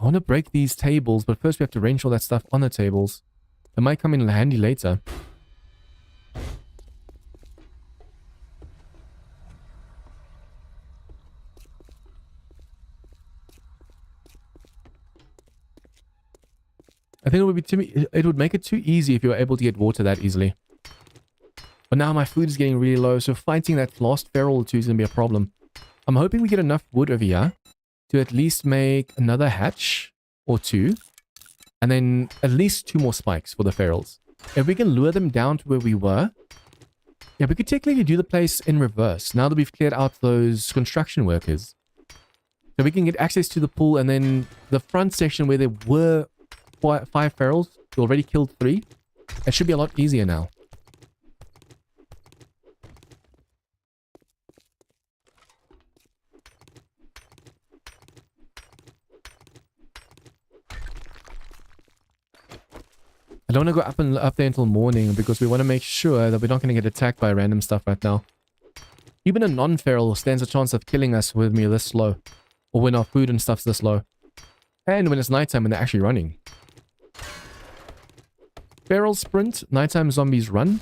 I want to break these tables, but first we have to arrange all that stuff on the tables. It might come in handy later. I think it would make it too easy if you were able to get water that easily. But now my food is getting really low, so fighting that last feral or 2 is going to be a problem. I'm hoping we get enough wood over here to at least make another hatch or 2. And then at least 2 more spikes for the ferals. If we can lure them down to where we were. Yeah, we could technically do the place in reverse now that we've cleared out those construction workers. So we can get access to the pool and then the front section where there were 5 ferals. We already killed 3. It should be a lot easier now. I don't want to go up there until morning because we want to make sure that we're not going to get attacked by random stuff right now. Even a non-feral stands a chance of killing us with me this slow. Or when our food and stuff's this low. And when it's nighttime when they're actually running. Feral sprint, nighttime zombies run.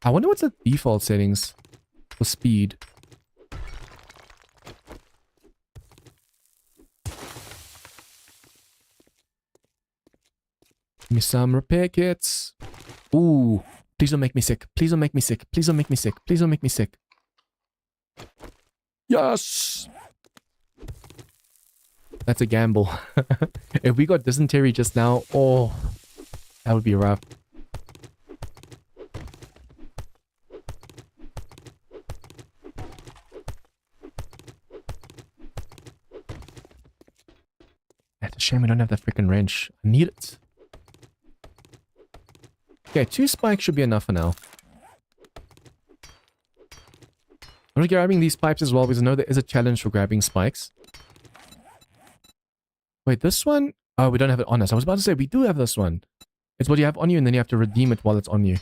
I wonder what's the default settings for speed. Give me some repair kits. Ooh. Please don't make me sick. Please don't make me sick. Please don't make me sick. Please don't make me sick. Yes! That's a gamble. If we got dysentery just now, oh, that would be rough. That's a shame we don't have that freaking wrench. I need it. Okay, 2 spikes should be enough for now. I'm just grabbing these pipes as well because I know there is a challenge for grabbing spikes. Wait, this one? Oh, we don't have it on us. I was about to say, we do have this one. It's what you have on you and then you have to redeem it while it's on you.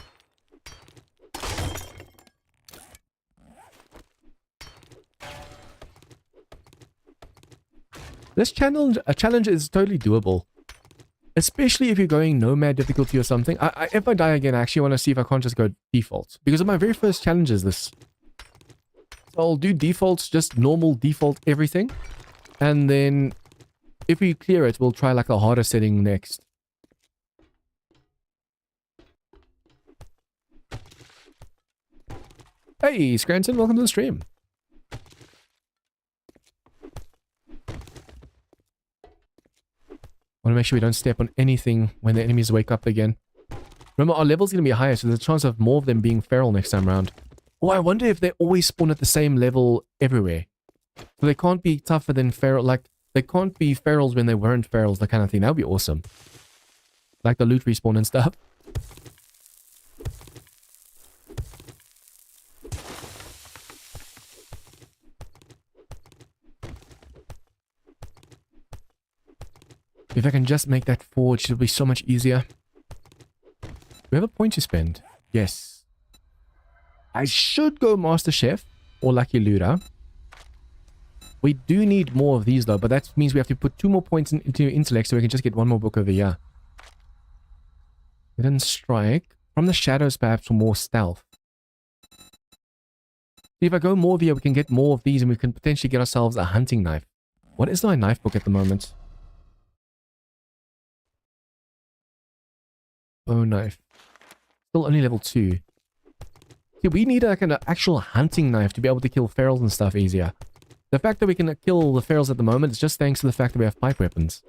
This challenge is totally doable. Especially if you're going nomad difficulty or something. If I die again, I actually want to see if I can't just go default. Because of my very first challenge is this. So I'll do defaults, just normal default everything. And then if we clear it, we'll try like a harder setting next. Hey, Scranton, welcome to the stream. Want to make sure we don't step on anything when the enemies wake up again. Remember, our level's going to be higher, so there's a chance of more of them being feral next time around. Oh, I wonder if they always spawn at the same level everywhere. So they can't be tougher than feral, like, they can't be ferals when they weren't ferals, that kind of thing. That would be awesome. Like the loot respawn and stuff. If I can just make that forge, it'll be so much easier. We have a point to spend. Yes. I should go Master Chef or Lucky Looter. We do need more of these though, but that means we have to put 2 more points into intellect so we can just get 1 more book over here. Hidden Strike. From the shadows perhaps for more stealth. See, if I go more over here, we can get more of these and we can potentially get ourselves a hunting knife. What is my knife book at the moment? Bow knife. Still only level 2. See, we need like an actual hunting knife to be able to kill ferals and stuff easier. The fact that we can kill the ferals at the moment is just thanks to the fact that we have pipe weapons.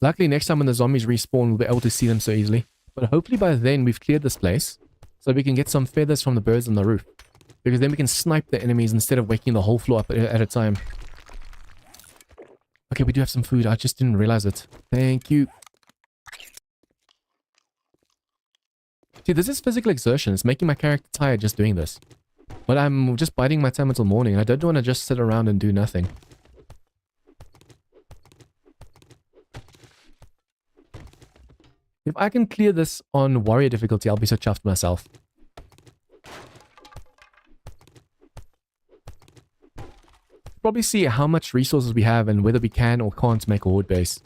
Luckily, next time when the zombies respawn, we'll be able to see them so easily. But hopefully by then, we've cleared this place. So we can get some feathers from the birds on the roof. Because then we can snipe the enemies instead of waking the whole floor up at a time. Okay, we do have some food. I just didn't realize it. Thank you. See, this is physical exertion. It's making my character tired just doing this. But I'm just biding my time until morning. And I don't want to just sit around and do nothing. If I can clear this on warrior difficulty, I'll be so chuffed myself. Probably see how much resources we have and whether we can or can't make a horde base.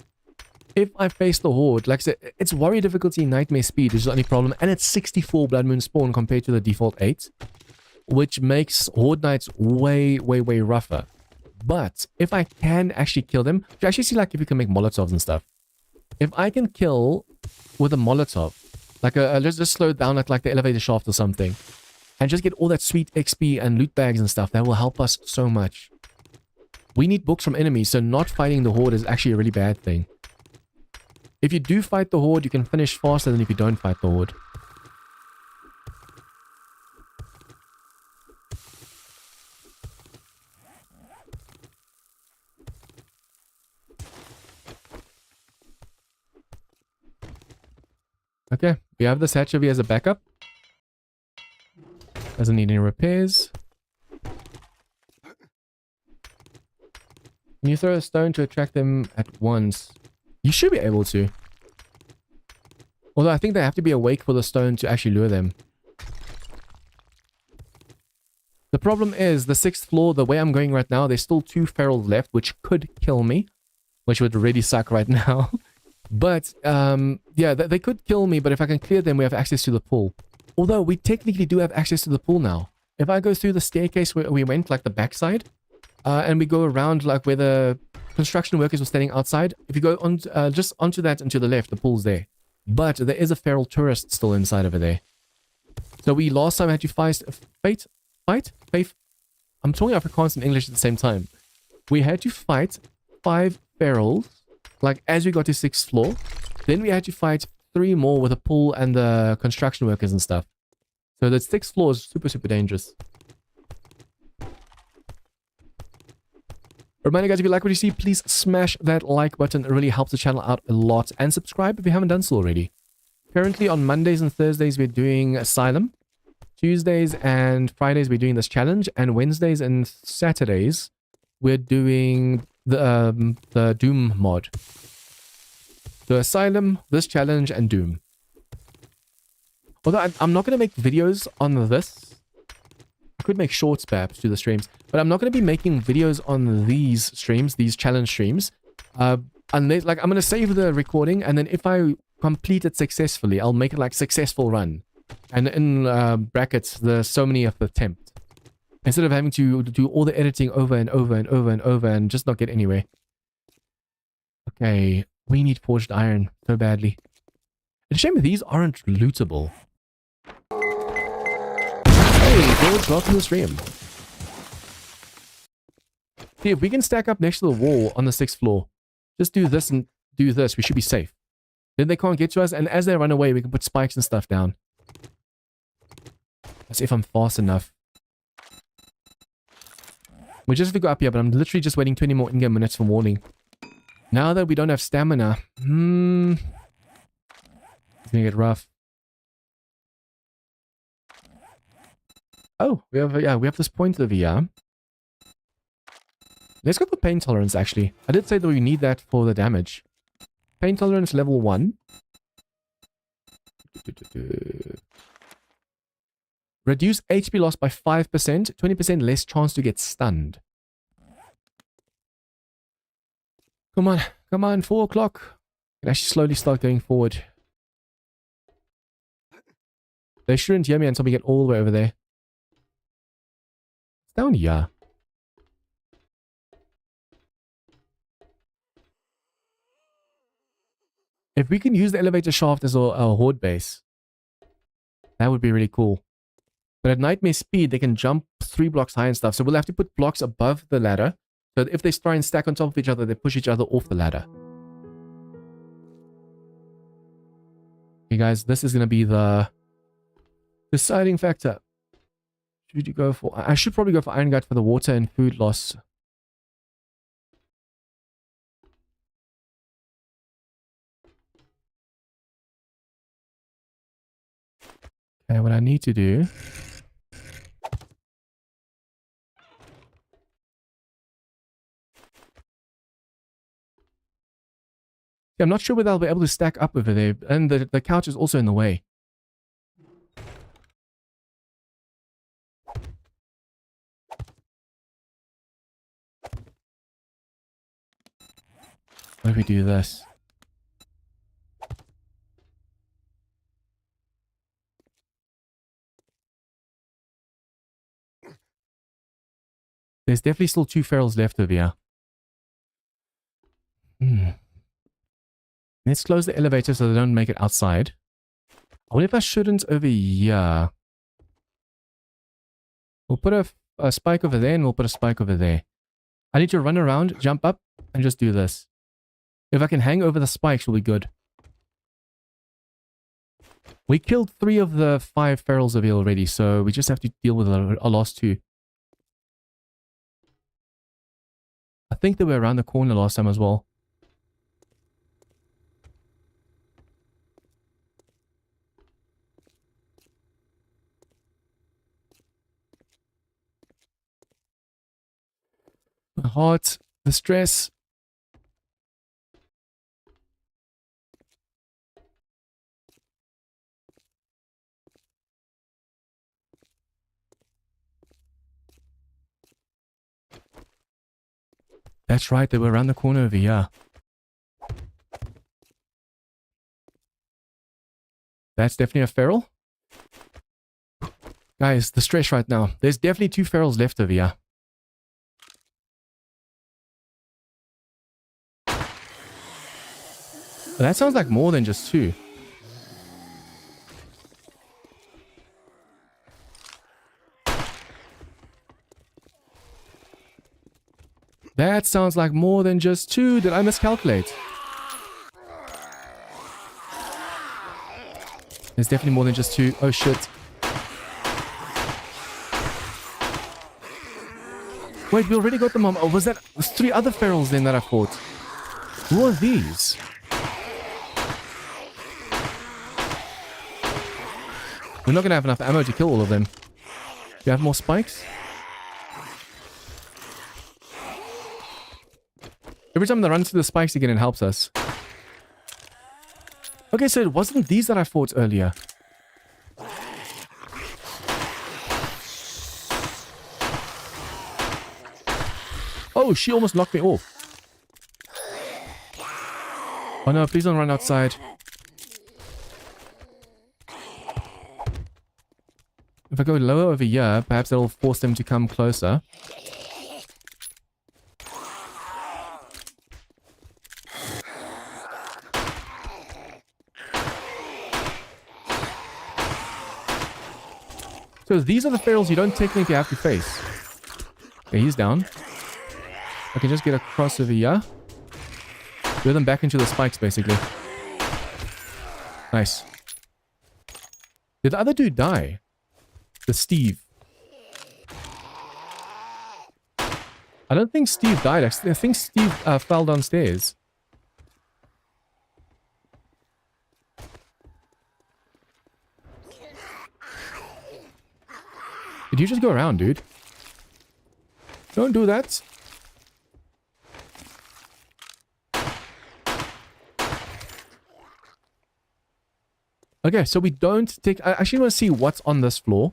If I face the horde, like I said, it's warrior difficulty nightmare speed, which is the only problem, and it's 64 blood moon spawn compared to the default 8, which makes horde nights way, way, way rougher. But if I can actually kill them, you actually see like if you can make molotovs and stuff. If I can kill with a molotov, like just slow it down at like the elevator shaft or something, and just get all that sweet XP and loot bags and stuff, that will help us so much. We need books from enemies, so not fighting the horde is actually a really bad thing. If you do fight the horde, you can finish faster than if you don't fight the horde. Okay, we have this hatchery as a backup. Doesn't need any repairs. Can you throw a stone to attract them at once? You should be able to. Although I think they have to be awake for the stone to actually lure them. The problem is, the 6th floor, the way I'm going right now, there's still 2 ferals left, which could kill me. Which would really suck right now. But, yeah, they could kill me, but if I can clear them, we have access to the pool. Although, we technically do have access to the pool now. If I go through the staircase where we went, like the backside, and we go around like where the construction workers were standing outside, if you go on, just onto that and to the left, the pool's there. But there is a feral tourist still inside over there. So we last time had to fight, I'm talking Afrikaans and English at the same time. We had to fight 5 ferals, like as we got to 6th floor. Then we had to fight 3 more with a pool and the construction workers and stuff. So the 6th floor is super, super dangerous. Reminder guys, if you like what you see, please smash that like button. It really helps the channel out a lot. And subscribe if you haven't done so already. Currently on Mondays and Thursdays, we're doing Asylum. Tuesdays and Fridays, we're doing this challenge. And Wednesdays and Saturdays, we're doing the Doom mod. So Asylum, this challenge, and Doom. Although I'm not going to make videos on this. I could make shorts perhaps to the streams. But I'm not going to be making videos on these streams, these challenge streams. Unless, like, I'm going to save the recording. And then if I complete it successfully, I'll make it like successful run. And in brackets, the so many of the attempt. Instead of having to do all the editing over and over and over and over and just not get anywhere. Okay, we need forged iron so badly. It's a shame these aren't lootable. Hey, George, welcome to the stream. See, if we can stack up next to the wall on the 6th floor, just do this and do this, we should be safe. Then they can't get to us, and as they run away, we can put spikes and stuff down. Let's see if I'm fast enough. We just have to go up here, but I'm literally just waiting 20 more in-game minutes for morning. Now that we don't have stamina, it's gonna get rough. Oh, we have this point over here. Let's go for pain tolerance, actually. I did say that we need that for the damage. Pain tolerance level 1. Reduce HP loss by 5%, 20% less chance to get stunned. Come on, 4 o'clock. Can actually slowly start going forward. They shouldn't hear me until we get all the way over there. It's down here. If we can use the elevator shaft as a horde base, that would be really cool. But at nightmare speed, they can jump 3 blocks high and stuff. So we'll have to put blocks above the ladder. So that if they try and stack on top of each other, they push each other off the ladder. Okay, guys, this is going to be the deciding factor. Should you go for... I should probably go for Iron Gut for the water and food loss. Okay, what I need to do... I'm not sure whether I'll be able to stack up over there. And the couch is also in the way. What if we do this? There's definitely still 2 ferals left over here. Let's close the elevator so they don't make it outside. I wonder if I shouldn't over here. We'll put a spike over there and we'll put a spike over there. I need to run around, jump up, and just do this. If I can hang over the spikes, we'll be good. We killed 3 of the 5 ferals over here already, so we just have to deal with a lost 2. I think they were around the corner last time as well. My heart, the stress. That's right, they were around the corner over here. That's definitely a feral. Guys, the stress right now. There's definitely 2 ferals left over here. That sounds like more than just 2. That sounds like more than just 2. Did I miscalculate? There's definitely more than just 2. Oh shit. Wait, we already got them on. Oh, was that... There's 3 other ferals then that I fought. Who are these? We're not going to have enough ammo to kill all of them. Do you have more spikes? Every time they run through the spikes again, it helps us. Okay, so it wasn't these that I fought earlier. Oh, she almost knocked me off. Oh no, please don't run outside. If I go lower over here, perhaps that'll force them to come closer. So these are the ferals you don't technically have to face. Okay, he's down. I can just get across over here. Lure them back into the spikes, basically. Nice. Did the other dude die? The Steve. I don't think Steve died. I think Steve fell downstairs. Did you just go around, dude? Don't do that. Okay, so we don't take... I actually want to see what's on this floor.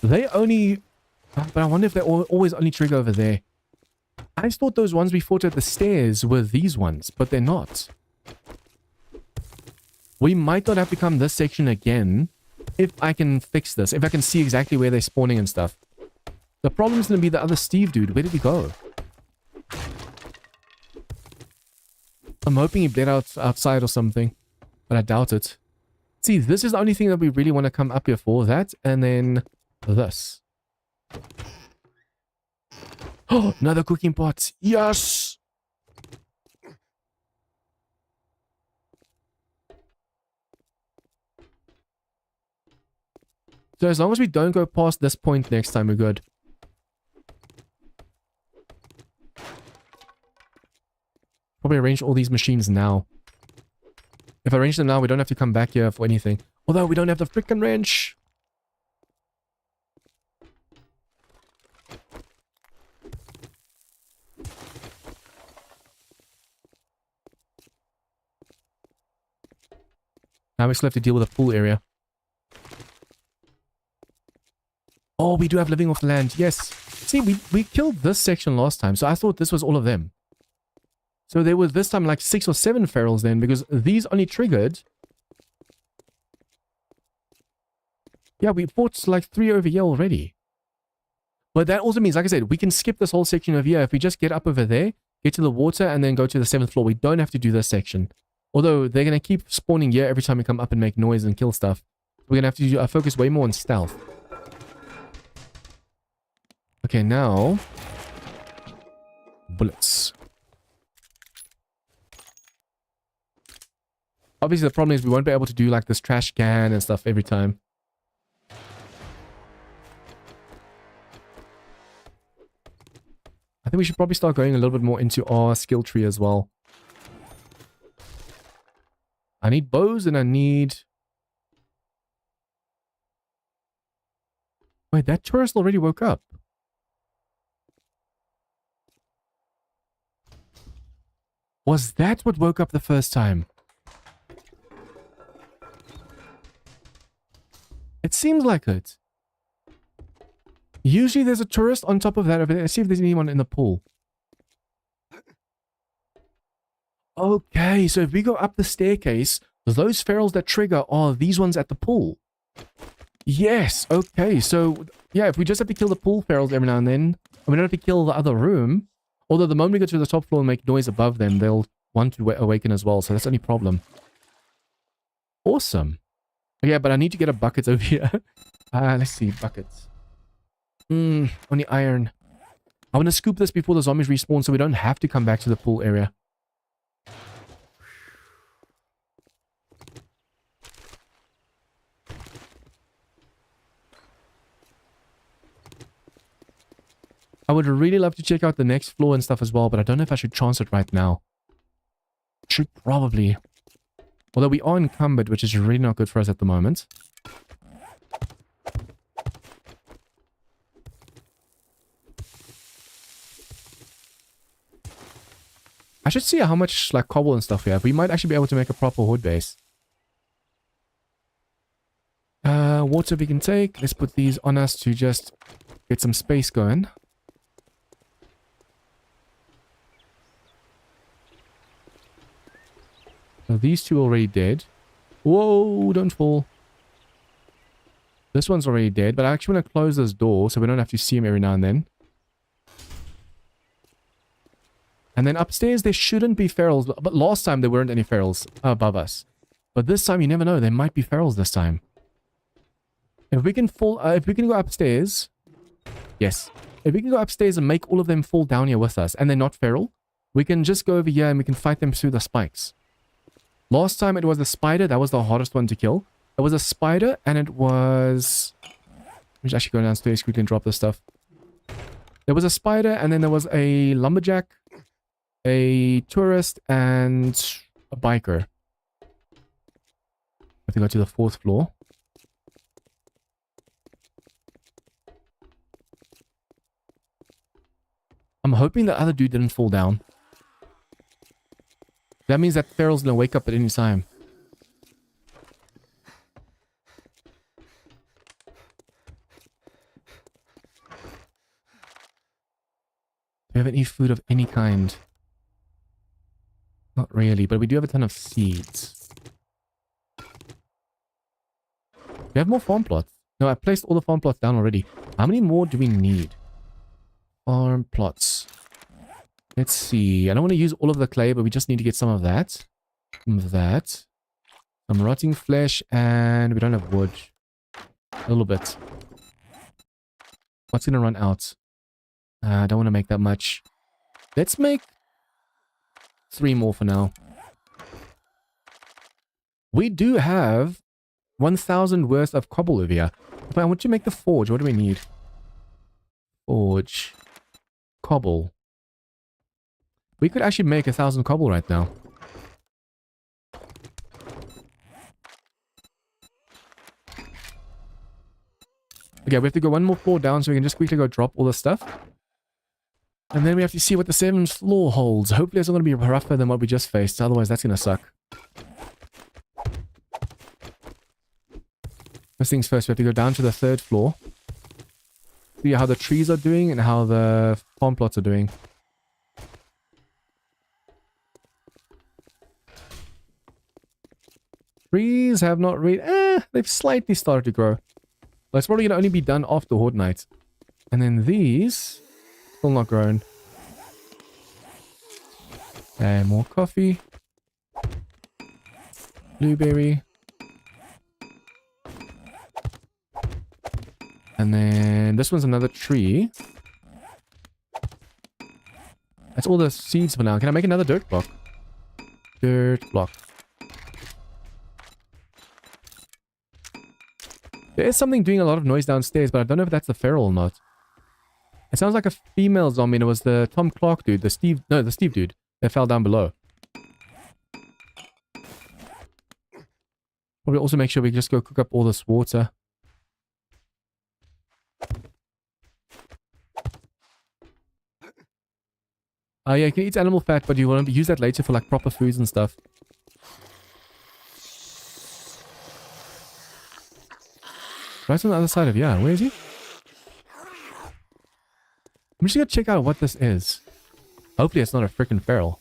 They only... But I wonder if they always only trigger over there. I thought those ones we fought at the stairs were these ones, but they're not. We might not have to come this section again if I can fix this. If I can see exactly where they're spawning and stuff. The problem is going to be the other Steve dude. Where did he go? I'm hoping he bled outside or something. But I doubt it. See, this is the only thing that we really want to come up here for. That, and then this. Oh, another cooking pot. Yes! So as long as we don't go past this point next time, we're good. Probably arrange all these machines now. If I arrange them now, we don't have to come back here for anything. Although we don't have the frickin' wrench. Now we still have to deal with the pool area. Oh, we do have living off the land. Yes. See, we killed this section last time, so I thought this was all of them. So there were this time like 6 or 7 ferals then, because these only triggered... Yeah, we fought like 3 over here already. But that also means, like I said, we can skip this whole section over here. If we just get up over there, get to the water, and then go to the 7th floor, we don't have to do this section. Although, they're going to keep spawning here every time we come up and make noise and kill stuff. We're going to have to focus way more on stealth. Okay, now... bullets. Obviously, the problem is we won't be able to do like this trash can and stuff every time. I think we should probably start going a little bit more into our skill tree as well. I need bows and I need... Wait, that tourist already woke up. Was that what woke up the first time? It seems like it. Usually there's a tourist on top of that over there. Let's see if there's anyone in the pool. Okay, so if we go up the staircase, those ferals that trigger are these ones at the pool. Yes, okay, so yeah, if we just have to kill the pool ferals every now and then, and we don't have to kill the other room, although the moment we go to the top floor and make noise above them, they'll want to awaken as well, so that's the only problem. Awesome. Yeah, but I need to get a bucket over here. Let's see, buckets. Only iron. I want to scoop this before the zombies respawn so we don't have to come back to the pool area. I would really love to check out the next floor and stuff as well, but I don't know if I should chance it right now. Should probably. Although we are encumbered, which is really not good for us at the moment. I should see how much like cobble and stuff we have. We might actually be able to make a proper horde base. Water we can take. Let's put these on us to just get some space going. So these two are already dead. Whoa, don't fall. This one's already dead, but I actually want to close this door so we don't have to see him every now and then. And then upstairs, there shouldn't be ferals. But last time, there weren't any ferals above us. But this time, you never know. There might be ferals this time. If we can go upstairs... Yes. If we can go upstairs and make all of them fall down here with us, and they're not feral, we can just go over here and we can fight them through the spikes. Last time, it was the spider. That was the hardest one to kill. It was a spider, and it was... Let me just actually go downstairs quickly and drop this stuff. There was a spider, and then there was a lumberjack, a tourist, and a biker. I have to go to the 4th floor. I'm hoping the other dude didn't fall down. That means that feral's gonna wake up at any time. Do we have any food of any kind? Not really, but we do have a ton of seeds. Do we have more farm plots? No, I placed all the farm plots down already. How many more do we need? Farm plots. Let's see. I don't want to use all of the clay, but we just need to get some of that. Some of that. Some rotting flesh, and we don't have wood. A little bit. What's going to run out? I don't want to make that much. Let's make 3 more for now. We do have 1,000 worth of cobble over here. But I want to make the forge. What do we need? Forge. Cobble. We could actually make 1,000 cobble right now. Okay, we have to go one more floor down so we can just quickly go drop all the stuff. And then we have to see what the 7th floor holds. Hopefully it's not going to be rougher than what we just faced. Otherwise, that's going to suck. First things first, we have to go down to the 3rd floor. See how the trees are doing and how the farm plots are doing. Trees have not really... they've slightly started to grow. But it's probably going to only be done after Horde Night. And then these... still not grown. And more coffee. Blueberry. And then this one's another tree. That's all the seeds for now. Can I make another dirt block? Dirt block. There is something doing a lot of noise downstairs, but I don't know if that's the feral or not. It sounds like a female zombie, and it was the Tom Clark dude, the Steve dude that fell down below. Probably also make sure we just go cook up all this water. Oh yeah, you can eat animal fat, but you want to use that later for like proper foods and stuff. Right on the other side of, yeah, where is he? I'm just gonna check out what this is. Hopefully it's not a freaking feral.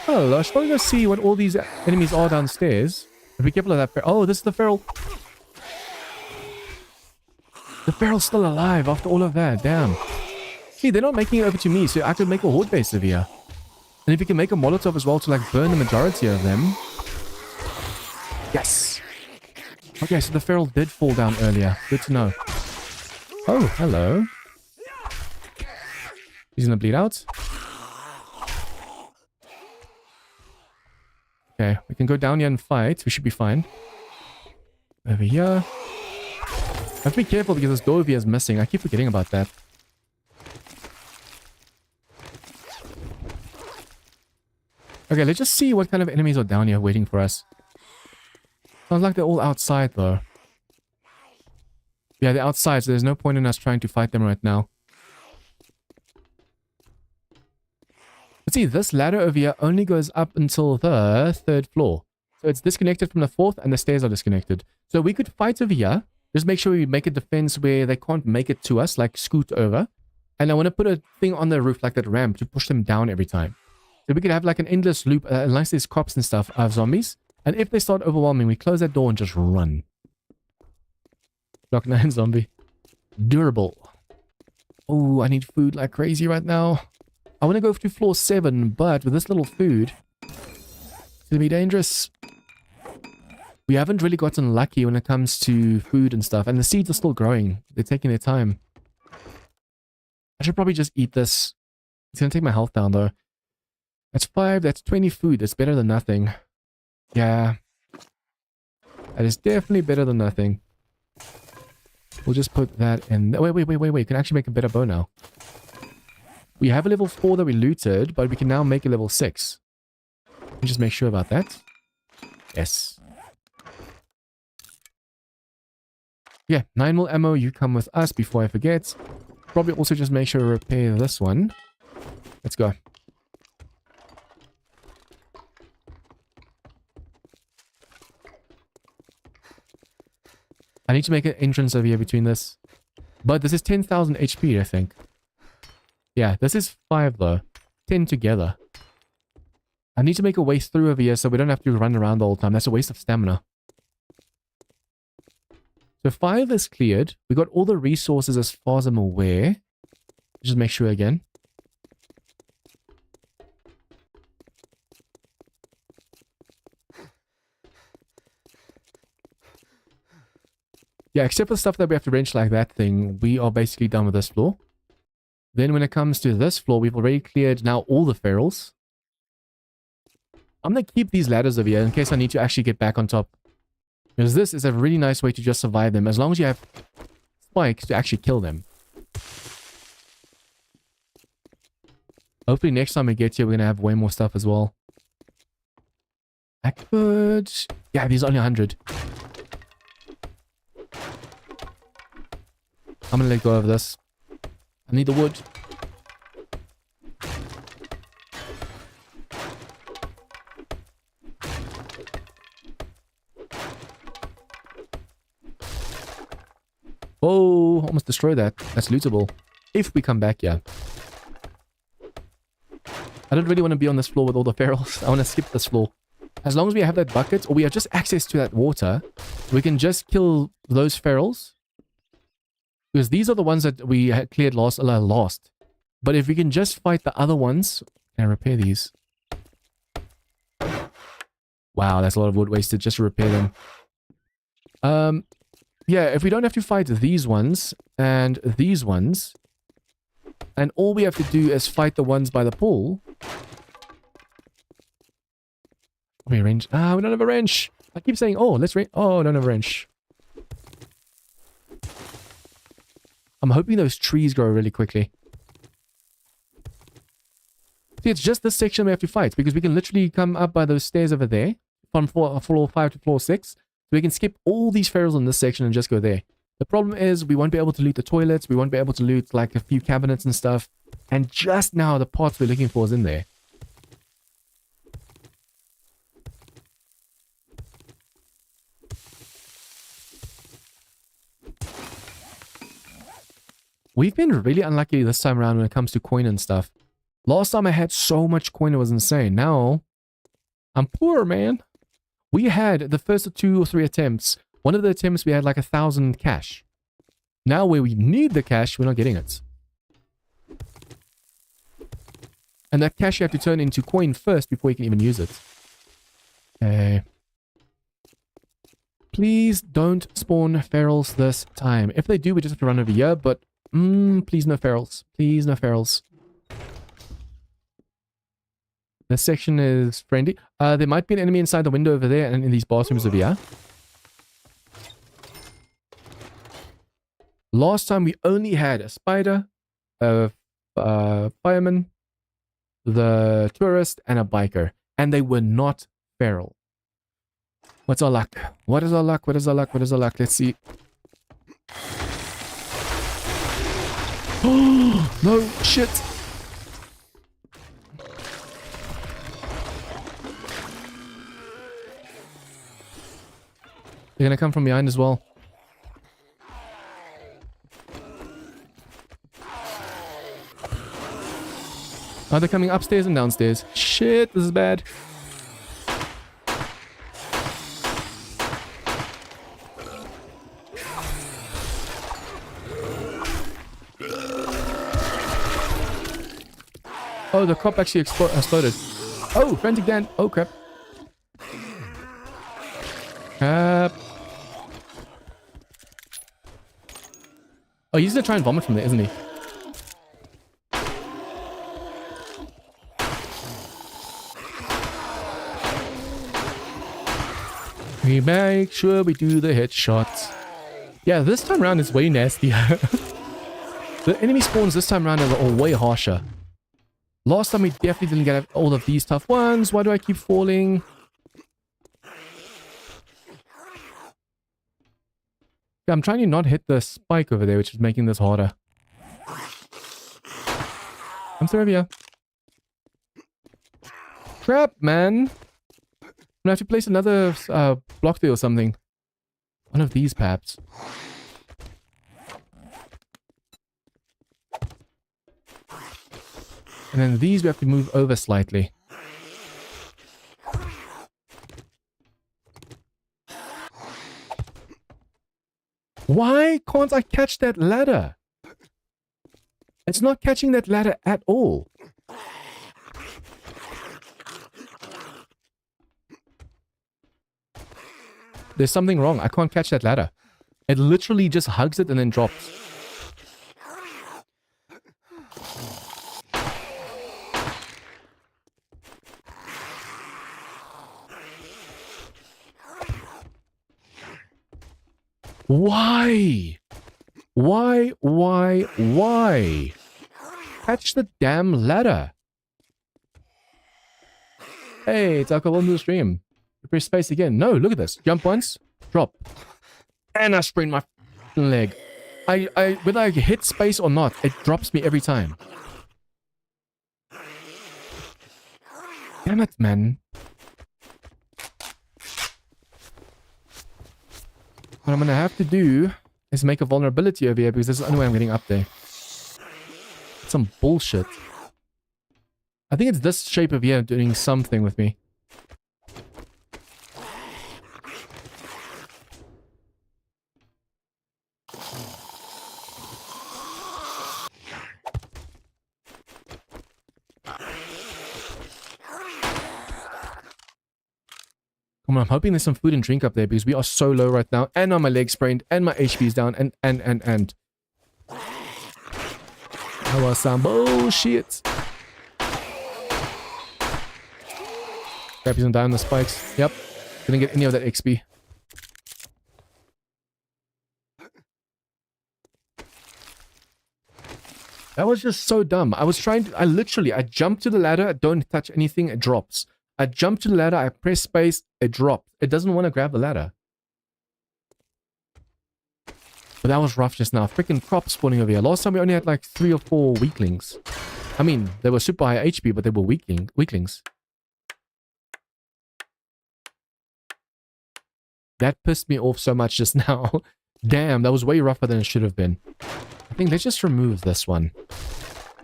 Oh, I should probably go see what all these enemies are downstairs. Be careful of that feral. Oh, this is the feral. The feral's still alive after all of that. Damn. Hey, they're not making it over to me, so I could make a horde base over here. And if you can make a Molotov as well to like burn the majority of them. Yes. Okay, so the feral did fall down earlier. Good to know. Oh, hello. He's gonna bleed out. Okay, we can go down here and fight. We should be fine. Over here. I have to be careful because this door over here is missing. I keep forgetting about that. Okay, let's just see what kind of enemies are down here waiting for us. Sounds like they're all outside though. Yeah, they're outside, so there's no point in us trying to fight them right now. Let's see, this ladder over here only goes up until the 3rd floor. So it's disconnected from the 4th and the stairs are disconnected. So we could fight over here. Just make sure we make a defense where they can't make it to us, like scoot over. And I want to put a thing on the roof like that ramp to push them down every time. So we could have like an endless loop, unless there's cops and stuff, of zombies. And if they start overwhelming, we close that door and just run. Block 9 zombie. Durable. Oh, I need food like crazy right now. I want to go to floor 7, but with this little food, it's going to be dangerous. We haven't really gotten lucky when it comes to food and stuff. And the seeds are still growing. They're taking their time. I should probably just eat this. It's going to take my health down though. That's 5. That's 20 food. That's better than nothing. Yeah. That is definitely better than nothing. We'll just put that in. Wait. We can actually make a better bow now. We have a level 4 that we looted, but we can now make a level 6. Let me just make sure about that. Yes. Yeah, 9mm ammo, you come with us before I forget. Probably also just make sure to repair this one. Let's go. I need to make an entrance over here between this. But this is 10,000 HP, I think. Yeah, this is 5 though. 10 together. I need to make a way through over here so we don't have to run around the whole time. That's a waste of stamina. So 5 is cleared. We got all the resources as far as I'm aware. Just make sure again. Yeah, except for the stuff that we have to wrench like that thing, we are basically done with this floor. Then when it comes to this floor, we've already cleared now all the ferals. I'm going to keep these ladders over here in case I need to actually get back on top. Because this is a really nice way to just survive them, as long as you have spikes to actually kill them. Hopefully next time we get here, we're going to have way more stuff as well. I could... Yeah, these are only 100. I'm going to let go of this. I need the wood. Oh, almost destroyed that. That's lootable. If we come back, yeah. I don't really want to be on this floor with all the ferals. I want to skip this floor. As long as we have that bucket, or we have just access to that water, we can just kill those ferals. Because these are the ones that we had cleared lost. But if we can just fight the other ones... Can I repair these? Wow, that's a lot of wood wasted just to repair them. Yeah, if we don't have to fight these ones and these ones, and all we have to do is fight the ones by the pool... We wrench. We don't have a wrench. I keep saying, oh, let's wrench. Oh, don't have a wrench. I'm hoping those trees grow really quickly. See, it's just this section we have to fight, because we can literally come up by those stairs over there, from floor 5 to floor 6. So we can skip all these ferals in this section and just go there. The problem is we won't be able to loot the toilets, we won't be able to loot like a few cabinets and stuff. And just now the parts we're looking for is in there. We've been really unlucky this time around when it comes to coin and stuff. Last time I had so much coin, it was insane. Now, I'm poor, man. We had the first 2 or 3 attempts. One of the attempts we had like 1,000 cash. Now where we need the cash, we're not getting it. And that cash you have to turn into coin first before you can even use it. Okay. Please don't spawn ferals this time. If they do, we just have to run over here, but... please no ferals. Please no ferals. This section is friendly. There might be an enemy inside the window over there and in these bathrooms over here. Last time we only had a spider, a fireman, the tourist, and a biker. And they were not feral. What's our luck? What is our luck? What is our luck? What is our luck? Let's see. Oh, no, shit. They're gonna come from behind as well. Oh, they're coming upstairs and downstairs. Shit, this is bad. Oh, the cop actually exploded. Oh, frantic Dan. Oh, crap. Oh, he's gonna try and vomit from there, isn't he? We make sure we do the headshots. Yeah, this time around is way nastier. The enemy spawns this time around are way harsher. Last time we definitely didn't get all of these tough ones. Why do I keep falling? Yeah, I'm trying to not hit the spike over there, which is making this harder. I'm through here. Crap, man. I'm gonna have to place another block there or something. One of these, perhaps. And then these we have to move over slightly. Why can't I catch that ladder? It's not catching that ladder at all. There's something wrong. I can't catch that ladder. It literally just hugs it and then drops. Why? Why? Catch the damn ladder. Hey, it's alcohol into the stream. Press space again. No, look at this. Jump once, drop. And I sprained my leg. Whether I hit space or not, it drops me every time. Damn it, man. What I'm going to have to do is make a vulnerability over here because this is the only way I'm getting up there. It's some bullshit. I think it's this shape of here doing something with me. Come on, I'm hoping there's some food and drink up there because we are so low right now. And now my leg's sprained and my HP is down and. That was some bullshit. Crap, he's gonna die on the spikes. Yep. Didn't get any of that XP. That was just so dumb. I jumped to the ladder, I don't touch anything, it drops. I jump to the ladder, I press space, it drops. It doesn't want to grab the ladder. But that was rough just now. Freaking crops spawning over here. Last time we only had like 3 or 4 weaklings. I mean, they were super high HP, but they were weaklings. That pissed me off so much just now. Damn, that was way rougher than it should have been. I think let's just remove this one.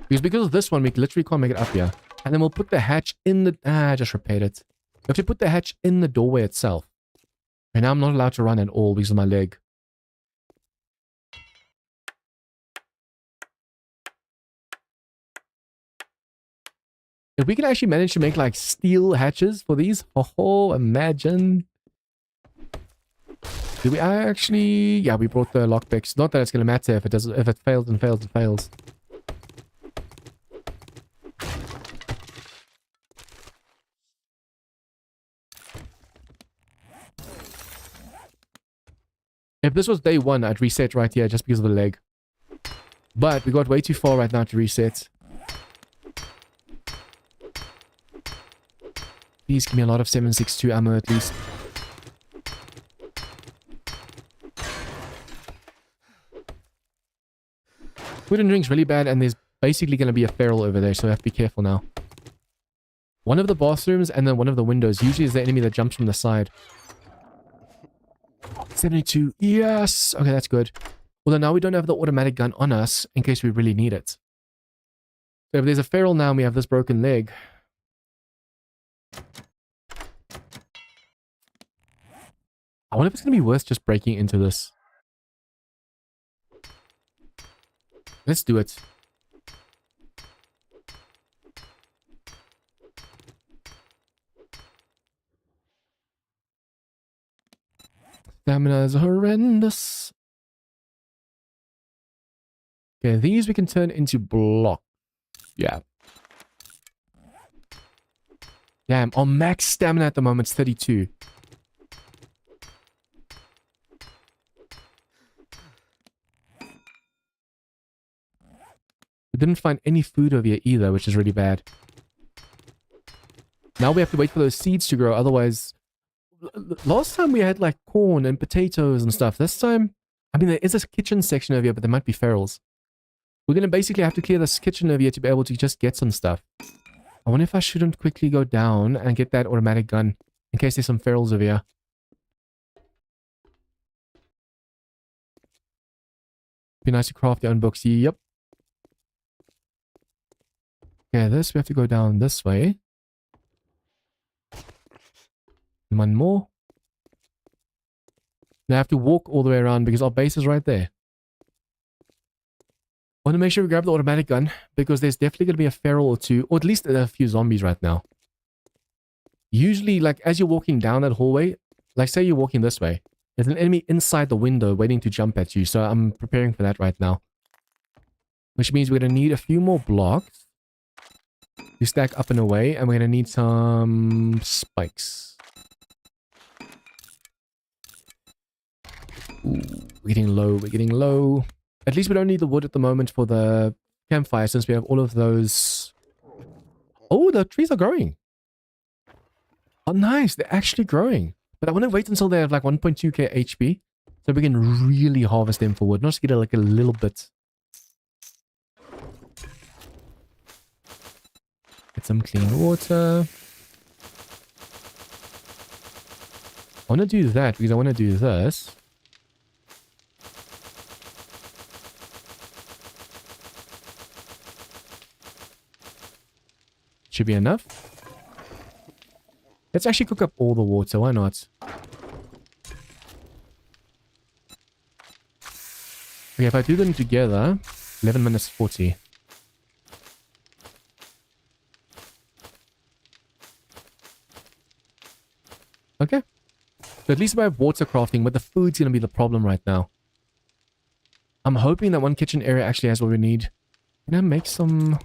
Because of this one, we literally can't make it up here. And then we'll put the hatch in the... I just repaired it. We have to put the hatch in the doorway itself. And now I'm not allowed to run at all because of my leg. If we can actually manage to make like steel hatches for these, oh, imagine. Did we actually? Yeah, we brought the lockpicks. Not that it's gonna matter if it doesn't. If it fails and fails and fails. If this was day 1, I'd reset right here just because of the leg. But we got way too far right now to reset. Please give me a lot of 7.62 ammo at least. Food and drink's really bad, and there's basically going to be a feral over there, so I have to be careful now. One of the bathrooms and then one of the windows usually is the enemy that jumps from the side. 72. Yes! Okay, that's good. Although now we don't have the automatic gun on us in case we really need it. So if there's a feral now and we have this broken leg. I wonder if it's going to be worth just breaking into this. Let's do it. Stamina is horrendous. Okay, these we can turn into block. Yeah. Damn, our max stamina at the moment is 32. We didn't find any food over here either, which is really bad. Now we have to wait for those seeds to grow, otherwise... Last time we had like corn and potatoes and stuff. This time, I mean, there is a kitchen section over here, but there might be ferals. We're going to basically have to clear this kitchen over here to be able to just get some stuff. I wonder if I shouldn't quickly go down and get that automatic gun in case there's some ferals over here. Be nice to craft your own books. Yep. Okay, this we have to go down this way. One more. Now I have to walk all the way around because our base is right there. I want to make sure we grab the automatic gun because there's definitely going to be a feral or two, or at least a few zombies right now. Usually, like, as you're walking down that hallway, like, say you're walking this way, there's an enemy inside the window waiting to jump at you, so I'm preparing for that right now. Which means we're going to need a few more blocks to stack up and away, and we're going to need some spikes. Ooh, we're getting low, we're getting low. At least we don't need the wood at the moment for the campfire since we have all of those... Oh, the trees are growing. Oh, nice. They're actually growing. But I want to wait until they have like 1.2k HP so we can really harvest them for wood. Not just get like a little bit. Get some clean water. I want to do that because I want to do this. Should be enough. Let's actually cook up all the water. Why not? Okay, if I do them together, 11 minutes 40. Okay. So at least if I have water crafting, but the food's going to be the problem right now. I'm hoping that one kitchen area actually has what we need. Can I make some...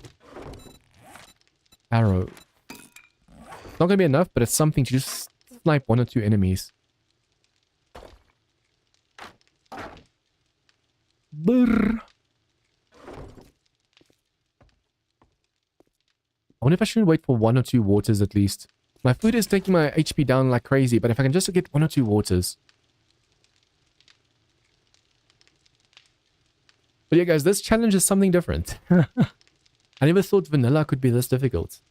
arrow? It's not going to be enough, but it's something to just snipe one or two enemies. Brrr. I wonder if I should wait for one or two waters at least. My food is taking my HP down like crazy, but if I can just get one or two waters. But yeah, guys, this challenge is something different. I never thought vanilla could be this difficult.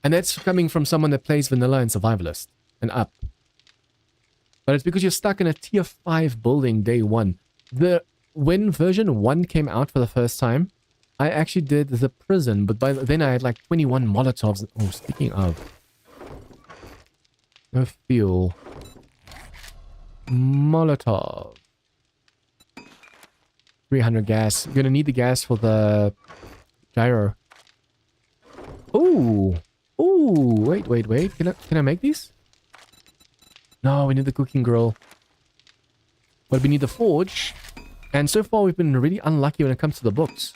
And that's coming from someone that plays vanilla and survivalist and up. But it's because you're stuck in a tier 5 building day 1. When version 1 came out for the first time, I actually did the prison, but by then I had like 21 Molotovs. Oh, speaking of. No fuel. Molotov. 300 gas. You're gonna need the gas for the gyro. Ooh. Ooh. Wait. Can I make these? No, we need the cooking grill. But we need the forge. And so far we've been really unlucky when it comes to the books.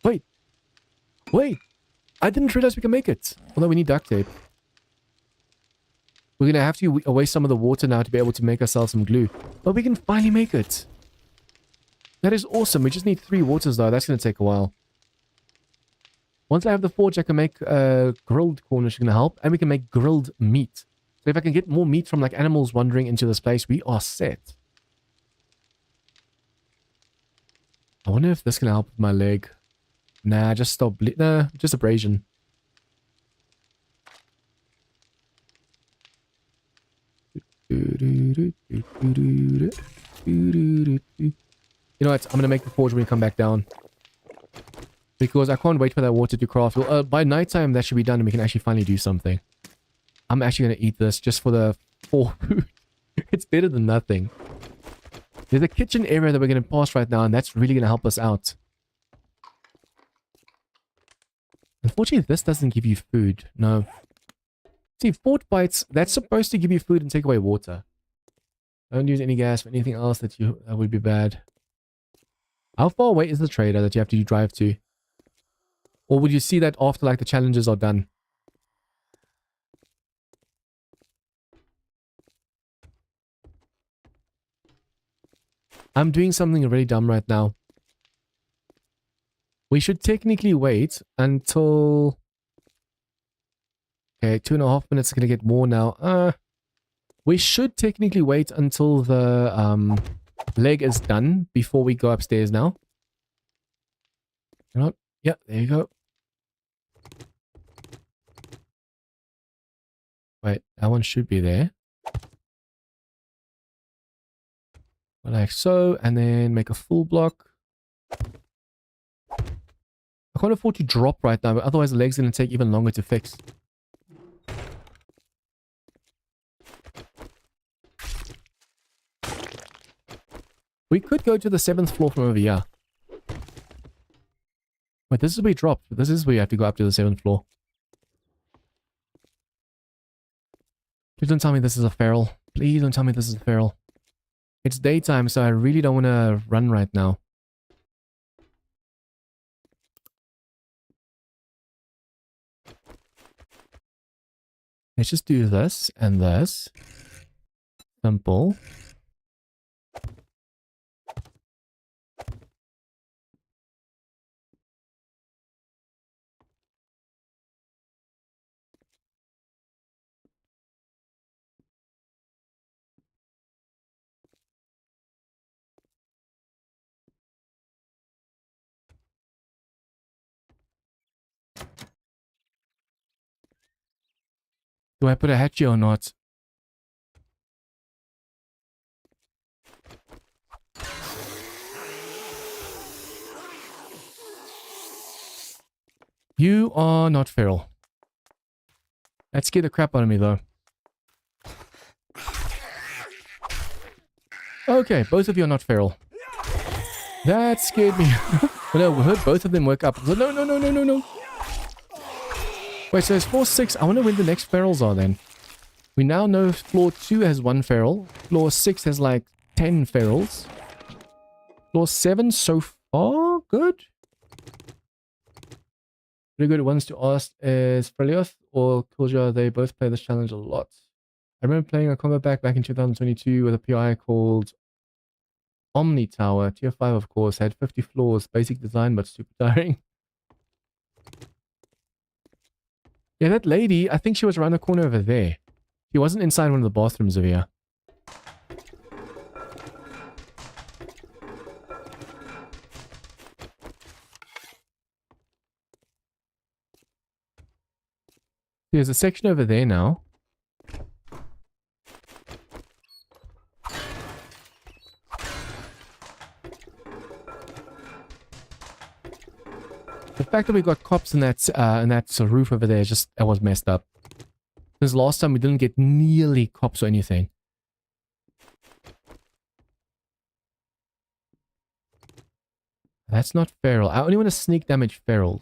Wait. I didn't realize we can make it. Although we need duct tape. We're going to have to waste some of the water now to be able to make ourselves some glue. But we can finally make it. That is awesome. We just need 3 waters though. That's going to take a while. Once I have the forge, I can make grilled corn, which is going to help. And we can make grilled meat. So if I can get more meat from like animals wandering into this place, we are set. I wonder if this can help with my leg. Nah, just stop. Nah, just abrasion. You know what? I'm going to make the forge when we come back down. Because I can't wait for that water to craft. Well, by nighttime, that should be done and we can actually finally do something. I'm actually going to eat this just for the food. It's better than nothing. There's a kitchen area that we're going to pass right now, and that's really going to help us out. Unfortunately, this doesn't give you food. No. See, fort bites, that's supposed to give you food and take away water. Don't use any gas for anything else that would be bad. How far away is the trader that you have to drive to? Or would you see that after like the challenges are done? I'm doing something really dumb right now. We should technically wait until... Okay, 2.5 minutes is going to get more now. We should technically wait until the leg is done before we go upstairs now. You know what? Yeah, there you go. Wait, that one should be there. Like so, and then make a full block. I can't afford to drop right now, but otherwise the leg's going to take even longer to fix. We could go to the 7th floor from over here. Wait, this is where we dropped. This is where you have to go up to the 7th floor. Please don't tell me this is a feral. Please don't tell me this is a feral. It's daytime, so I really don't want to run right now. Let's just do this and this. Simple. Do I put a hatchet or not? You are not feral. That scared the crap out of me though. Okay, both of you are not feral. That scared me. But no, we heard both of them wake up. So, no, no, no, no, no, no. Wait, so it's floor 6. I wonder when the next ferals are then. We now know floor 2 has 1 feral. Floor 6 has like 10 ferals. Floor 7 so far, good. Pretty good ones to ask is Freljord or Kulja. They both play this challenge a lot. I remember playing a combat back in 2022 with a PI called Omni Tower. Tier 5, of course. Had 50 floors. Basic design, but super tiring. Yeah, that lady, I think she was around the corner over there. She wasn't inside one of the bathrooms over here. There's a section over there now. The fact that we got cops in that roof over there, just that was messed up. Because last time we didn't get nearly cops or anything. That's not feral. I only want to sneak damage ferals.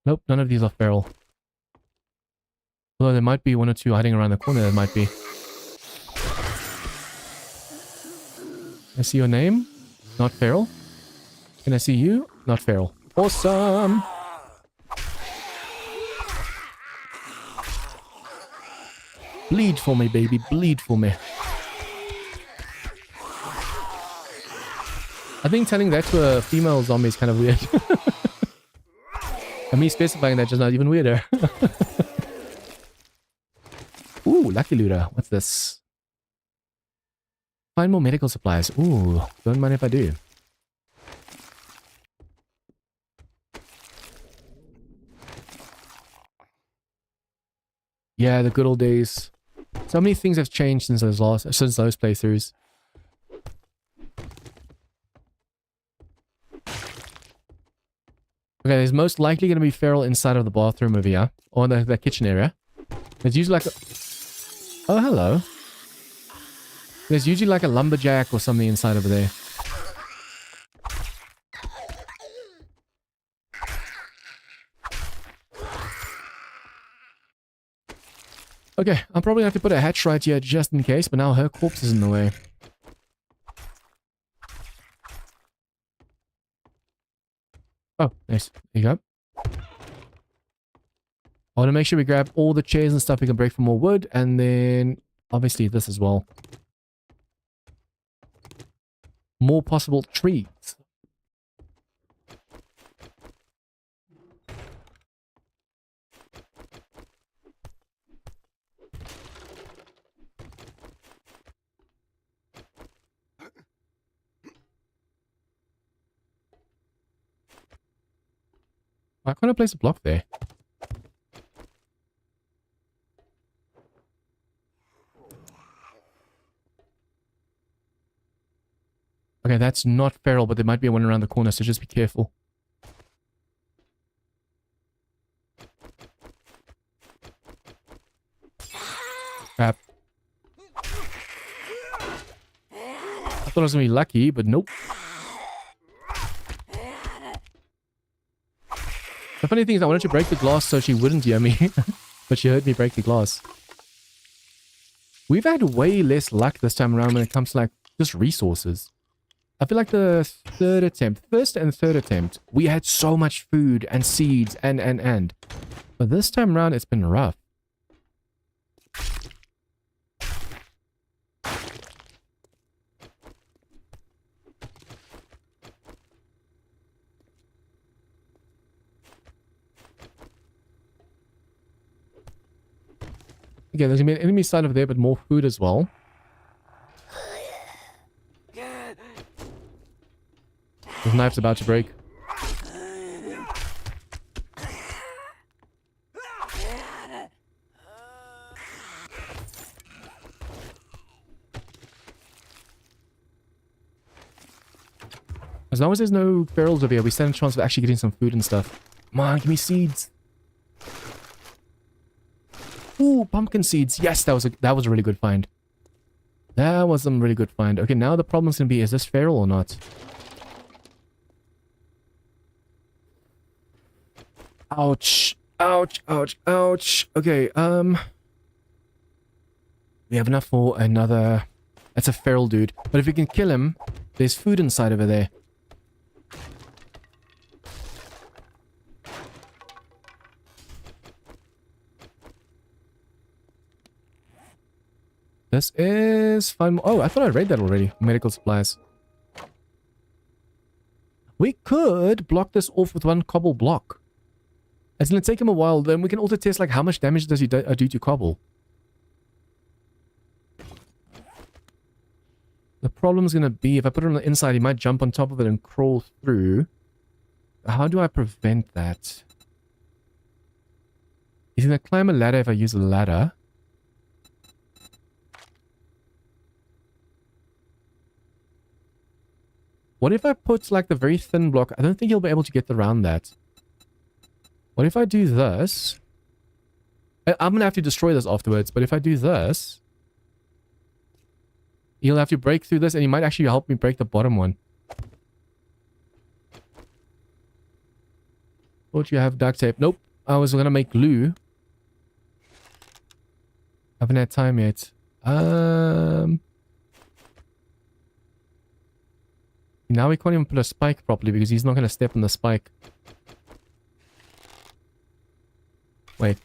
Nope, none of these are feral. Although there might be 1 or 2 hiding around the corner, there might be. I see your name. Not feral. Can I see you? Not feral. Awesome! Bleed for me, baby. Bleed for me. I think telling that to a female zombie is kind of weird. And me specifying that just not even weirder. Ooh, lucky looter. What's this? Find more medical supplies. Ooh, don't mind if I do. Yeah, the good old days. So many things have changed since those playthroughs. Okay, there's most likely going to be feral inside of the bathroom over here. Or the kitchen area. There's usually like a... Oh, hello. There's usually like a lumberjack or something inside over there. Okay, I'm probably going to have to put a hatch right here just in case, but now her corpse is in the way. Oh, nice. There you go. I want to make sure we grab all the chairs and stuff we can break for more wood, and then obviously this as well. More possible trees. Why can't I place a block there? Okay, that's not feral, but there might be one around the corner, so just be careful. Crap. I thought I was gonna be lucky, but nope. The funny thing is I wanted to break the glass so she wouldn't hear me, but she heard me break the glass. We've had way less luck this time around when it comes to like just resources. I feel like the first and third attempt, we had so much food and seeds and. But this time around, it's been rough. Okay, there's gonna be an enemy side over there, but more food as well. His knife's about to break. As long as there's no ferals over here, we stand a chance of actually getting some food and stuff. Come on, give me seeds. Ooh, pumpkin seeds. Yes, that was a really good find. That was some really good find. Okay, now the problem's gonna be, is this feral or not? Ouch. Ouch, ouch, ouch. Okay, we have enough for another... That's a feral dude. But if we can kill him, there's food inside over there. This is fine. Oh, I thought I read that already. Medical supplies. We could block this off with one cobble block. It's going to take him a while. Then we can also test like how much damage does he do to cobble. The problem's going to be if I put it on the inside, he might jump on top of it and crawl through. How do I prevent that? He's going to climb a ladder if I use a ladder. What if I put like the very thin block? I don't think he'll be able to get around that. What if I do this? I'm going to have to destroy this afterwards, but if I do this, he'll have to break through this and he might actually help me break the bottom one. Thought you have duct tape. Nope. I was going to make glue. Haven't had time yet. Now we can't even put a spike properly because he's not going to step on the spike. Wait.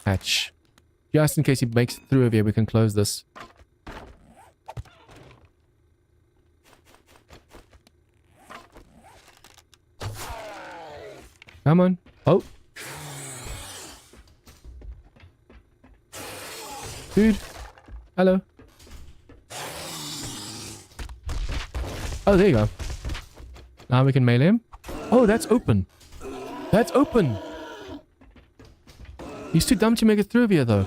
Hatch. Just in case he makes it through over here, we can close this. Come on. Oh. Dude. Hello. Oh, there you go. Now we can melee him. Oh, that's open. That's open. He's too dumb to make it through over here, though.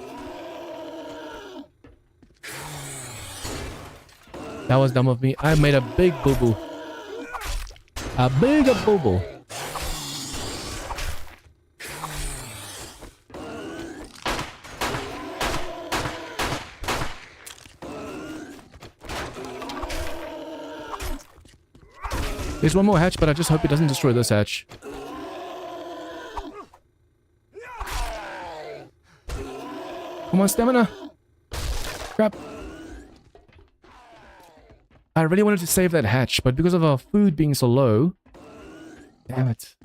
That was dumb of me. I made a big boo-boo. A big boo-boo. There's one more hatch, but I just hope it doesn't destroy this hatch. Come on, stamina. Crap. I really wanted to save that hatch, but because of our food being so low... Damn it.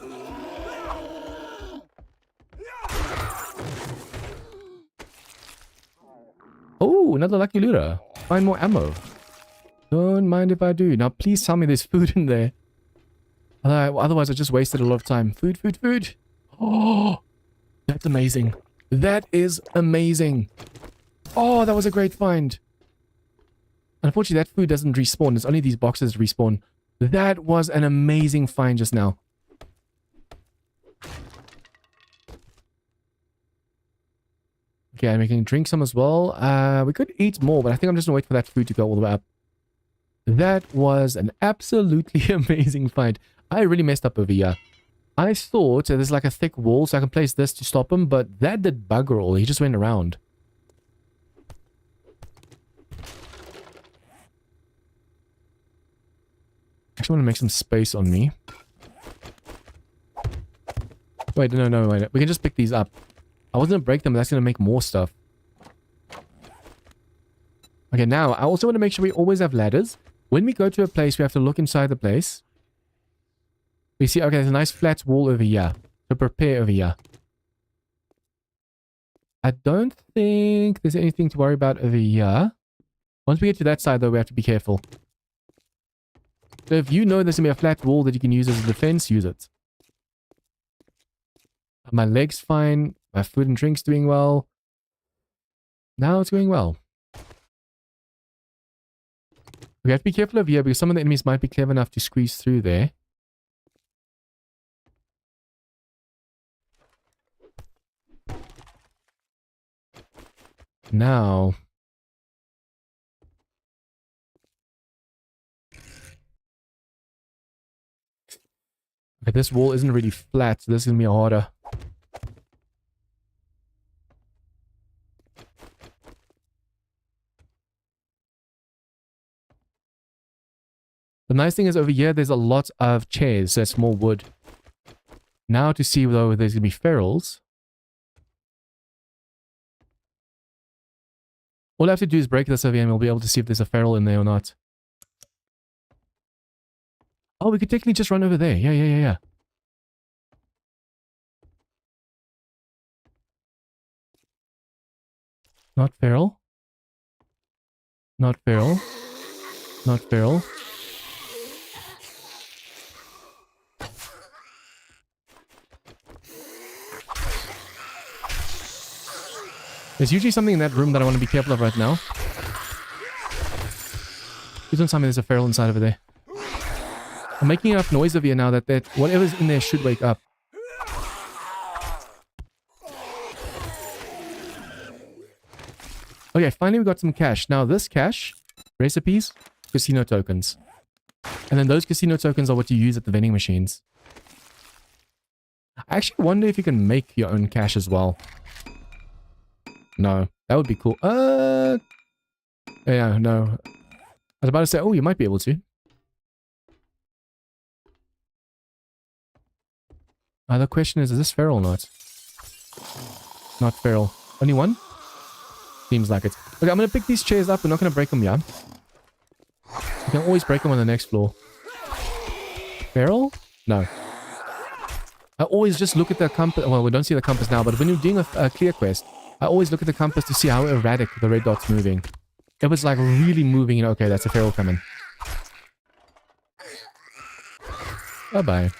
Oh, another lucky looter. Find more ammo. Don't mind if I do. Now, please tell me there's food in there. Otherwise, I just wasted a lot of time. Food, food, food. Oh, that's amazing. That is amazing. Oh, that was a great find. Unfortunately, that food doesn't respawn. There's only these boxes respawn. That was an amazing find just now. Okay, and we can drink some as well. We could eat more, but I think I'm just going to wait for that food to go all the way up. That was an absolutely amazing find. I really messed up over here. I thought there's like a thick wall so I can place this to stop him, but that did bugger all. He just went around. I actually want to make some space on me. Wait, no, wait. We can just pick these up. I was going to break them, but that's going to make more stuff. Okay, now, I also want to make sure we always have ladders. When we go to a place, we have to look inside the place. We see, okay, there's a nice flat wall over here. So prepare over here. I don't think there's anything to worry about over here. Once we get to that side, though, we have to be careful. So if you know there's going to be a flat wall that you can use as a defense, use it. My leg's fine. My food and drink's doing well. Now it's going well. We have to be careful over here because some of the enemies might be clever enough to squeeze through there. Now... okay, this wall isn't really flat, so this is going to be harder. The nice thing is over here, there's a lot of chairs, so it's more wood. Now to see though there's going to be ferals. All I have to do is break this over here and we'll be able to see if there's a feral in there or not. Oh, we could technically just run over there. Yeah. Not feral. Not feral. Not feral. There's usually something in that room that I want to be careful of right now. Please don't tell me there's a feral inside over there. I'm making enough noise over here now that whatever's in there should wake up. Okay, finally we got some cash. Now this cash, recipes, casino tokens. And then those casino tokens are what you use at the vending machines. I actually wonder if you can make your own cash as well. No, that would be cool. Yeah, no. I was about to say, oh, you might be able to. The question is this feral or not? Not feral. Only one? Seems like it. Okay, I'm going to pick these chairs up. We're not going to break them, yeah? You can always break them on the next floor. Feral? No. I always just look at the compass. Well, we don't see the compass now, but when you're doing a clear quest, I always look at the compass to see how erratic the red dot's moving. If it's like really moving, you know, okay, that's a feral coming. Bye-bye.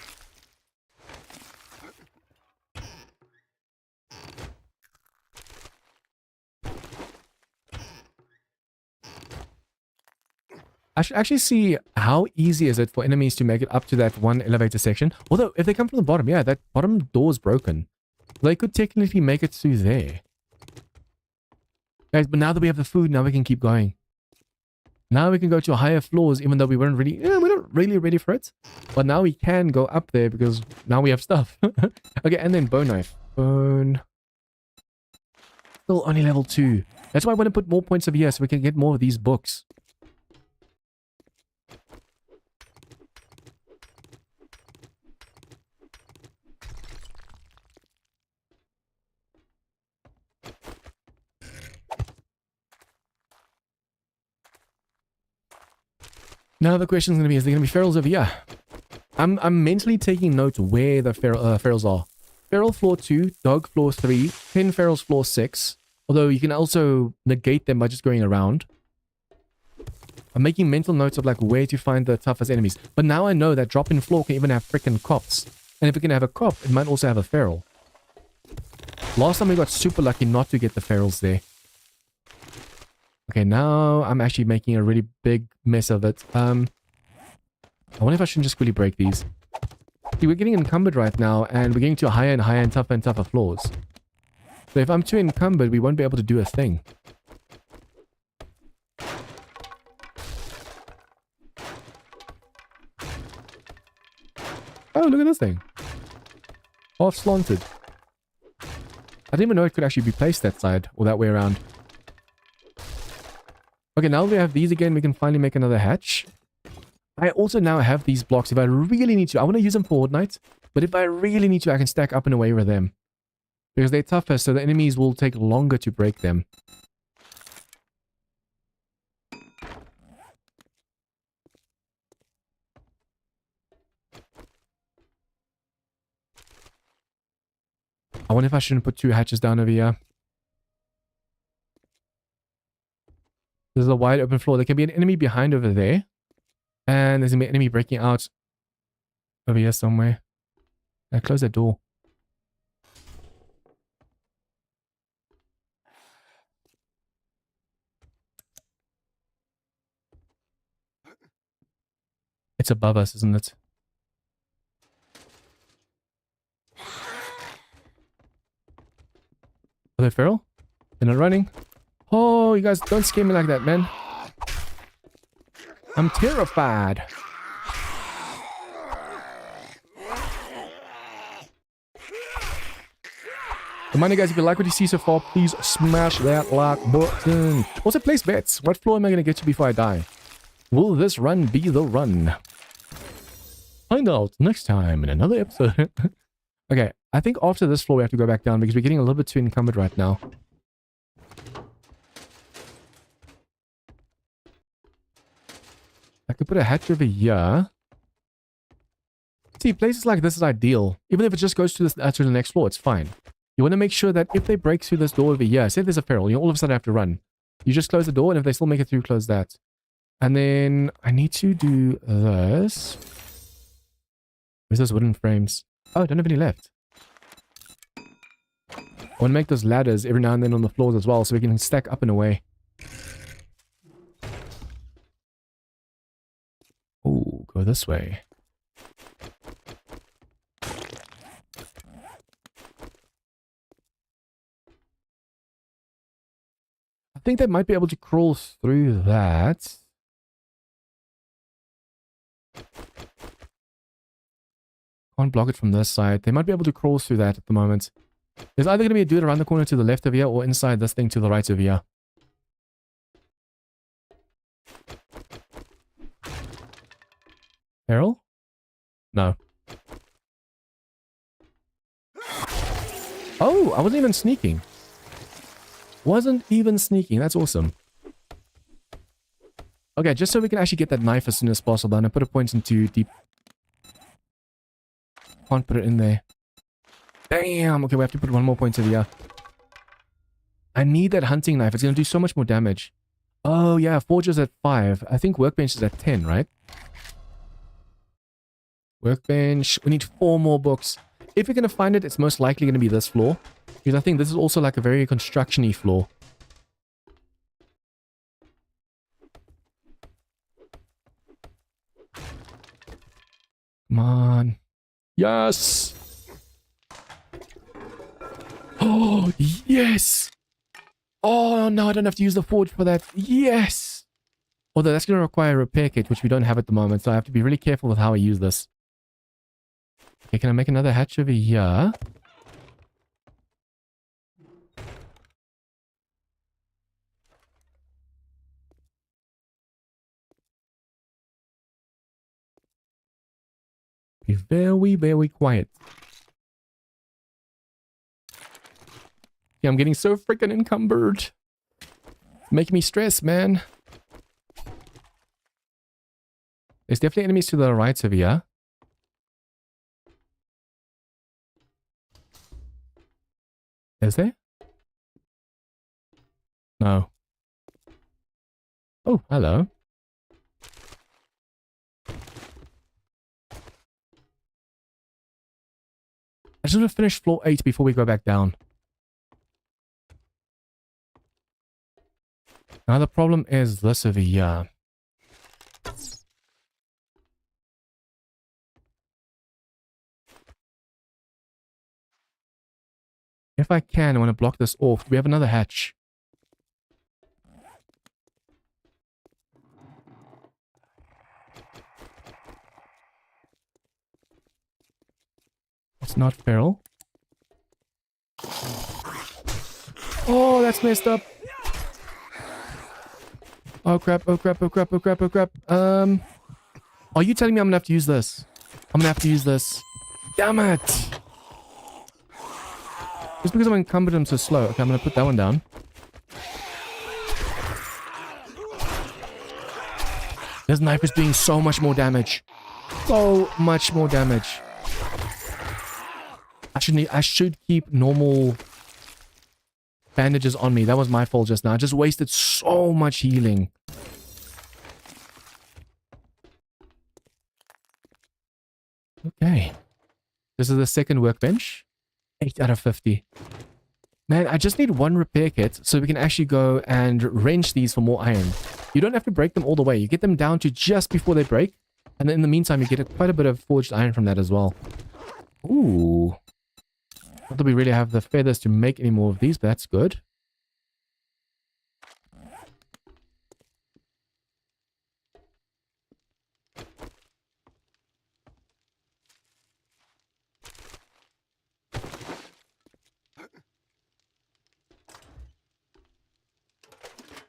I should actually see how easy is it for enemies to make it up to that one elevator section. Although, if they come from the bottom, yeah, that bottom door's broken. They could technically make it through there. Guys, but now that we have the food, now we can keep going. Now we can go to higher floors, even though we weren't really, we're not really ready for it. But now we can go up there because now we have stuff. Okay, and then bone knife. Bone. Still only level 2. That's why I want to put more points over here so we can get more of these books. Now the question is going to be, is there going to be ferals over here? I'm mentally taking note where the ferals are. Feral floor 2, dog floor 3, 10 ferals floor 6. Although you can also negate them by just going around. I'm making mental notes of like where to find the toughest enemies. But now I know that drop-in floor can even have freaking cops. And if it can have a cop, it might also have a feral. Last time we got super lucky not to get the ferals there. Okay, now I'm actually making a really big mess of it. I wonder if I shouldn't just quickly break these. See, we're getting encumbered right now, and we're getting to higher and tougher floors. So if I'm too encumbered, we won't be able to do a thing. Oh, look at this thing. Half slanted. I didn't even know it could actually be placed that side, or that way around. Okay, now we have these again, we can finally make another hatch. I also now have these blocks. If I really need to, I want to use them for Fortnite, but if I really need to, I can stack up and away with them. Because they're tougher, so the enemies will take longer to break them. I wonder if I shouldn't put 2 hatches down over here. There's a wide open floor. There can be an enemy behind over there. And there's an enemy breaking out over here somewhere. I close that door. It's above us, isn't it? Are they feral? They're not running. Oh, you guys don't scare me like that, man. I'm terrified. Remind you guys, if you like what you see so far, please smash that like button. Also, place bets. What floor am I going to get to before I die? Will this run be the run? Find out next time in another episode. Okay, I think after this floor we have to go back down because we're getting a little bit too encumbered right now. I could put a hatch over here. See, places like this is ideal. Even if it just goes to the next floor, it's fine. You want to make sure that if they break through this door over here, say there's a feral, you all of a sudden have to run. You just close the door, and if they still make it through, close that. And then I need to do this. Where's those wooden frames? Oh, I don't have any left. I want to make those ladders every now and then on the floors as well, so we can stack up and away. Oh, go this way. I think they might be able to crawl through that. Can't block it from this side. They might be able to crawl through that at the moment. There's either going to be a dude around the corner to the left of here or inside this thing to the right of here. Feral? No. Oh, I wasn't even sneaking. Wasn't even sneaking. That's awesome. Okay, just so we can actually get that knife as soon as possible. And I put a point into deep. Can't put it in there. Damn. Okay, we have to put one more point over here. I need that hunting knife. It's going to do so much more damage. Oh, yeah. Forge is at 5. I think workbench is at 10, right? Workbench. We need 4 more books. If you're going to find it, it's most likely going to be this floor. Because I think this is also like a very construction-y floor. Come on. Yes! Oh, yes! Oh, no, I don't have to use the forge for that. Yes! Although that's going to require a repair kit, which we don't have at the moment, so I have to be really careful with how I use this. Okay, can I make another hatch over here? Be very, very quiet. Yeah, I'm getting so freaking encumbered. It's making me stress, man. There's definitely enemies to the right over here. Is there? No. Oh, hello. I just want to finish floor 8 before we go back down. Now the problem is this over here. If I can, I want to block this off. We have another hatch. It's not feral. Oh, that's messed up. Oh crap, oh crap, oh crap, oh crap, oh crap. Are you telling me I'm gonna have to use this? I'm gonna have to use this. Damn it! Just because I'm encumbered, I'm so slow. Okay, I'm gonna put that one down. This knife is doing so much more damage. So much more damage. I should keep normal bandages on me. That was my fault just now. I just wasted so much healing. Okay. This is the second workbench. 8 out of 50. Man, I just need 1 repair kit so we can actually go and wrench these for more iron. You don't have to break them all the way. You get them down to just before they break. And then in the meantime, you get quite a bit of forged iron from that as well. Ooh. Not that we really have the feathers to make any more of these, but that's good.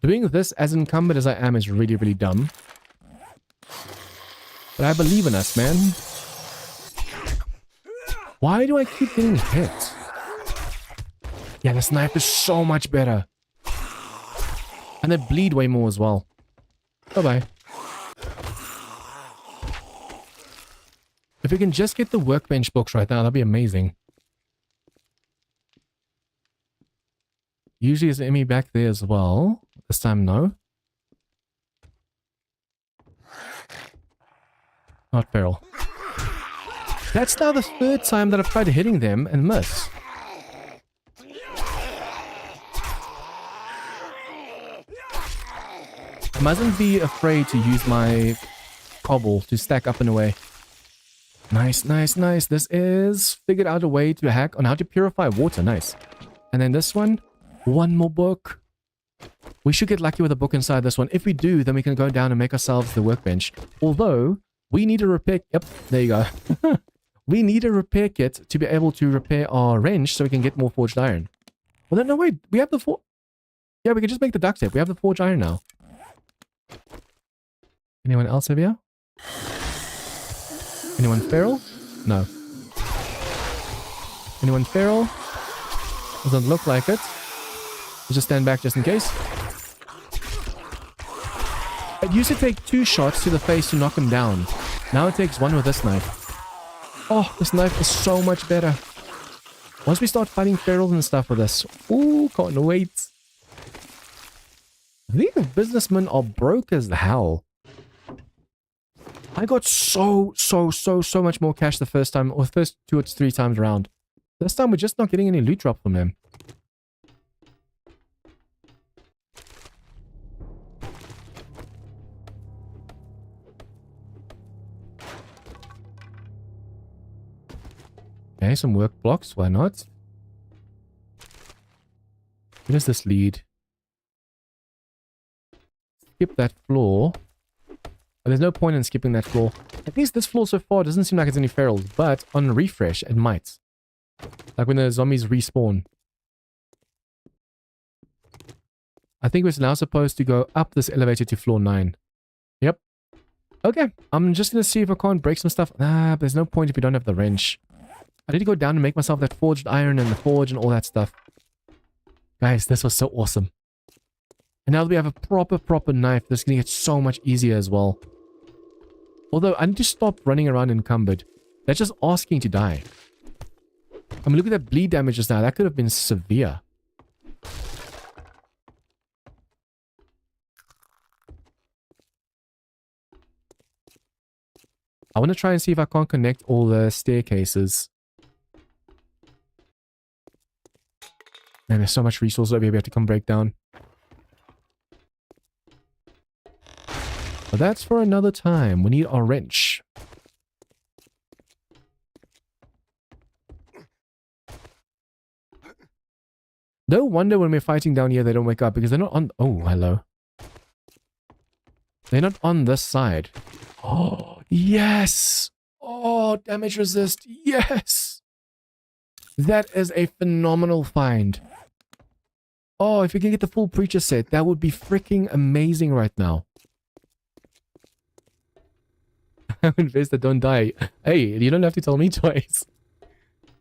Doing this as encumbered as I am is really, really dumb. But I believe in us, man. Why do I keep getting hit? Yeah, this knife is so much better. And they bleed way more as well. Bye-bye. If we can just get the workbench books right now, that'd be amazing. Usually there's an enemy back there as well. This time, no. Not feral. That's now the 3rd time that I've tried hitting them and miss. I mustn't be afraid to use my cobble to stack up and away. Nice, nice, nice. This is figured out a way to hack on how to purify water. Nice. And then this one. 1 more book. We should get lucky with a book inside this one. If we do, then we can go down and make ourselves the workbench. Although, we need a repair... Yep, there you go. We need a repair kit to be able to repair our wrench so we can get more forged iron. Well, then, no, wait. We have the Yeah, we can just make the duct tape. We have the forged iron now. Anyone else over here? Anyone feral? No. Anyone feral? Doesn't look like it. We'll just stand back just in case. It used to take 2 shots to the face to knock him down. Now it takes 1 with this knife. Oh, this knife is so much better. Once we start fighting ferals and stuff with this. Ooh, can't wait. These businessmen are broke as hell. I got so much more cash the first time, or the first 2 or 3 times around. This time we're just not getting any loot drop from them. Okay, some work blocks, why not? Where does this lead? Skip that floor. But there's no point in skipping that floor. At least this floor so far doesn't seem like it's any ferals, but on refresh, it might. Like when the zombies respawn. I think we're now supposed to go up this elevator to floor 9. Yep. Okay, I'm just going to see if I can't break some stuff. But there's no point if you don't have the wrench. I need to go down and make myself that forged iron and the forge and all that stuff. Guys, this was so awesome. And now that we have a proper knife, this is going to get so much easier as well. Although, I need to stop running around encumbered. That's just asking to die. I mean, look at that bleed damage just now. That could have been severe. I want to try and see if I can't connect all the staircases. Man, there's so much resource over here we have to come break down. But that's for another time. We need our wrench. No wonder when we're fighting down here they don't wake up, because they're not on... Oh, hello. They're not on this side. Oh, yes! Oh, damage resist. Yes! That is a phenomenal find. Oh, if we can get the full preacher set, that would be freaking amazing right now. Investor, don't die. Hey, you don't have to tell me twice.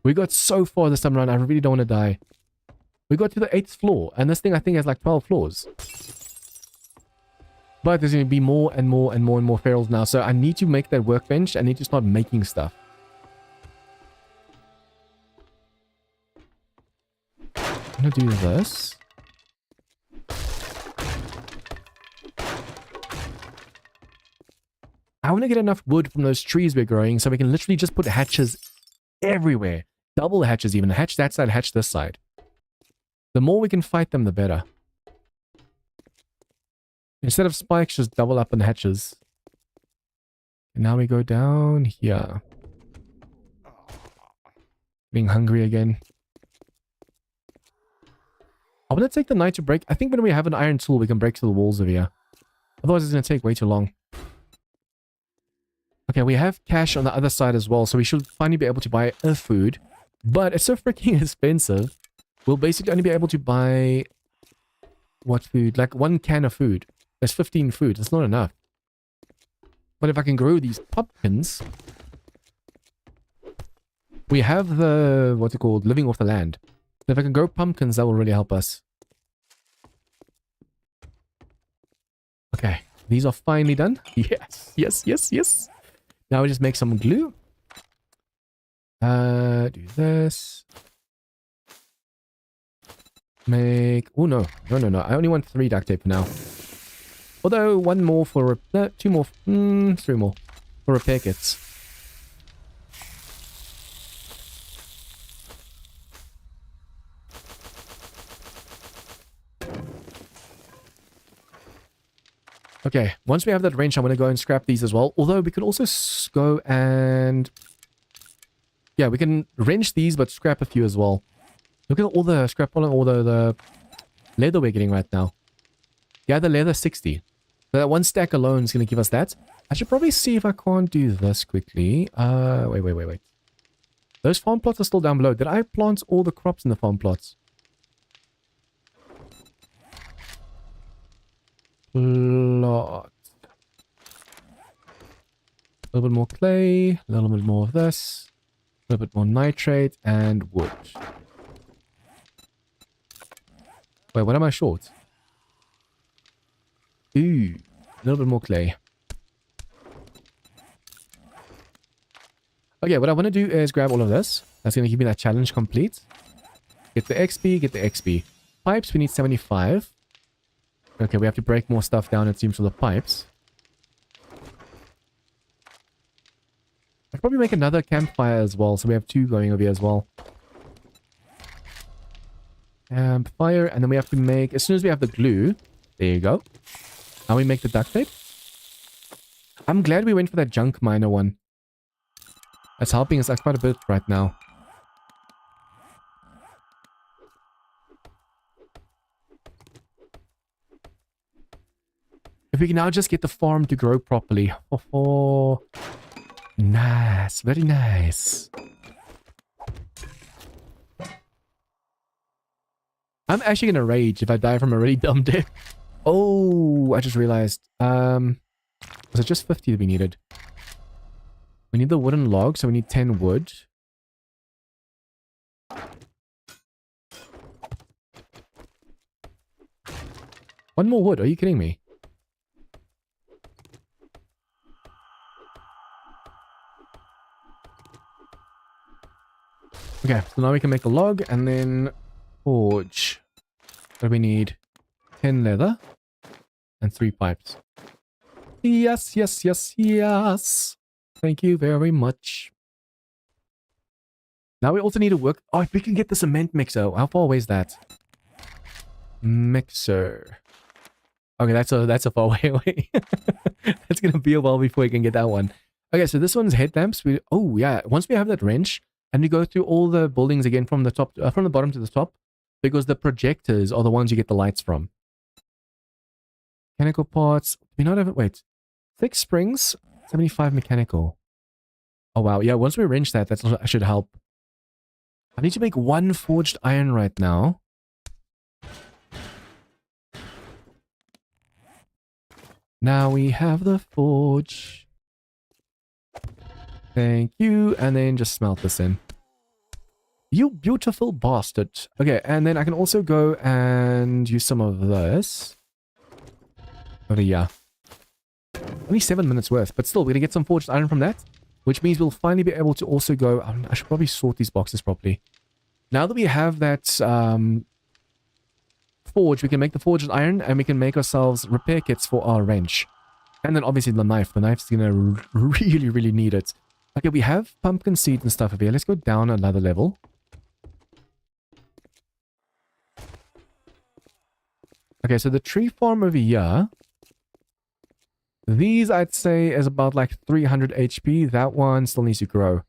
We got so far this time around, I really don't want to die. We got to the 8th floor, and this thing I think has like 12 floors. But there's going to be more and more ferals now, so I need to make that workbench. I need to start making stuff. I'm going to do this. I want to get enough wood from those trees we're growing so we can literally just put hatches everywhere. Double hatches even. Hatch that side, hatch this side. The more we can fight them, the better. Instead of spikes, just double up on hatches. And now we go down here. Being hungry again. I want to take the night to break. I think when we have an iron tool, we can break through the walls over here. Otherwise, it's going to take way too long. Okay, we have cash on the other side as well, so we should finally be able to buy a food. But it's so freaking expensive. We'll basically only be able to buy... What food? Like 1 can of food. There's 15 food. That's not enough. But if I can grow these pumpkins... We have the... What's it called? Living off the land. So if I can grow pumpkins, that will really help us. Okay. These are finally done. Yes. Yes. Now we just make some glue. Do this. Make... Oh, no. No. I only want 3 duct tape now. Although, 1 more for... 2 more... 3 more. For repair kits. Okay, once we have that wrench, I'm going to go and scrap these as well. Although, we could also go and... Yeah, we can wrench these, but scrap a few as well. Look at all the scrap, all the leather we're getting right now. Yeah, the leather 60. So that 1 stack alone is going to give us that. I should probably see if I can't do this quickly. Wait. Those farm plots are still down below. Did I plant all the crops in the farm plots? Plot. A little bit more clay. A little bit more of this. A little bit more nitrate and wood. Wait, what am I short? Ooh, a little bit more clay. Okay, what I want to do is grab all of this. That's going to give me that challenge complete. Get the XP, get the XP. Pipes, we need 75. Okay, we have to break more stuff down, it seems, for the pipes. I could probably make another campfire as well, so we have 2 going over here as well. Campfire, and then we have to make... As soon as we have the glue... There you go. Now we make the duct tape. I'm glad we went for that junk miner one. That's helping us out quite a bit right now. If we can now just get the farm to grow properly. Oh, nice. Very nice. I'm actually gonna rage if I die from a really dumb death. Oh, I just realized. Was it just 50 that we needed? We need the wooden log, so we need 10 wood. One more wood, are you kidding me? Okay, so now we can make a log and then forge. What do we need? 10 leather and 3 pipes. Yes, yes, yes, yes. Thank you very much. Now we also need to work... Oh, if we can get the cement mixer. How far away is that? Mixer. Okay, that's a far way away. It's gonna be a while before we can get that one. Okay, so this one's headlamps. Oh yeah, once we have that wrench, and we go through all the buildings again from the top, from the bottom to the top, because the projectors are the ones you get the lights from. Mechanical parts. We not have it. Wait, 6 springs, 75 mechanical. Oh wow, yeah. Once we wrench that, that should help. I need to make 1 forged iron right now. Now we have the forge. Thank you. And then just smelt this in. You beautiful bastard. Okay, and then I can also go and use some of this. Over here. Only 7 minutes worth, but still, we're going to get some forged iron from that. Which means we'll finally be able to also go... I should probably sort these boxes properly. Now that we have that forge, we can make the forged iron and we can make ourselves repair kits for our wrench. And then obviously the knife. The knife's going to really, really need it. Okay, we have pumpkin seeds and stuff over here. Let's go down another level. Okay, so the tree farm over here... These, I'd say, is about like 300 HP. That one still needs to grow.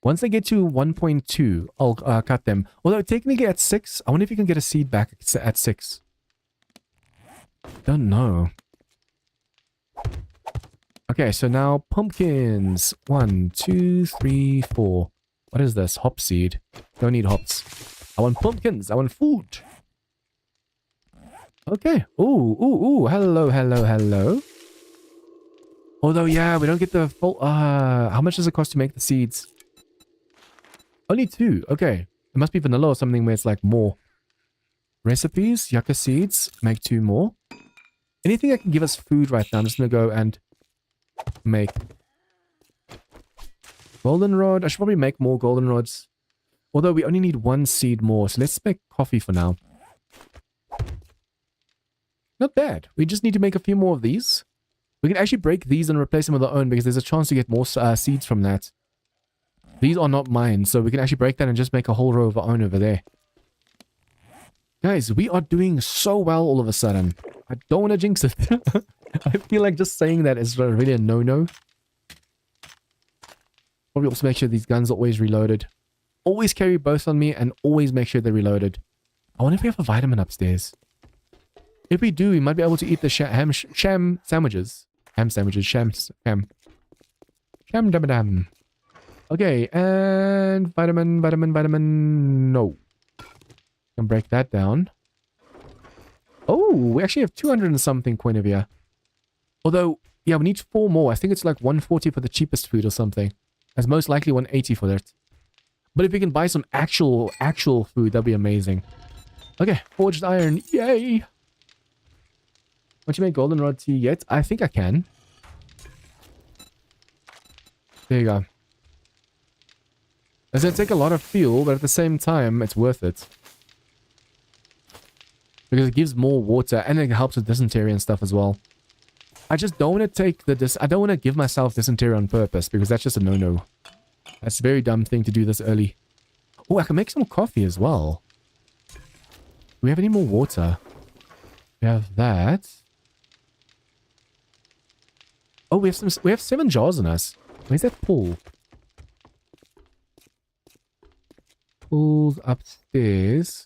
Once they get to 1.2, I'll cut them. Although, technically at 6, I wonder if you can get a seed back at 6. Don't know. Okay, so now pumpkins. 1, 2, 3, 4. What is this? Hop seed. Don't need hops. I want pumpkins. I want food. Okay. Ooh, ooh, ooh. Hello, hello, hello. Although, yeah, we don't get the full... how much does it cost to make the seeds? Only 2. Okay. It must be vanilla or something where it's like more. Recipes. Yucca seeds. Make 2 more. Anything that can give us food right now. I'm just going to go and make... Goldenrod. I should probably make more goldenrods. Although we only need 1 seed more. So let's make coffee for now. Not bad. We just need to make a few more of these. We can actually break these and replace them with our own because there's a chance to get more seeds from that. These are not mine, so we can actually break that and just make a whole row of our own over there. Guys, we are doing so well all of a sudden. I don't want to jinx it. I feel like just saying that is really a no-no. Probably also make sure these guns are always reloaded. Always carry both on me and always make sure they're reloaded. I wonder if we have a vitamin upstairs. If we do, we might be able to eat the sham sandwiches. Ham sandwiches, sham. Sham dam dam. Okay, and vitamin. No. Can break that down. Oh, we actually have 200 and something coin over here. Although, yeah, we need 4 more. I think it's like 140 for the cheapest food or something. That's most likely 180 for that. But if we can buy some actual food, that'd be amazing. Okay, forged iron. Yay! Can't you make goldenrod tea yet? I think I can. There you go. It's going to take a lot of fuel, but at the same time, it's worth it. because it gives more water and it helps with dysentery and stuff as well. I just don't want to take I don't want to give myself dysentery on purpose because that's just a no-no. That's a very dumb thing to do this early. Oh, I can make some coffee as well. Do we have any more water? We have that. Oh, we have 7 jars in us. Where's that pool? Pool's upstairs.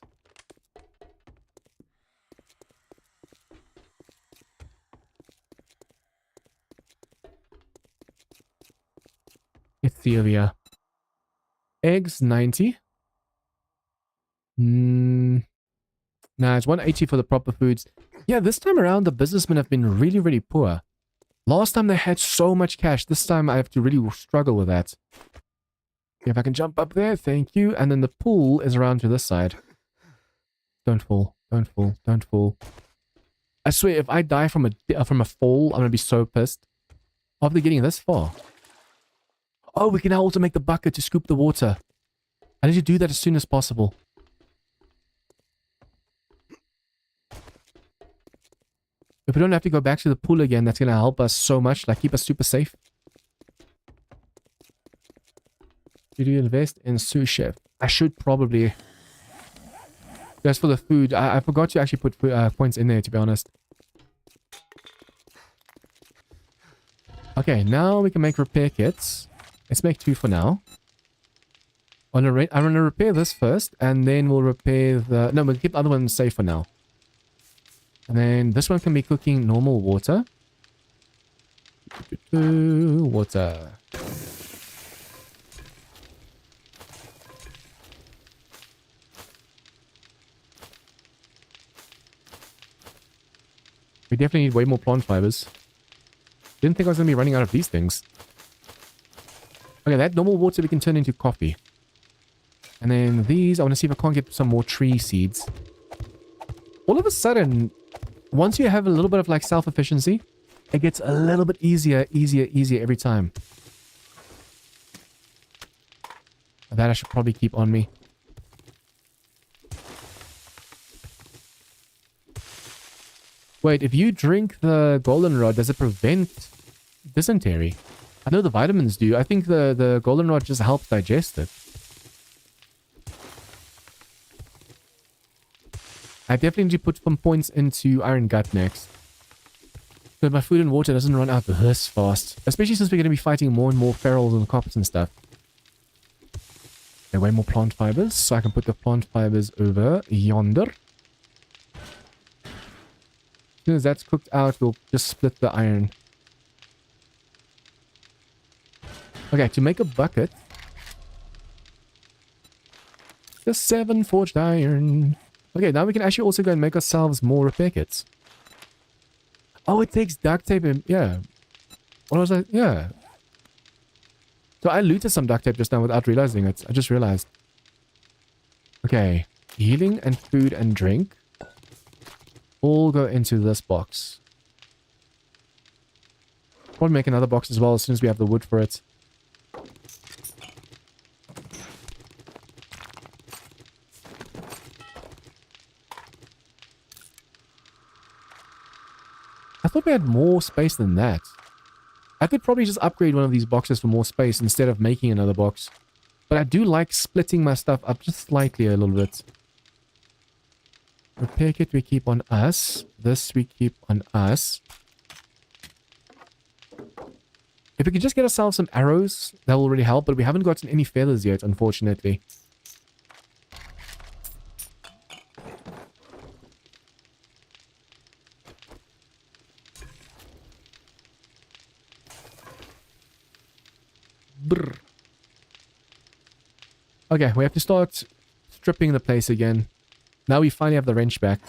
Etheria. Eggs 90. Nah, it's 180 for the proper foods. Yeah, this time around the businessmen have been really, really poor. Last time they had so much cash. This time I have to really struggle with that. If I can jump up there, thank you. And then the pool is around to this side. Don't fall. Don't fall. Don't fall. I swear, if I die from a fall, I'm going to be so pissed. After getting this far. Oh, we can now also make the bucket to scoop the water. I need to do that as soon as possible. If we don't have to go back to the pool again, that's going to help us so much. Like, keep us super safe. Did you invest in sous chef? I should probably. Just for the food. I forgot to actually put points in there, to be honest. Okay, now we can make repair kits. Let's make 2 for now. I'm going to repair this first, and then we'll repair the... No, we'll keep the other one safe for now. And then this one can be cooking normal water. Water. We definitely need way more plant fibers. Didn't think I was going to be running out of these things. Okay, that normal water we can turn into coffee. And then these, I want to see if I can't get some more tree seeds. All of a sudden, once you have a little bit of like self-efficiency, it gets a little bit easier every time. That I should probably keep on me. Wait, if you drink the goldenrod, does it prevent dysentery? I know the vitamins do. I think the goldenrod just helps digest it. I definitely need to put some points into Iron Gut next. So my food and water doesn't run out this fast. Especially since we're going to be fighting more and more ferals and cops and stuff. There are way more plant fibers, so I can put the plant fibers over yonder. As soon as that's cooked out, we'll just split the iron. Okay, to make a bucket. The 7 forged iron. Okay, now we can actually also go and make ourselves more repair kits. Oh, it takes duct tape and... Yeah. What was I... Yeah. So I looted some duct tape just now without realizing it. I just realized. Okay. Healing and food and drink. All go into this box. Probably make another box as well as soon as we have the wood for it. I thought we had more space than that. I could probably just upgrade one of these boxes for more space instead of making another box. But I do like splitting my stuff up just slightly a little bit. Repair kit we keep on us. This we keep on us. If we could just get ourselves some arrows, that will really help. But we haven't gotten any feathers yet, unfortunately. Brr. Okay, we have to start stripping the place again. Now we finally have the wrench back.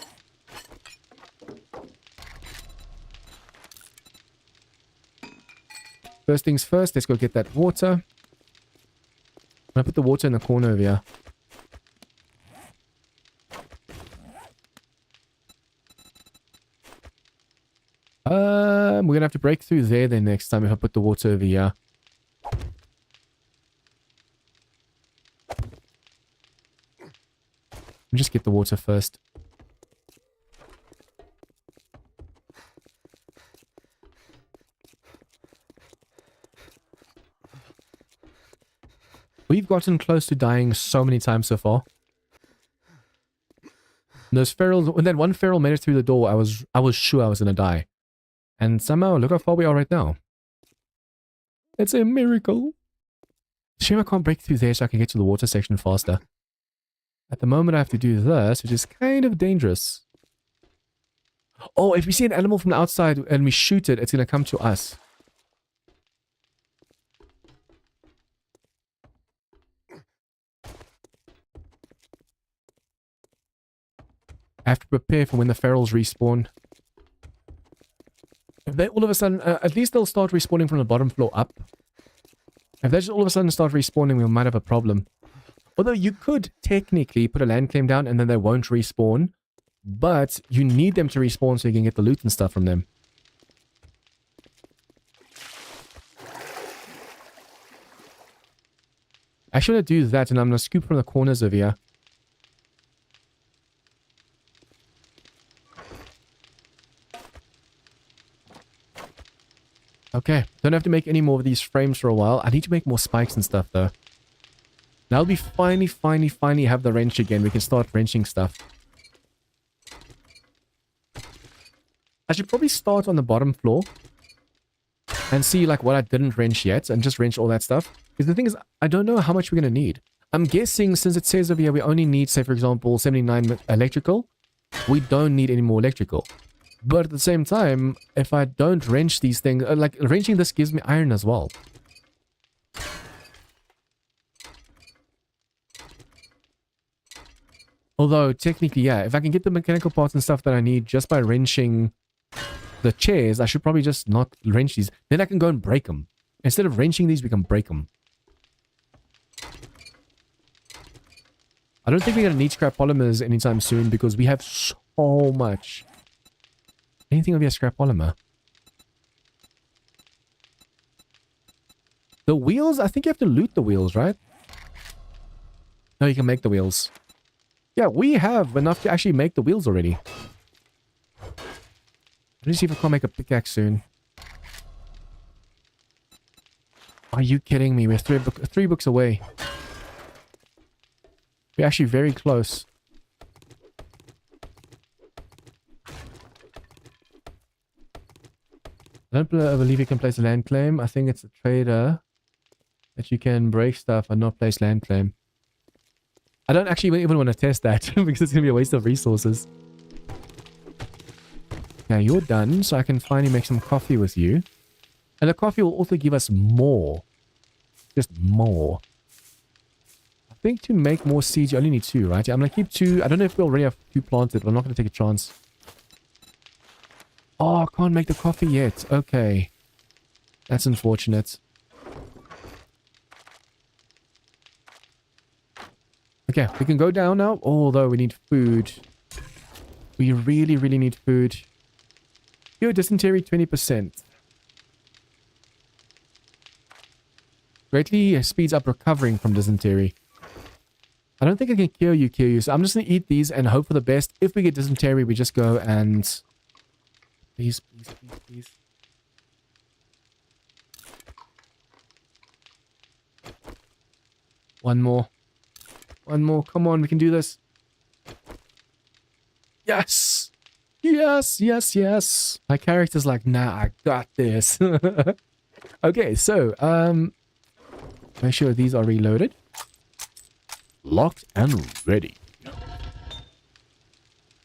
First things first, let's go get that water. I'm gonna put the water in the corner over here. We're gonna have to break through there then next time if I put the water over here. Just get the water first. We've gotten close to dying so many times so far. Those ferals, when that one feral made it through the door, I was sure I was gonna die. And somehow, look how far we are right now. It's a miracle. Shame I can't break through there so I can get to the water section faster. At the moment I have to do this, which is kind of dangerous. Oh, if we see an animal from the outside and we shoot it, it's gonna come to us. I have to prepare for when the ferals respawn. If they all of a sudden, at least they'll start respawning from the bottom floor up. If they just all of a sudden start respawning, we might have a problem. Although you could technically put a land claim down and then they won't respawn. But you need them to respawn so you can get the loot and stuff from them. I should do that, and I'm going to scoop from the corners over here. Okay, don't have to make any more of these frames for a while. I need to make more spikes and stuff, though. Now we finally have the wrench again. We can start wrenching stuff. I should probably start on the bottom floor and see like what I didn't wrench yet and just wrench all that stuff. Because the thing is, I don't know how much we're going to need. I'm guessing since it says over here we only need, say for example, 79 electrical, we don't need any more electrical. But at the same time, if I don't wrench these things, like wrenching this gives me iron as well. Although technically, yeah, if I can get the mechanical parts and stuff that I need just by wrenching the chairs, I should probably just not wrench these. Then I can go and break them. Instead of wrenching these, we can break them. I don't think we're going to need scrap polymers anytime soon because we have so much. Anything over here scrap polymer? The wheels? I think you have to loot the wheels, right? No, you can make the wheels. Yeah, we have enough to actually make the wheels already. Let me see if I can't make a pickaxe soon. Are you kidding me? We're three books away. We're actually very close. I don't believe you can place a land claim. I think it's a trader that you can break stuff and not place land claim. I don't actually even want to test that because it's going to be a waste of resources. Now you're done, so I can finally make some coffee with you. And the coffee will also give us more. Just more. I think to make more seeds, you only need 2, right? I'm going to keep 2. I don't know if we already have 2 planted, but I'm not going to take a chance. Oh, I can't make the coffee yet. Okay. That's unfortunate. Okay, we can go down now, although we need food. We really need food. Yo, dysentery 20%. Greatly speeds up recovering from dysentery. I don't think I can cure you, so I'm just going to eat these and hope for the best. If we get dysentery, we just go and... Please. One more. Come on, we can do this. Yes! Yes! My character's like, nah, I got this. Okay, so, make sure these are reloaded. Locked and ready.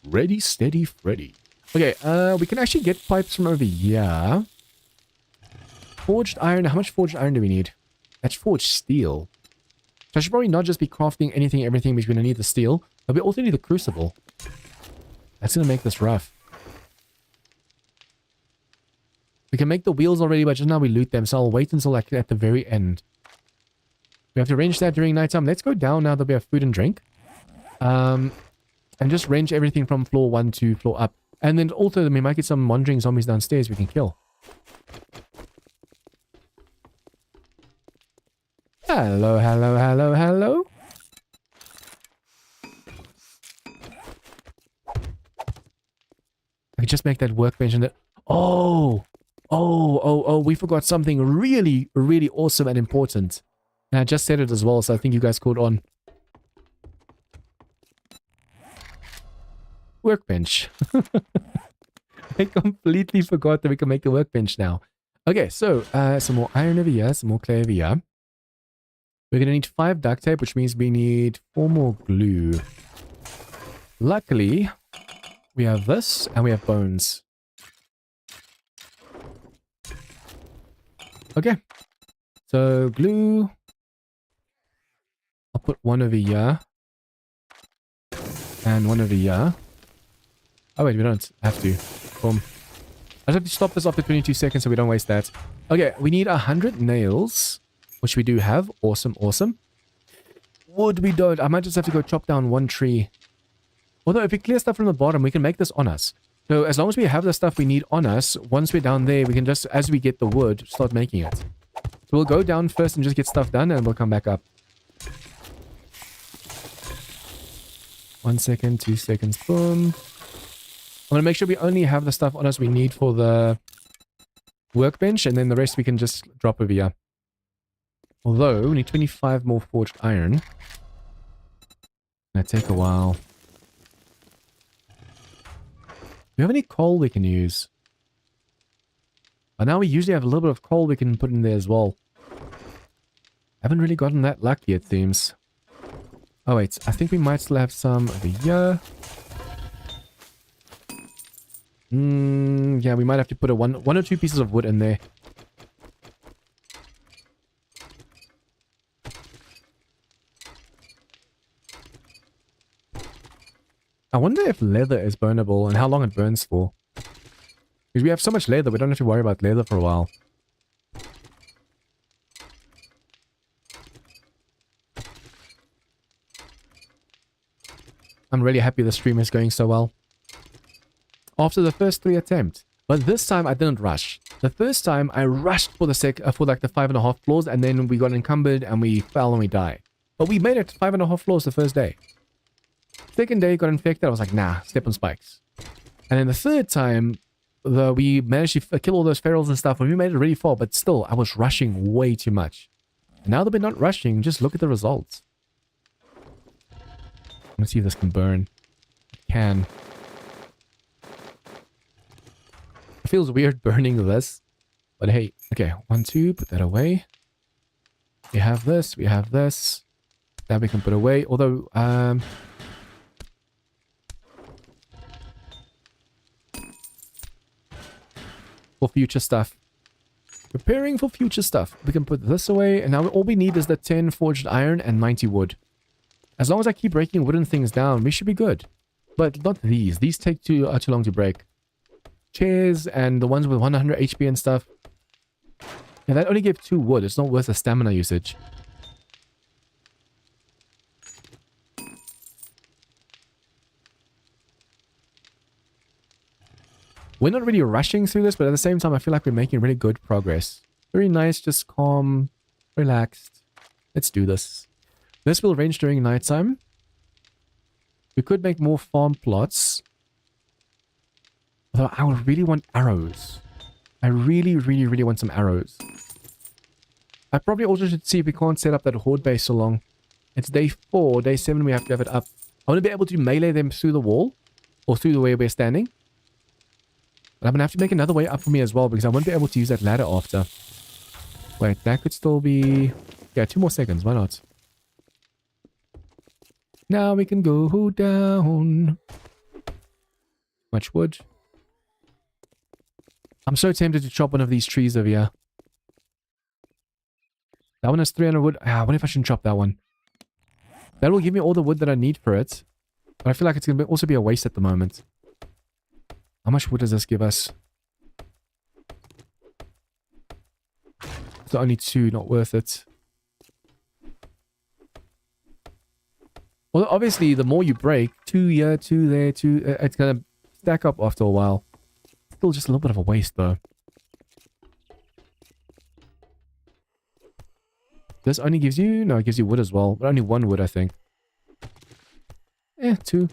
Ready, steady, Freddy. Okay, we can actually get pipes from over here. Forged iron. How much forged iron do we need? That's forged steel. So I should probably not just be crafting anything, everything, because we're going to need the steel. But we also need the crucible. That's going to make this rough. We can make the wheels already, but just now we loot them. So I'll wait until like at the very end. We have to range that during nighttime. Let's go down now that we have food and drink. And just range everything from floor 1 to floor up. And then also we might get some wandering zombies downstairs we can kill. Hello. I can just make that workbench and that... Oh, we forgot something really awesome and important. And I just said it as well, so I think you guys caught on. Workbench. I completely forgot that we can make a workbench now. Okay, so some more iron over here, some more clay over here. We're going to need 5 duct tape, which means we need 4 more glue. Luckily, we have this and we have bones. Okay, so glue. I'll put one over here. And one over here. Oh wait, we don't have to. Boom. I just have to stop this after 22 seconds so we don't waste that. Okay, we need 100 nails, which we do have. Awesome, awesome. Wood we don't. I might just have to go chop down one tree. Although if we clear stuff from the bottom, we can make this on us. So as long as we have the stuff we need on us, once we're down there, we can just, as we get the wood, start making it. So we'll go down first and just get stuff done, and we'll come back up. 1 second, 2 seconds, boom. I'm going to make sure we only have the stuff on us we need for the workbench, and then the rest we can just drop over here. Although, we need 25 more forged iron. That'll take a while. Do we have any coal we can use? But now we usually have a little bit of coal we can put in there as well. Haven't really gotten that lucky, it seems. Oh wait, I think we might still have some over here. Yeah, we might have to put one or two pieces of wood in there. I wonder if leather is burnable and how long it burns for. Because we have so much leather, we don't have to worry about leather for a while. I'm really happy the stream is going so well. After the first 3 attempts. But this time I didn't rush. The first time I rushed for the for like the 5.5 floors, and then we got encumbered and we fell and we died. But we made it 5.5 floors the first day. Second day got infected, I was like, nah, step on spikes. And then the third time, we managed to kill all those ferals and stuff, and we made it really far, but still, I was rushing way too much. And now that we're not rushing, just look at the results. Let's see if this can burn. It can. It feels weird burning this. But hey, okay, 1, 2, put that away. We have this, we have this. That we can put away, although, for future stuff. Preparing for future stuff. We can put this away, and now all we need is the 10 forged iron and 90 wood. As long as I keep breaking wooden things down, we should be good. But not these. These take too long to break. Chairs and the ones with 100 HP and stuff. Yeah, that only gave 2 wood. It's not worth the stamina usage. We're not really rushing through this, but at the same time, I feel like we're making really good progress. Very nice, just calm, relaxed. Let's do this. This will range during nighttime. We could make more farm plots. Although I would really want arrows. I really, really, really want some arrows. I probably also should see if we can't set up that horde base so long. It's day 4, day 7 we have to have it up. I want to be able to melee them through the wall. Or through the way we're standing. But I'm going to have to make another way up for me as well, because I won't be able to use that ladder after. Wait, that could still be... Yeah, 2 more seconds. Why not? Now we can go down. Much wood. I'm so tempted to chop one of these trees over here. That one has 300 wood. I wonder if I shouldn't chop that one. That will give me all the wood that I need for it. But I feel like it's going to also be a waste at the moment. How much wood does this give us? It's only 2, not worth it. Well, obviously, the more you break, 2 here, 2 there, 2... it's going to stack up after a while. Still just a little bit of a waste, though. This only gives you... No, it gives you wood as well. But only 1 wood, I think. 2.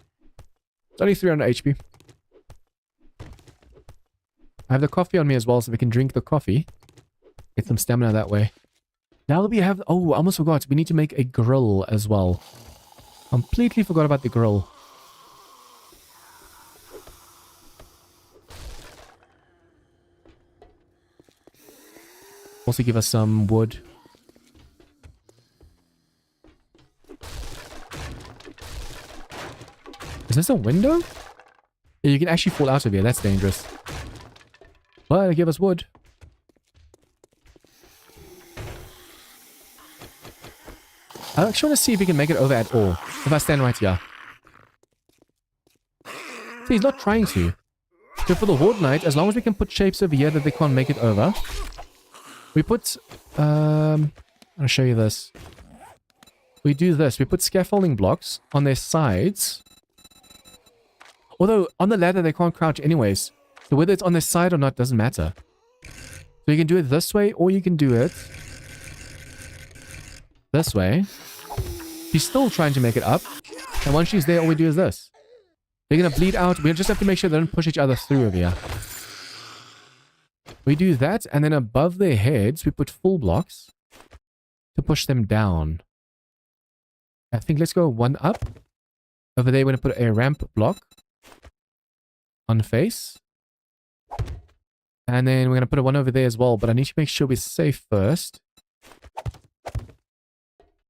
It's only 300 HP. I have the coffee on me as well, so we can drink the coffee. Get some stamina that way. Now that we have... Oh, I almost forgot. We need to make a grill as well. Completely forgot about the grill. Also give us some wood. Is this a window? Yeah, you can actually fall out of here. That's dangerous. But give us wood. I actually want to see if we can make it over at all. If I stand right here. See, he's not trying to. So for the Horde Knight, as long as we can put shapes over here that they can't make it over. We put... I'll show you this. We do this. We put scaffolding blocks on their sides. Although, on the ladder, they can't crouch anyways. So whether it's on their side or not doesn't matter. So you can do it this way, or you can do it this way. She's still trying to make it up. And once she's there, all we do is this. They're going to bleed out. We just have to make sure they don't push each other through over here. We do that, and then above their heads, we put full blocks to push them down. I think let's go one up. Over there, we're going to put a ramp block on face. And then we're going to put one over there as well, but I need to make sure we're safe first.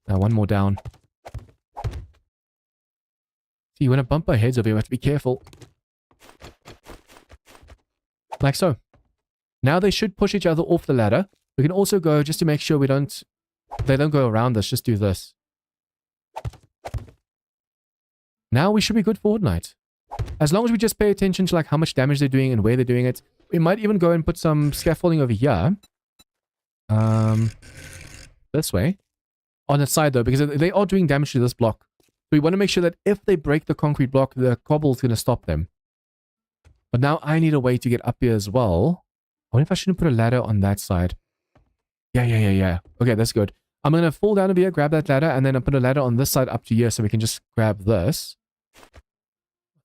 Now, one more down. See, you want to bump our heads over here, we have to be careful. Like so. Now they should push each other off the ladder. We can also go, just to make sure they don't go around us, just do this. Now we should be good for Fortnite. As long as we just pay attention to like how much damage they're doing and where they're doing it. We might even go and put some scaffolding over here. This way. On the side though, because they are doing damage to this block. So we want to make sure that if they break the concrete block, the cobble's going to stop them. But now I need a way to get up here as well. I wonder if I shouldn't put a ladder on that side. Yeah. Okay, that's good. I'm going to fall down over here, grab that ladder, and then I'll put a ladder on this side up to here so we can just grab this.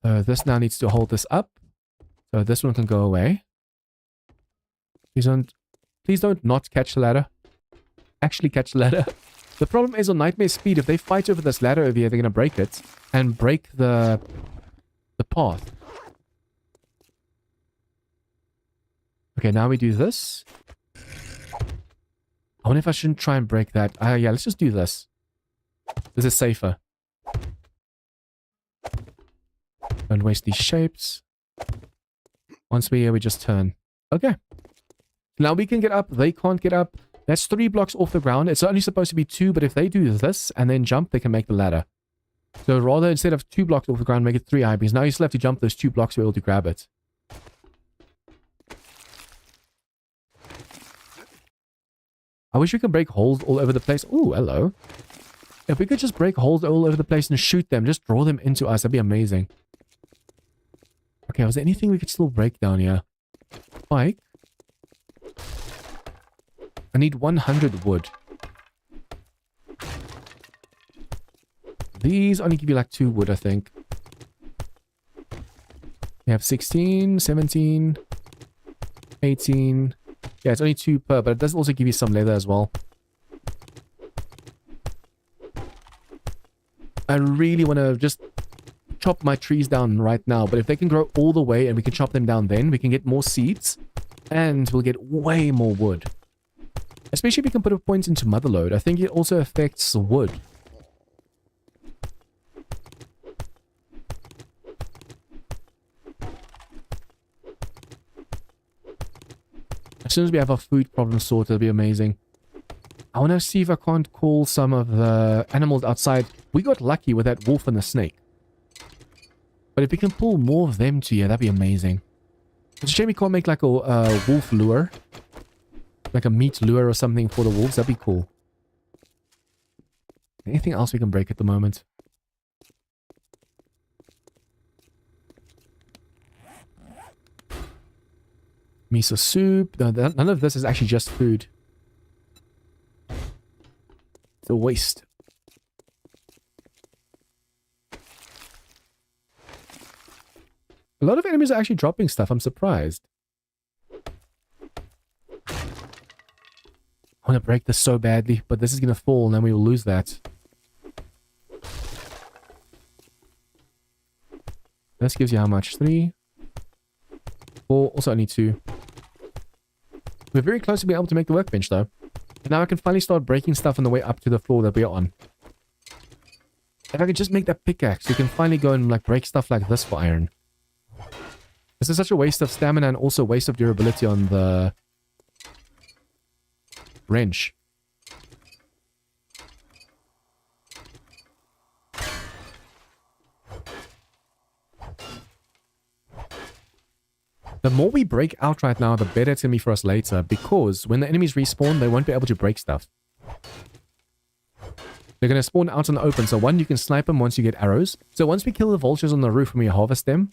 This now needs to hold this up. So this one can go away. Please don't not catch the ladder. Actually catch the ladder. The problem is on Nightmare Speed, if they fight over this ladder over here, they're going to break it and break the path. Okay, now we do this. I wonder if I shouldn't try and break that. Yeah, let's just do this. This is safer. Don't waste these shapes. Once we're here, we just turn. Okay. Now we can get up. They can't get up. That's 3 blocks off the ground. It's only supposed to be 2, but if they do this and then jump, they can make the ladder. So rather, instead of 2 blocks off the ground, make it 3 high, because now you still have to jump those 2 blocks to be able to grab it. I wish we could break holes all over the place. Ooh, hello. If we could just break holes all over the place and shoot them, just draw them into us, that'd be amazing. Okay, was there anything we could still break down here? Spike. I need 100 wood. These only give you like 2 wood, I think. We have 16, 17, 18... Yeah, it's only 2 per, but it does also give you some leather as well. I really want to just chop my trees down right now, but if they can grow all the way and we can chop them down then, we can get more seeds, and we'll get way more wood. Especially if we can put a point into Motherlode. I think it also affects wood. As soon as we have our food problem sorted, it'll be amazing. I want to see if I can't call some of the animals outside. We got lucky with that wolf and the snake. But if we can pull more of them to here, that'd be amazing. It's a shame we can't make like a wolf lure. Like a meat lure or something for the wolves. That'd be cool. Anything else we can break at the moment? Miso soup. No, none of this is actually just food. It's a waste. A lot of enemies are actually dropping stuff. I'm surprised. I want to break this so badly, but this is going to fall and then we will lose that. This gives you how much? 3, 4, also I need 2. We're very close to being able to make the workbench though. And now I can finally start breaking stuff on the way up to the floor that we're on. If I could just make that pickaxe, we can finally go and like break stuff like this for iron. This is such a waste of stamina and also waste of durability on the wrench. The more we break out right now, the better it's going to be for us later, because when the enemies respawn, they won't be able to break stuff. They're going to spawn out in the open, so one, you can snipe them once you get arrows. So once we kill the vultures on the roof and we harvest them,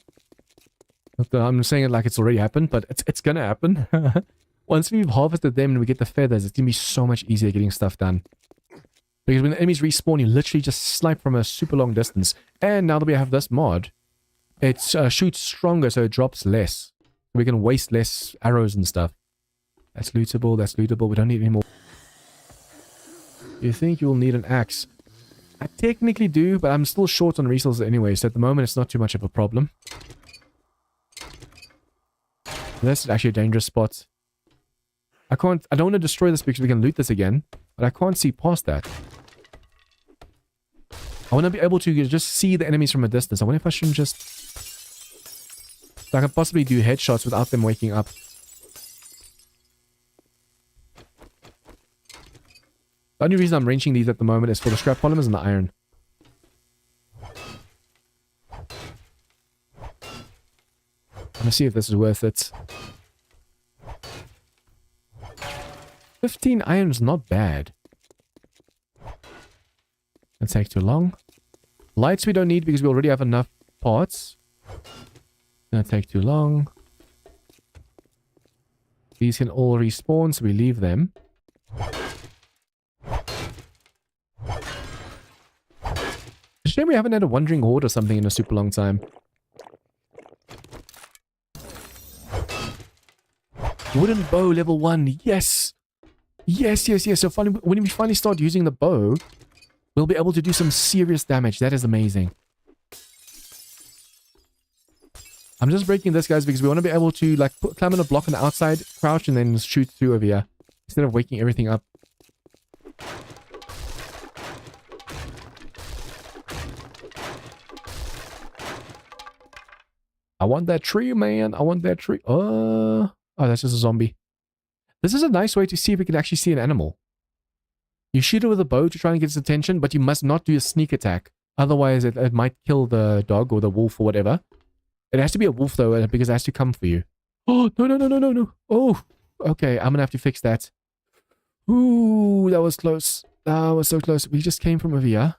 I'm saying it like it's already happened, but it's going to happen. Once we've harvested them and we get the feathers, it's going to be so much easier getting stuff done. Because when the enemies respawn, you literally just snipe from a super long distance. And now that we have this mod, it shoots stronger, so it drops less. We can waste less arrows and stuff. That's lootable, that's lootable. We don't need any more. You think you will need an axe? I technically do, but I'm still short on resources anyway, so at the moment it's not too much of a problem. This is actually a dangerous spot. I don't want to destroy this because we can loot this again, but I can't see past that. I want to be able to just see the enemies from a distance. I wonder if I shouldn't just... So I can possibly do headshots without them waking up. The only reason I'm wrenching these at the moment is for the scrap polymers and the iron. I'm gonna see if this is worth it. 15 iron is not bad. That takes too long. Lights we don't need because we already have enough parts. Gonna take too long. These can all respawn, so we leave them. It's a shame we haven't had a wandering horde or something in a super long time. Wooden bow level 1, yes! Yes, yes, yes. So finally, when we finally start using the bow, we'll be able to do some serious damage. That is amazing. I'm just breaking this, guys, because we want to be able to like climb on a block on the outside, crouch, and then shoot through over here. Instead of waking everything up. I want that tree, man. I want that tree. Oh, that's just a zombie. This is a nice way to see if we can actually see an animal. You shoot it with a bow to try and get its attention, but you must not do a sneak attack. Otherwise, it might kill the dog or the wolf or whatever. It has to be a wolf, though, because it has to come for you. Oh, no, no, no, no, no, no. Oh, okay. I'm going to have to fix that. Ooh, that was close. That was so close. We just came from over here.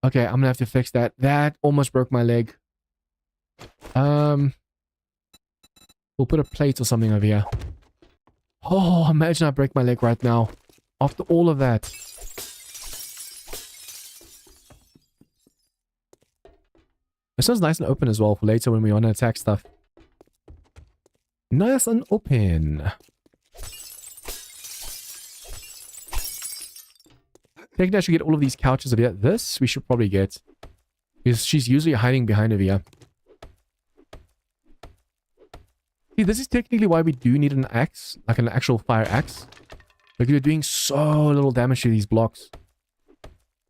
Okay, I'm going to have to fix that. That almost broke my leg. We'll put a plate or something over here. Oh, imagine I break my leg right now. After all of that. This one's nice and open as well for later when we want to attack stuff. Nice and open. I think I should get all of these couches over here. This we should probably get. Because she's usually hiding behind over here. See, this is technically why we do need an axe. Like an actual fire axe. Because we're doing so little damage to these blocks.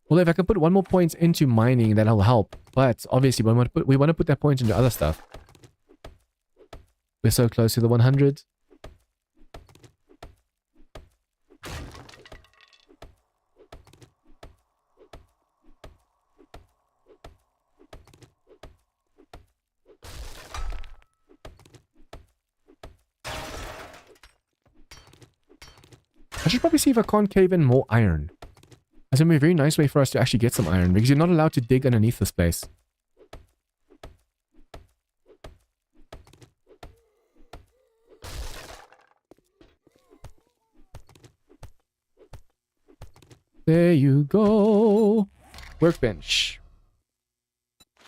Well, if I can put one more point into mining, that'll help. But obviously, we want to put that point into other stuff. We're so close to the 100. I should probably see if I can't cave in more iron. That's going to be a very nice way for us to actually get some iron, because you're not allowed to dig underneath this place. There you go. Workbench.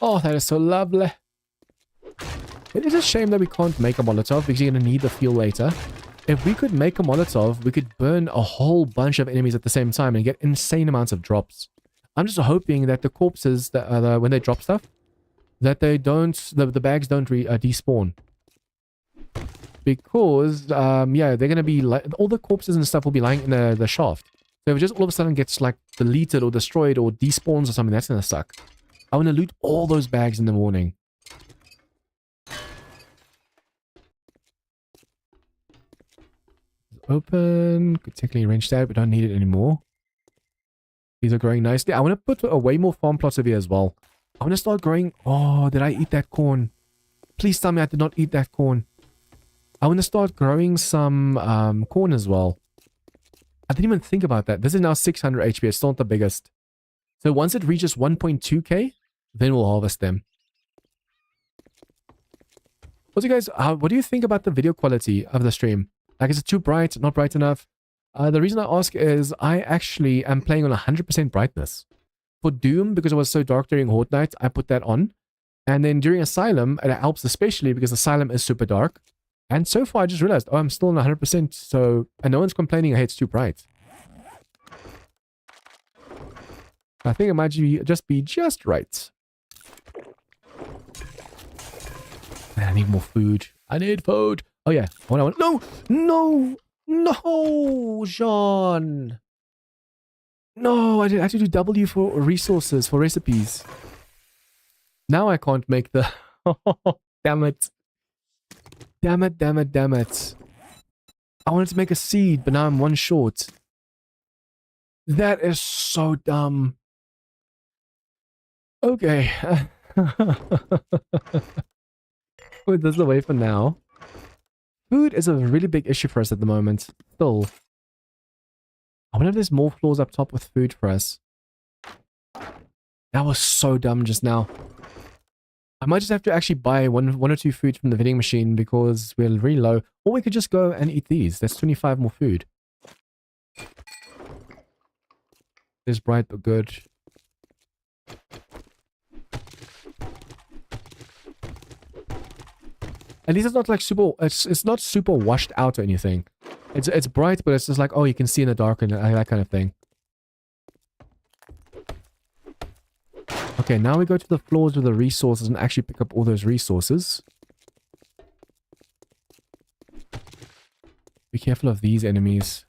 Oh, that is so lovely. It is a shame that we can't make a Molotov, because you're going to need the fuel later. if we could make a Molotov, we could burn a whole bunch of enemies at the same time and get insane amounts of drops. I'm just hoping that the corpses, that when they drop stuff, that they don't, the bags don't despawn. Because, yeah, they're going to be, like, all the corpses and stuff will be lying in the shaft. So if it just all of a sudden gets, like, deleted or destroyed or despawns or something, that's going to suck. I want to loot all those bags in the morning. Open. Could technically range that, but don't need it anymore. These are growing nicely. I want to put way more farm plots over here as well. I want to start growing... Oh, did I eat that corn? Please tell me I did not eat that corn. I want to start growing some corn as well. I didn't even think about that. This is now 600 HP. It's still not the biggest. So once it reaches 1.2k, then we'll harvest them. Also, guys, what do you think about the video quality of the stream? Like, is it too bright? Not bright enough? The reason I ask is I actually am playing on 100% brightness. For Doom, because it was so dark during Horde Night, I put that on. And then during Asylum, it helps especially because Asylum is super dark. And so far, I just realized, oh, I'm still on 100%. So, and no one's complaining, hey, it's too bright. I think it might just be just right. I need more food. I need food. Oh, yeah. No! No! No, Jean! No, I had to do W for resources, for recipes. Now I can't make the... Damn it. Damn it, damn it, damn it. I wanted to make a seed, but now I'm one short. That is so dumb. Okay. Put this away for now. Food is a really big issue for us at the moment. Still. I wonder if there's more floors up top with food for us. That was so dumb just now. I might just have to actually buy one or two food from the vending machine because we're really low. Or we could just go and eat these. That's 25 more food. It's bright but good. At least it's not like super... It's not super washed out or anything. It's bright, but it's just like, oh, you can see in the dark and that kind of thing. Okay, now we go to the floors with the resources and actually pick up all those resources. Be careful of these enemies.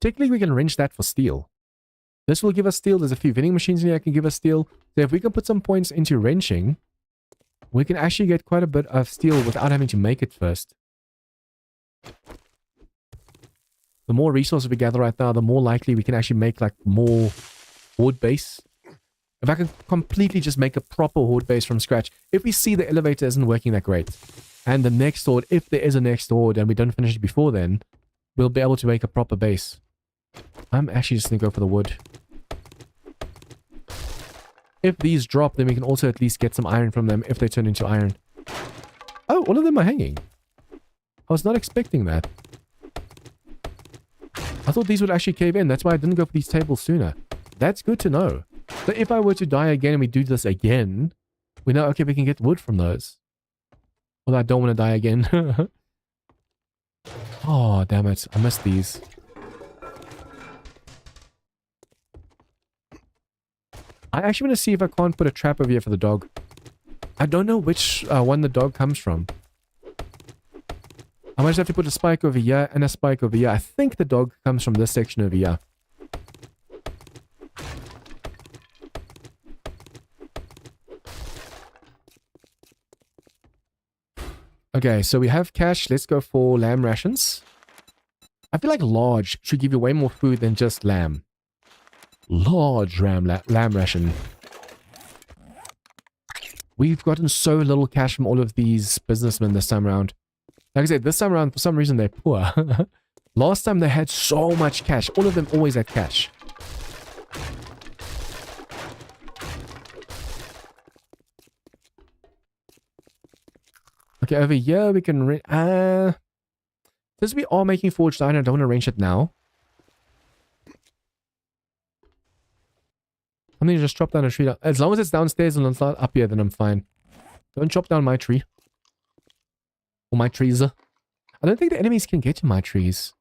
Technically, we can wrench that for steel. This will give us steel. There's a few vending machines in here that can give us steel. So if we can put some points into wrenching, we can actually get quite a bit of steel without having to make it first. The more resources we gather right now, the more likely we can actually make like more horde base. If I can completely just make a proper horde base from scratch. If we see the elevator isn't working that great, and the next horde, if there is a next horde and we don't finish it before then, we'll be able to make a proper base. I'm actually just going to go for the wood. If these drop, then we can also at least get some iron from them if they turn into iron. Oh, all of them are hanging. I was not expecting that. I thought these would actually cave in. That's why I didn't go for these tables sooner. That's good to know. So if I were to die again and we do this again, we know, okay, we can get wood from those. Although I don't want to die again. Oh, damn it. I missed these. I actually want to see if I can't put a trap over here for the dog. I don't know which one the dog comes from. I might just have to put a spike over here and a spike over here. I think the dog comes from this section over here. Okay, so we have cash. Let's go for lamb rations. I feel like large should give you way more food than just lamb. Large lamb ration. We've gotten so little cash from all of these businessmen this time around. Like I said, this time around, for some reason, they're poor. Last time they had so much cash. All of them always had cash. Okay, over here we can... since we are making forged iron, I don't want to range it now. I'm going to just chop down a tree. As long as it's downstairs and it's not up here, then I'm fine. Don't chop down my tree. Or my trees. I don't think the enemies can get to my trees.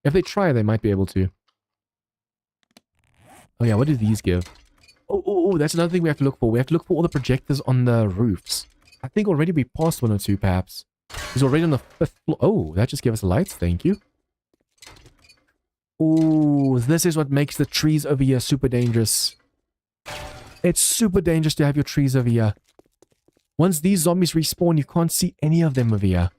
If they try, they might be able to. Oh yeah, what do these give? Oh, that's another thing we have to look for. We have to look for all the projectors on the roofs. I think already we passed one or two, perhaps. He's already on the 5th floor. Oh, that just gave us lights. Thank you. Oh, this is what makes the trees over here super dangerous. It's super dangerous to have your trees over here. Once these zombies respawn, you can't see any of them over here.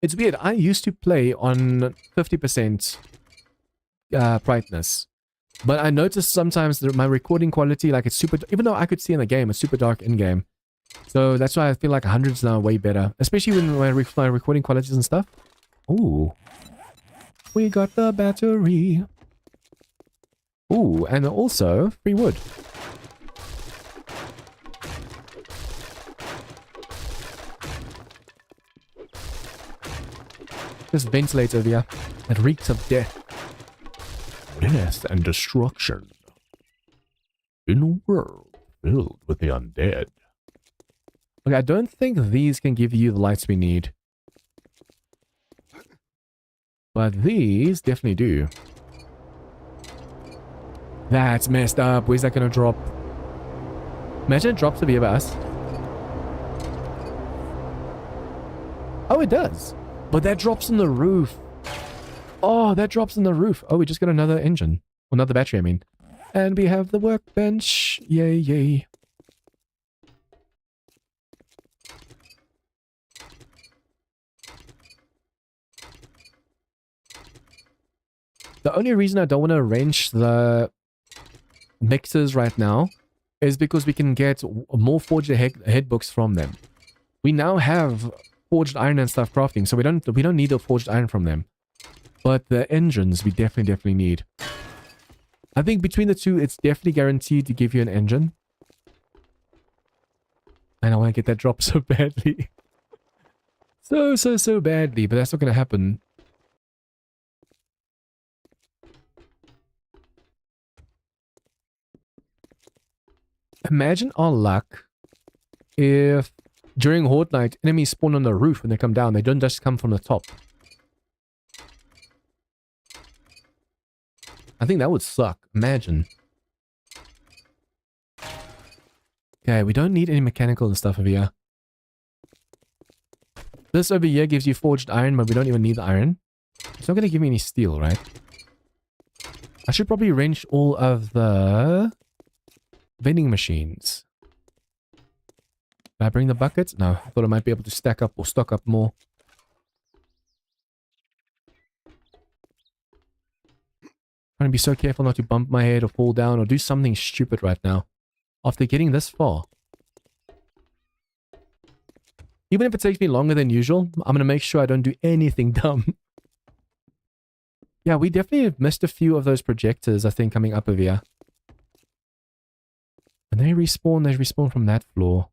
It's weird. I used to play on 50% brightness. But I noticed sometimes that my recording quality, like it's super... Even though I could see in the game, it's super dark in-game. So that's why I feel like 100's now way better. Especially when my recording qualities and stuff. Ooh. We got the battery. Ooh, and also free wood. This ventilator over here. It reeks of death. Death and destruction. In a world filled with the undead. Okay, I don't think these can give you the lights we need. But these definitely do. That's messed up. Where's that going to drop? Imagine it drops over here by us. Oh, it does. But that drops on the roof. Oh, that drops on the roof. Oh, we just got another engine. Well, another battery, I mean. And we have the workbench. Yay, yay. The only reason I don't want to arrange the mixers right now is because we can get more forged head books from them. We now have forged iron and stuff crafting, so we don't need the forged iron from them. But the engines we definitely need. I think between the two, it's definitely guaranteed to give you an engine. And I want to get that drop so badly. So badly, but that's not going to happen. Imagine our luck if during Horde Night, enemies spawn on the roof when they come down. They don't just come from the top. I think that would suck. Imagine. Okay, we don't need any mechanical and stuff over here. This over here gives you forged iron, but we don't even need the iron. It's not going to give me any steel, right? I should probably wrench all of the vending machines. Did I bring the buckets? No, I thought I might be able to stack up or stock up more. Trying to be so careful not to bump my head or fall down or do something stupid right now. After getting this far. Even if it takes me longer than usual, I'm going to make sure I don't do anything dumb. Yeah, we definitely have missed a few of those projectors, I think, coming up over here. And they respawn from that floor.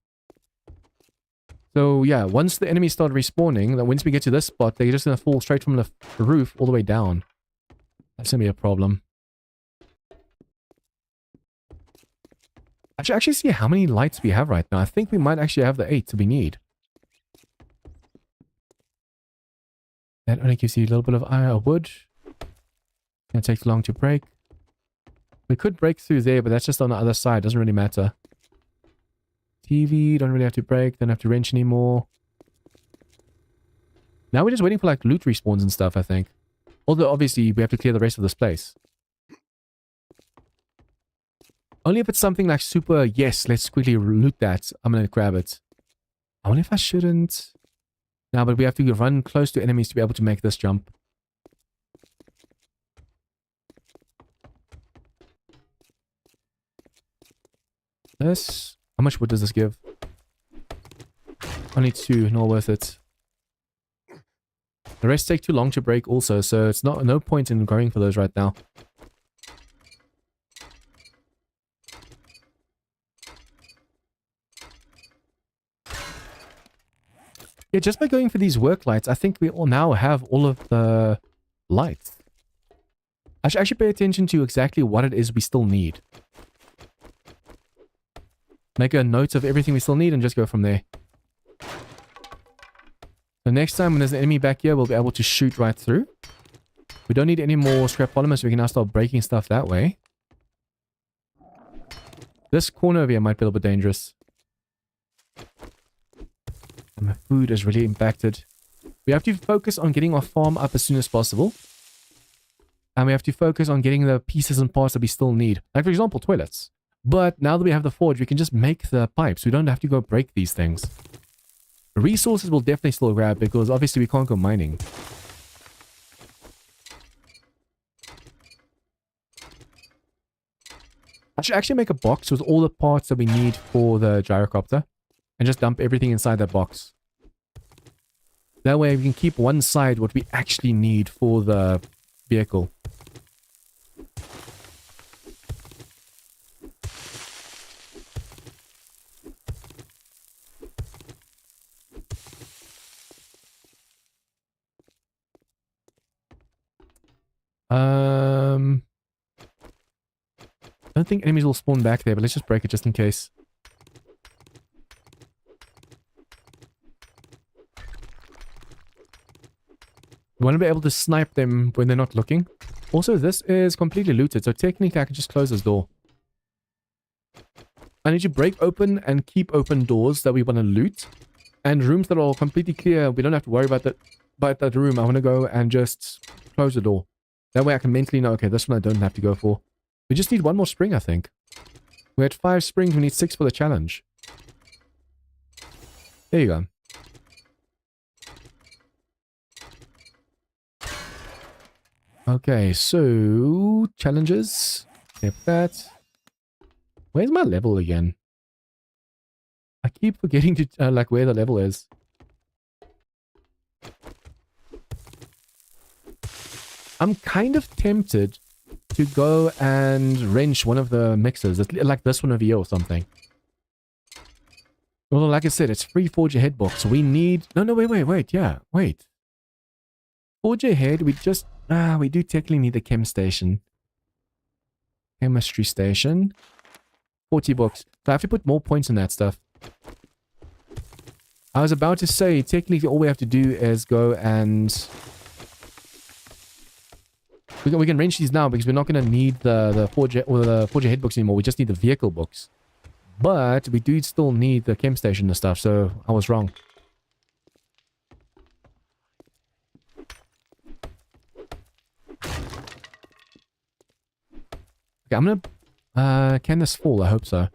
So, yeah, once the enemies start respawning, then once we get to this spot, they're just going to fall straight from the roof all the way down. That's going to be a problem. I should actually see how many lights we have right now. I think we might actually have the 8 that we need. That only gives you a little bit of iron wood. Gonna take long to break. We could break through there, but that's just on the other side. Doesn't really matter. TV, don't really have to break. Don't have to wrench anymore. Now we're just waiting for like loot respawns and stuff, I think. Although obviously we have to clear the rest of this place. Only if it's something like super, yes, let's quickly loot that. I'm gonna grab it. I wonder if I shouldn't. No, but we have to run close to enemies to be able to make this jump. This, how much wood does this give? Only 2, not worth it. The rest take too long to break also, so it's no point in going for those right now. Yeah, just by going for these work lights, I think we all now have all of the lights. I should actually pay attention to exactly what it is we still need. Make a note of everything we still need and just go from there. The next time when there's an enemy back here, we'll be able to shoot right through. We don't need any more scrap polymers, so we can now start breaking stuff that way. This corner over here might be a little bit dangerous. And my food is really impacted. We have to focus on getting our farm up as soon as possible. And we have to focus on getting the pieces and parts that we still need. Like, for example, toilets. But now that we have the forge, we can just make the pipes. We don't have to go break these things. Resources will definitely still grab because obviously we can't go mining. I should actually make a box with all the parts that we need for the gyrocopter and just dump everything inside that box. That way we can keep one side what we actually need for the vehicle. I don't think enemies will spawn back there, but let's just break it just in case. We want to be able to snipe them when they're not looking. Also, this is completely looted, so technically I can just close this door. I need to break open and keep open doors that we want to loot. And rooms that are completely clear, we don't have to worry about that room. I want to go and just close the door. That way I can mentally know, okay, this one I don't have to go for. We just need one more spring, I think. We had 5 springs, we need 6 for the challenge. There you go. Okay, so challenges. Yep, that. Where's my level again? I keep forgetting to like where the level is. I'm kind of tempted to go and wrench one of the mixers, like this one over here or something. Well, like I said, it's free Forge Ahead box. We need... No, wait. Yeah, wait. Forge Ahead, we just... we do technically need the chem station. Chemistry station. 40 books. So I have to put more points in that stuff. I was about to say, technically all we have to do is go and... We can wrench these now because we're not going to need the Forge Ahead books anymore. We just need the vehicle books. But we do still need the chem station and stuff, so I was wrong. Okay, I'm gonna... can this fall? I hope so.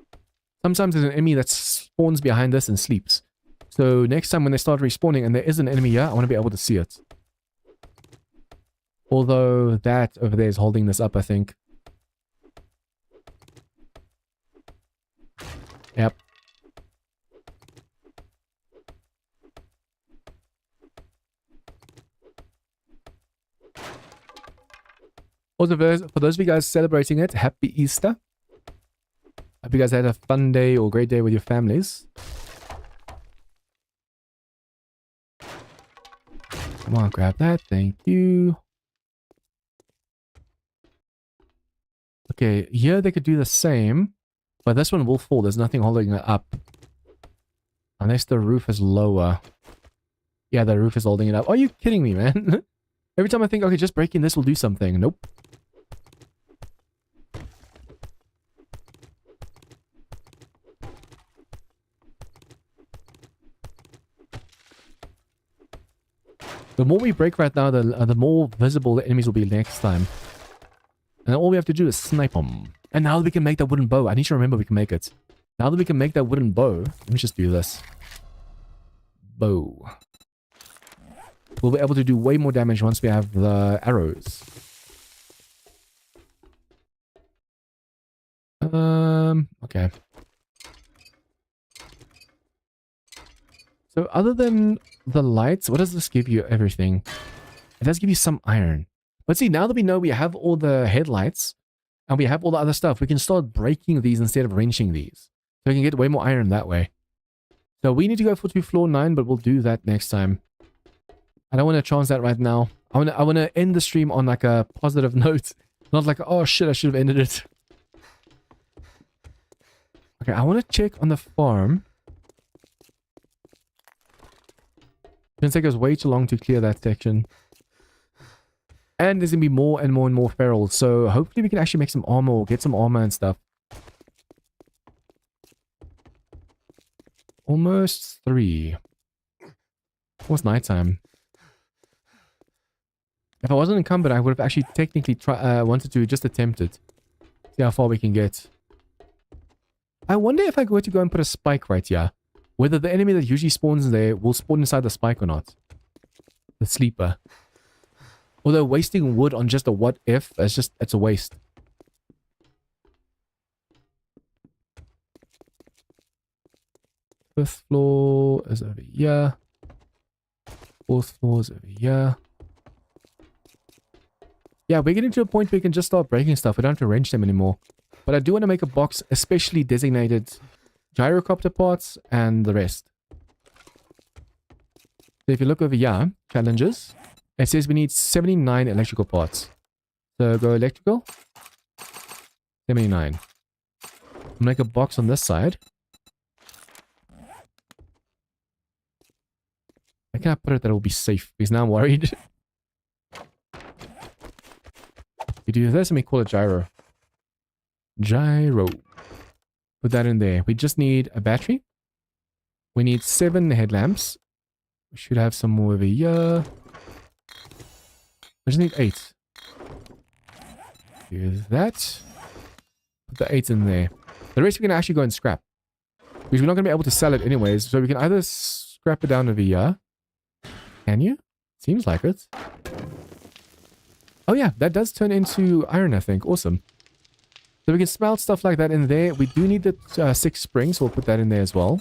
Sometimes there's an enemy that spawns behind us and sleeps. So next time when they start respawning and there is an enemy here, I want to be able to see it. Although that over there is holding this up, I think. Yep. Also, for those of you guys celebrating it, happy Easter. Hope you guys had a fun day or great day with your families. Come on, grab that. Thank you. Okay, here they could do the same, but this one will fall. There's nothing holding it up. Unless the roof is lower. Yeah, the roof is holding it up. Are you kidding me, man? Every time I think, okay, just breaking this will do something. Nope. The more we break right now, the more visible the enemies will be next time. And all we have to do is snipe them. And now that we can make that wooden bow, I need to remember we can make it. Now that we can make that wooden bow, let me just do this. Bow. We'll be able to do way more damage once we have the arrows. Okay. So other than the lights, what does this give you? Everything. It does give you some iron. But see, now that we know we have all the headlights and we have all the other stuff, we can start breaking these instead of wrenching these. So we can get way more iron that way. So we need to go for floor 9, but we'll do that next time. I don't want to chance that right now. I want to end the stream on like a positive note Not like, oh shit, I should have ended it. Okay, I want to check on the farm. It's going to take us way too long to clear that section. And there's going to be more and more and more ferals. So hopefully we can actually make some armor or get some armor and stuff. Almost 3. Almost nighttime. If I wasn't encumbered, I would have actually technically wanted to just attempt it. See how far we can get. I wonder if I were to go and put a spike right here. Whether the enemy that usually spawns there will spawn inside the spike or not. The sleeper. Although wasting wood on just a what if, it's a waste. Fifth floor is over here. Fourth floor is over here. Yeah, we're getting to a point where we can just start breaking stuff. We don't have to wrench them anymore. But I do want to make a box especially designated gyrocopter parts and the rest. So if you look over here, challenges, it says we need 79 electrical parts. So go electrical. 79. I'll make a box on this side. I can't put it that it will be safe because now I'm worried. We do this and we call it gyro. Gyro. Put that in there. We just need a battery. We need 7 headlamps. We should have some more over here. We just need 8. Do that. Put the 8 in there. The rest we can actually go and scrap. Because we're not going to be able to sell it anyways. So we can either scrap it down over here. Can you? Seems like it. Oh yeah, that does turn into iron, I think. Awesome. So we can smelt stuff like that in there. We do need the 6 springs. So we'll put that in there as well.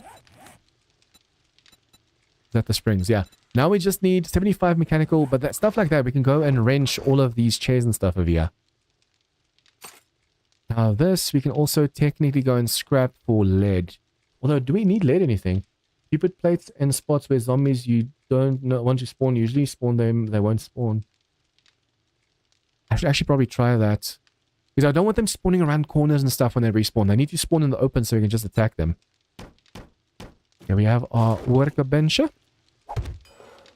Is that the springs? Yeah. Now we just need 75 mechanical. But that stuff like that, we can go and wrench all of these chairs and stuff over here. Now this, we can also technically go and scrap for lead. Although, do we need lead anything? If you put plates in spots where zombies you don't know, once you spawn, usually spawn them, they won't spawn. I should actually probably try that. Because I don't want them spawning around corners and stuff when they respawn. They need to spawn in the open so we can just attack them. Here we have our workbench.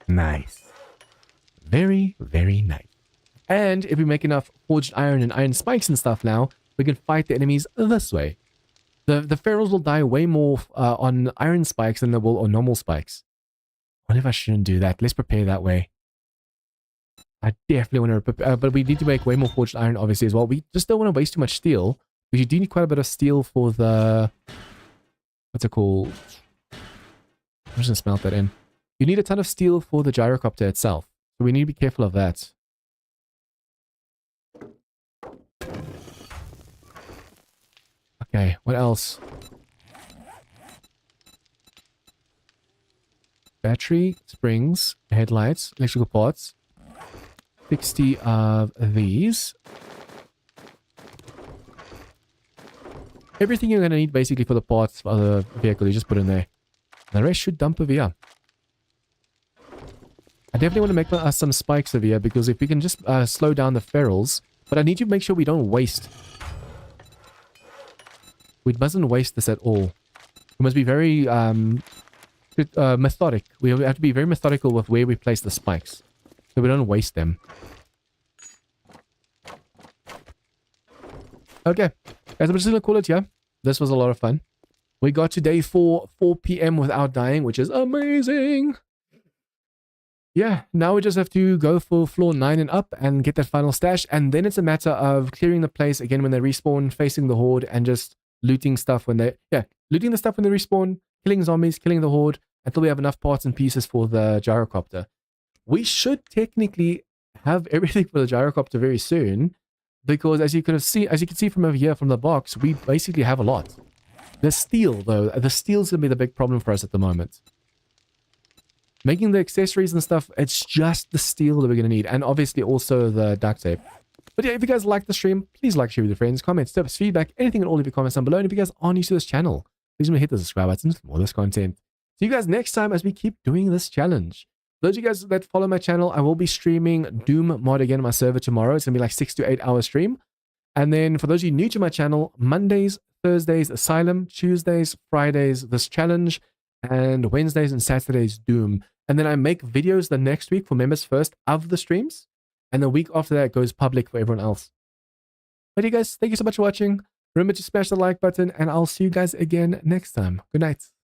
Nice. Very, very nice. And if we make enough forged iron and iron spikes and stuff now, we can fight the enemies this way. The ferals will die way more on iron spikes than they will on normal spikes. I wonder if I shouldn't do that. Let's prepare that way. I definitely want to prepare, but we need to make way more forged iron obviously as well. We just don't want to waste too much steel, because you do need quite a bit of steel for the... What's it called? I'm just going to smelt that in. You need a ton of steel for the gyrocopter itself, so we need to be careful of that. Okay, what else? Battery, springs, headlights, electrical parts. 60 of these. Everything you're going to need basically for the parts for the vehicle, you just put in there. The rest should dump over here. I definitely want to make us some spikes over here, because if we can just slow down the ferals. But I need to make sure we don't waste. We mustn't waste this at all. We must be very methodic. We have to be very methodical with where we place the spikes, so we don't waste them. Okay, guys, I'm just going to call it here. This was a lot of fun. We got to day 4, 4 p.m. without dying, which is amazing. Yeah, now we just have to go for floor 9 and up and get that final stash. And then it's a matter of clearing the place again when they respawn, facing the horde, and just looting stuff when they... Yeah, looting the stuff when they respawn, killing zombies, killing the horde, until we have enough parts and pieces for the gyrocopter. We should technically have everything for the gyrocopter very soon, because as you can see from over here from the box, we basically have a lot. The steel, though, the steel's gonna be the big problem for us at the moment. Making the accessories and stuff, it's just the steel that we're gonna need, and obviously also the duct tape. But yeah, if you guys like the stream, please like, share with your friends, comments, tips, feedback, anything at all, leave your comments down below. And if you guys are new to this channel, please remember to hit the subscribe button for more of this content. See you guys next time as we keep doing this challenge. those of you guys that follow my channel, I will be streaming Doom mod again on my server tomorrow. It's going to be like 6 to 8 hour stream. And then for those of you new to my channel, Mondays, Thursdays, Asylum, Tuesdays, Fridays, this challenge, and Wednesdays and Saturdays, Doom. And then I make videos the next week for members first of the streams. And the week after that goes public for everyone else. But you guys, thank you so much for watching. Remember to smash the like button, and I'll see you guys again next time. Good night.